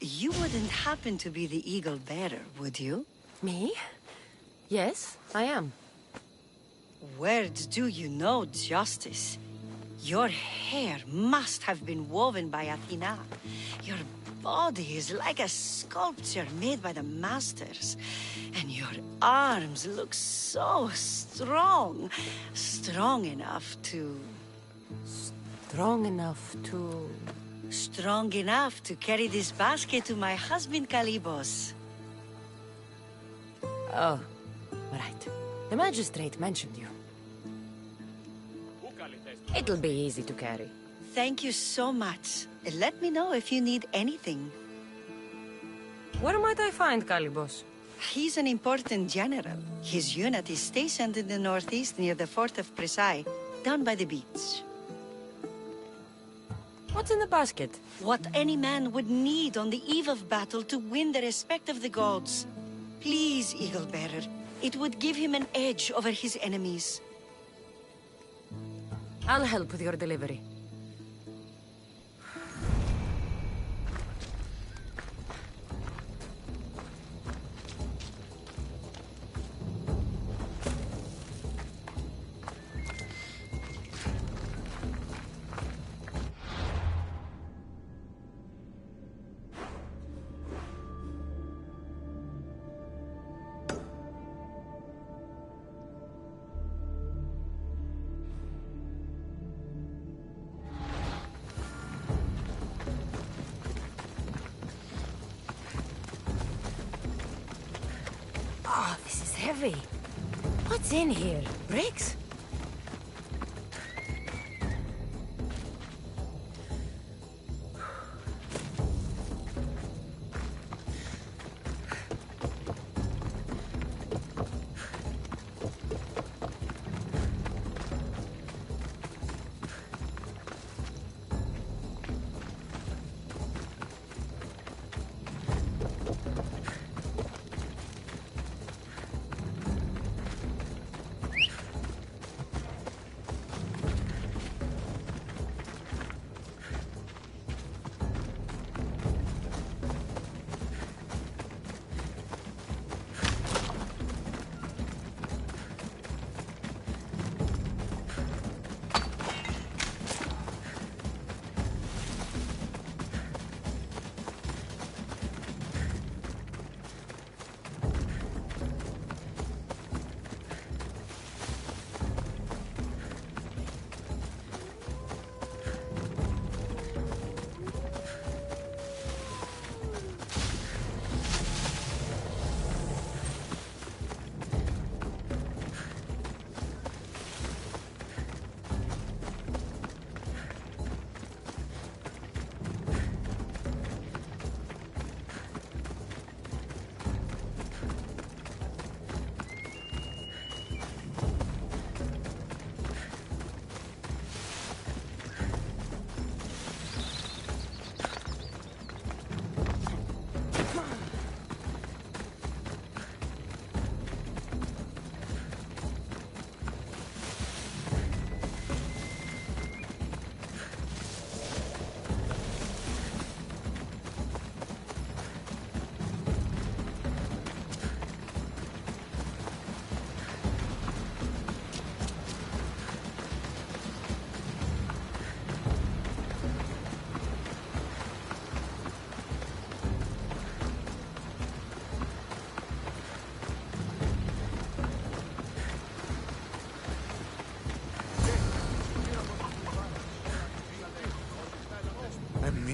You wouldn't happen to be the eagle bearer, would you? Me? Yes, I am. Words do you know justice. Your hair must have been woven by Athena. Your body is like a sculpture made by the masters. And your arms look so strong. Strong enough to... Strong enough to... Strong enough to carry this basket to my husband Kalibos. Oh, right. The magistrate mentioned you. It'll be easy to carry. Thank you so much. Let me know if you need anything. Where might I find Kalibos? He's an important general. His unit is stationed in the northeast near the fort of Presai, down by the beach. What's in the basket? What any man would need on the eve of battle to win the respect of the gods. Please, Eagle Bearer. It would give him an edge over his enemies. I'll help with your delivery. Oh, this is heavy. What's in here? Bricks?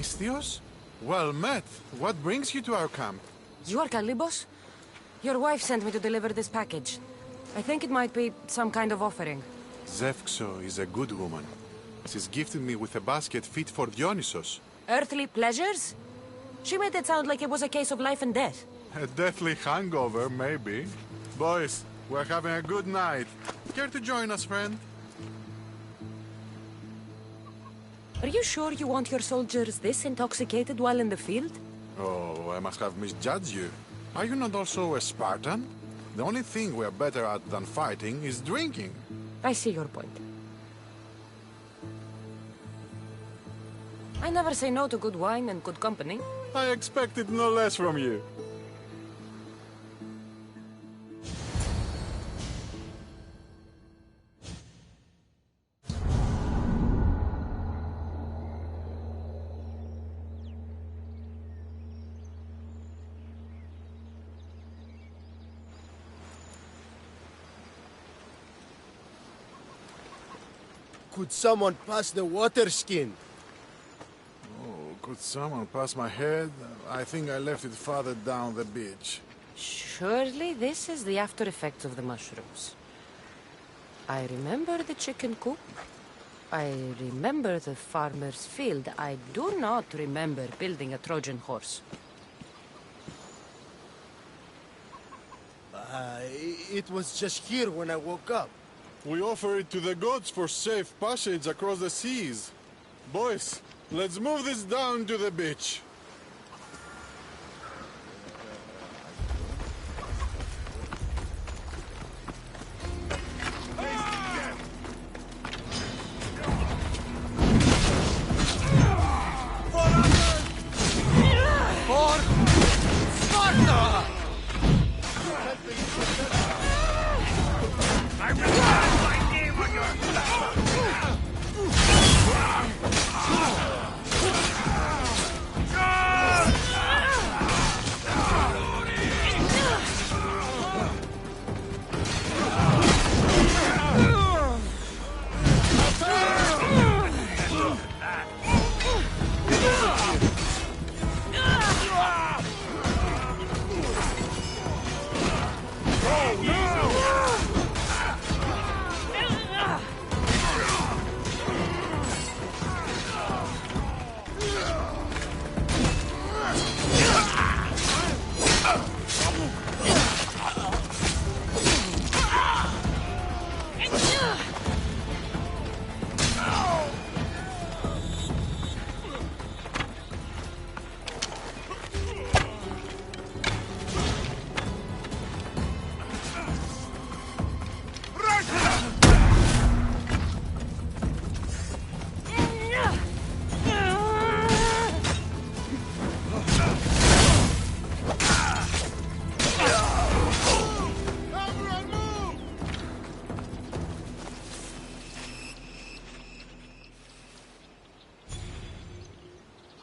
Misthios? Well met. What brings you to our camp? You are Kalibos? Your wife sent me to deliver this package. I think it might be some kind of offering. Zevxo is a good woman. She's gifted me with a basket fit for Dionysos. Earthly pleasures? She made it sound like it was a case of life and death. A deathly hangover, maybe. Boys, we're having a good night. Care to join us, friend? Are you sure you want your soldiers this intoxicated while in the field? Oh, I must have misjudged you. Are you not also a Spartan? The only thing we're better at than fighting is drinking. I see your point. I never say no to good wine and good company. I expected no less from you. Could someone pass the water skin? Oh, could someone pass my head? I think I left it farther down the beach. Surely this is the after effects of the mushrooms. I remember the chicken coop. I remember the farmer's field. I do not remember building a Trojan horse. It was just here when I woke up. We offer it to the gods for safe passage across the seas. Boys, let's move this down to the beach. For Sparta! I will write my name on your...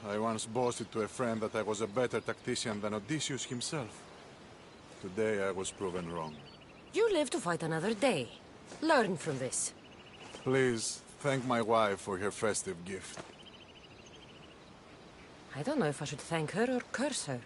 I once boasted to a friend that I was a better tactician than Odysseus himself. Today I was proven wrong. You live to fight another day. Learn from this. Please, thank my wife for her festive gift. I don't know if I should thank her or curse her.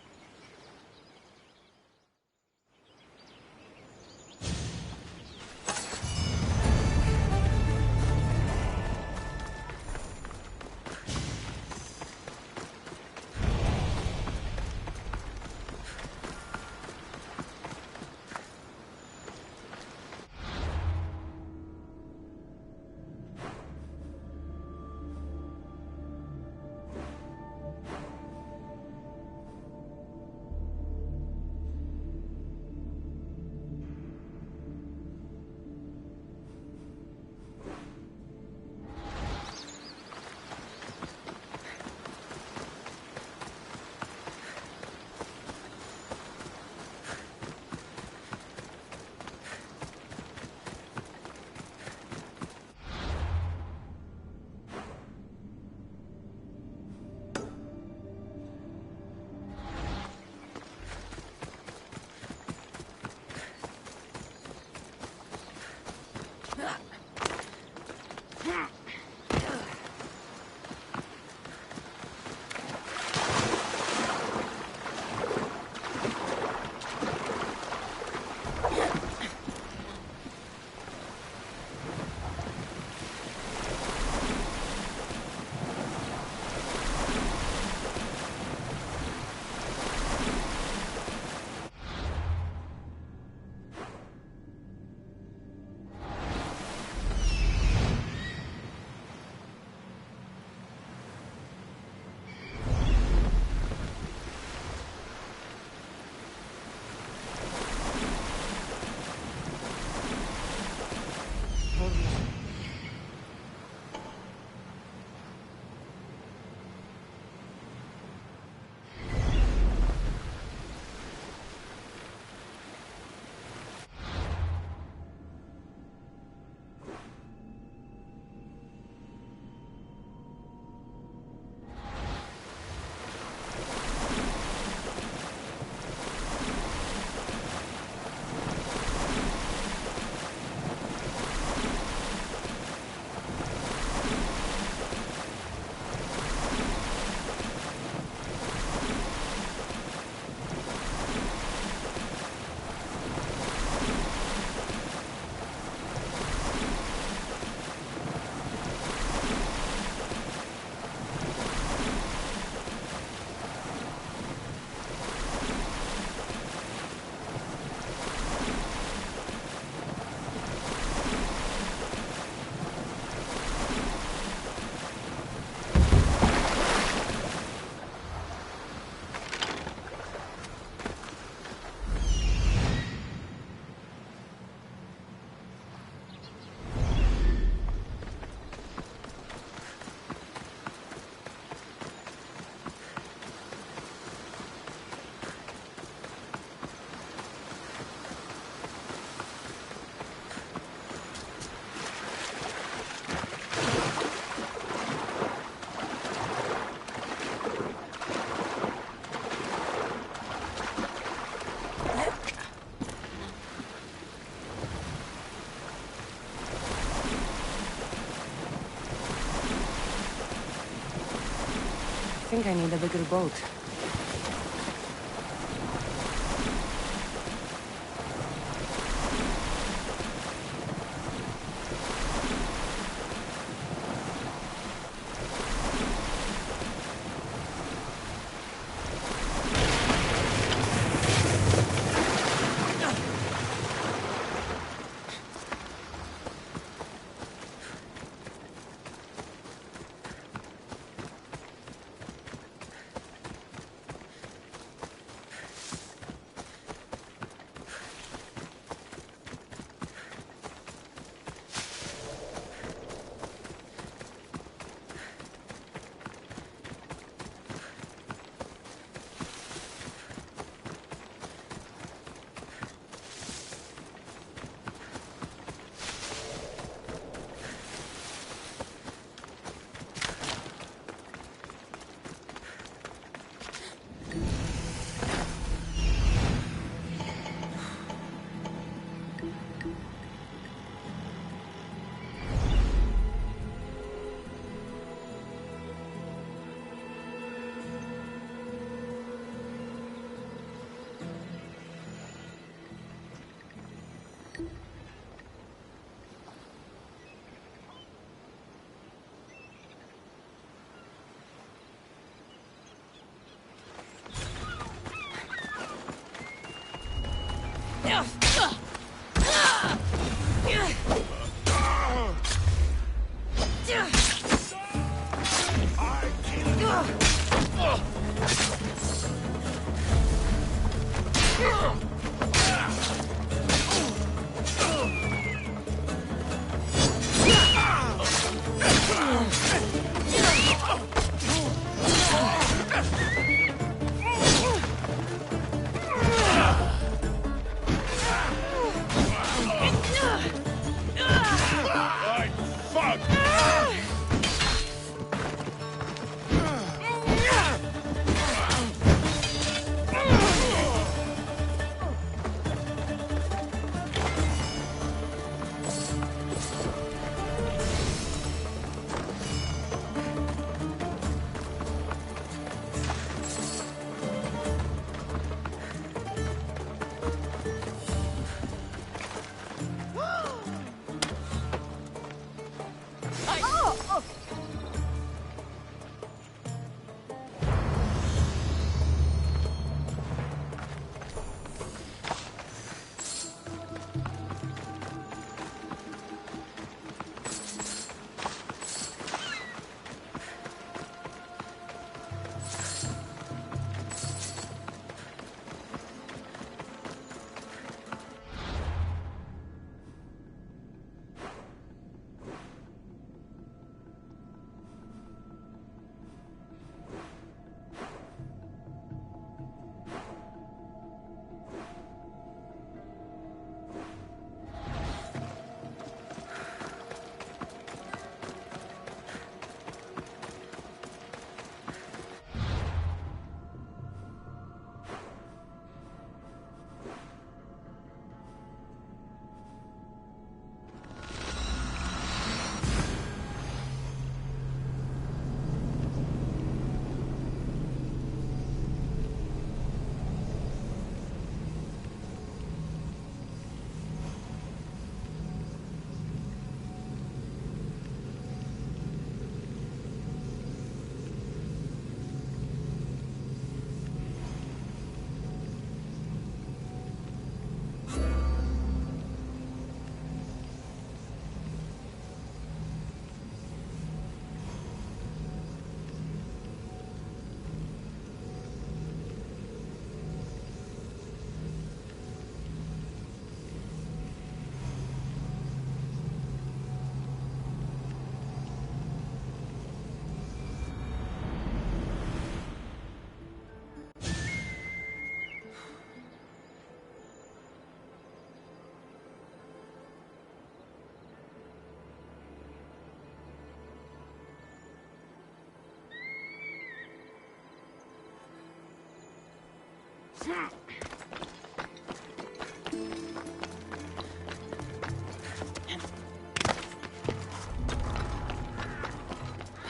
think I need a bigger boat.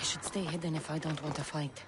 I should stay hidden if I don't want to fight.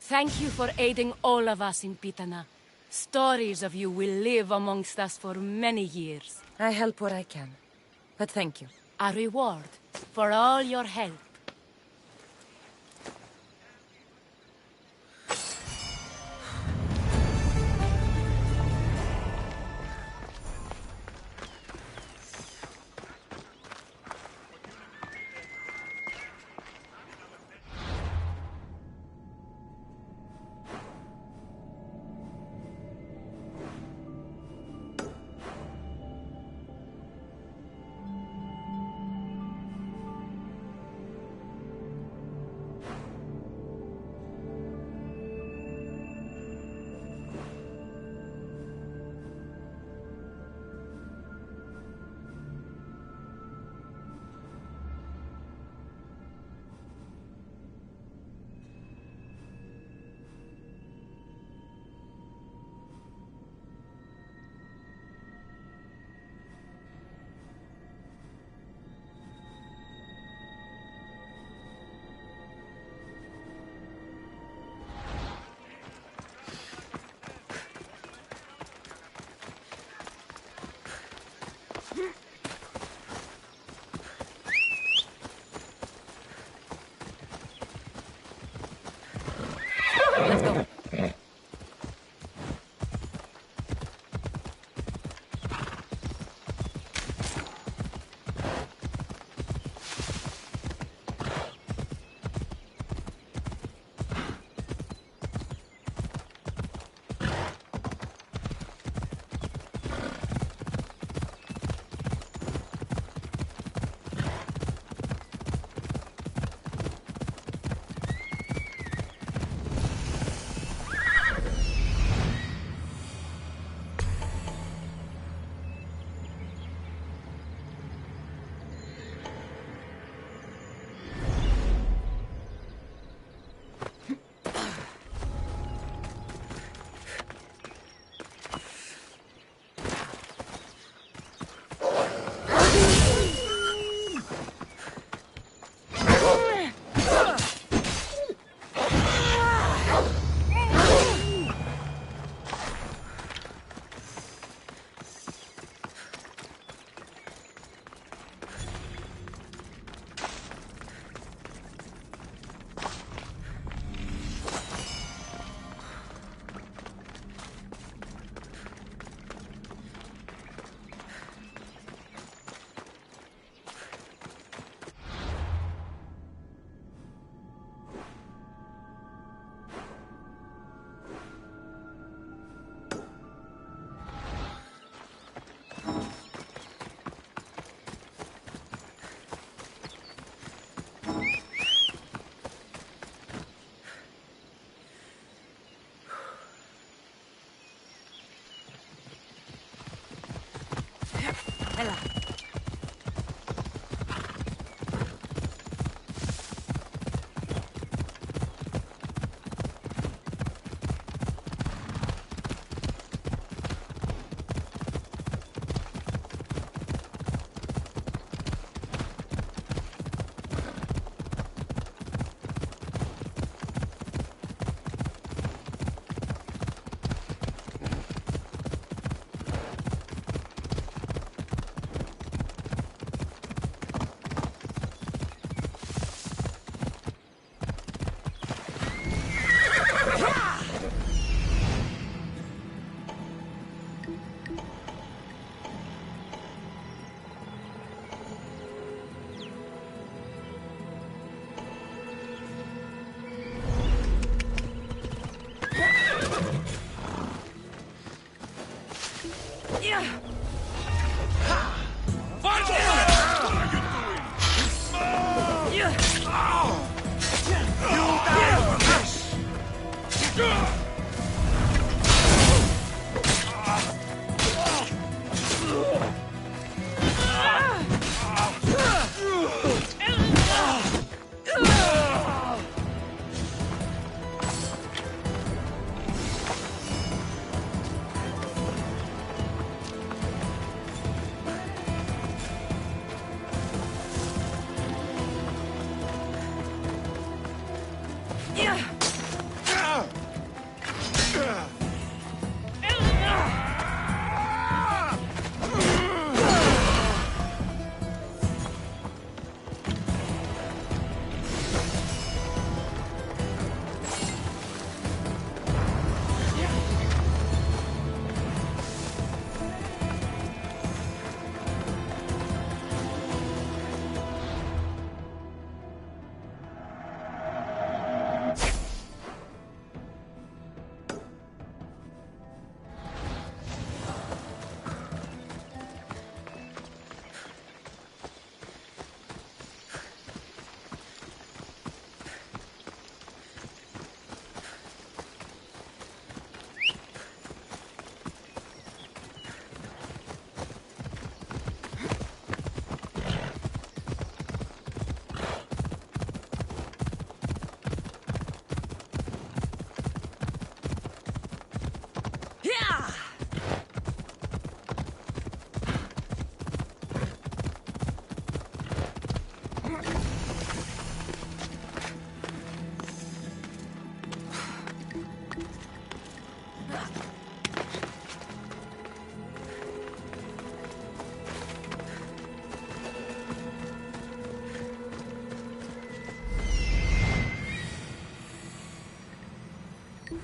Thank you for aiding all of us in Pitana. Stories of you will live amongst us for many years. I help where I can, but thank you. A reward for all your help. Let's go. Ella. Yeah.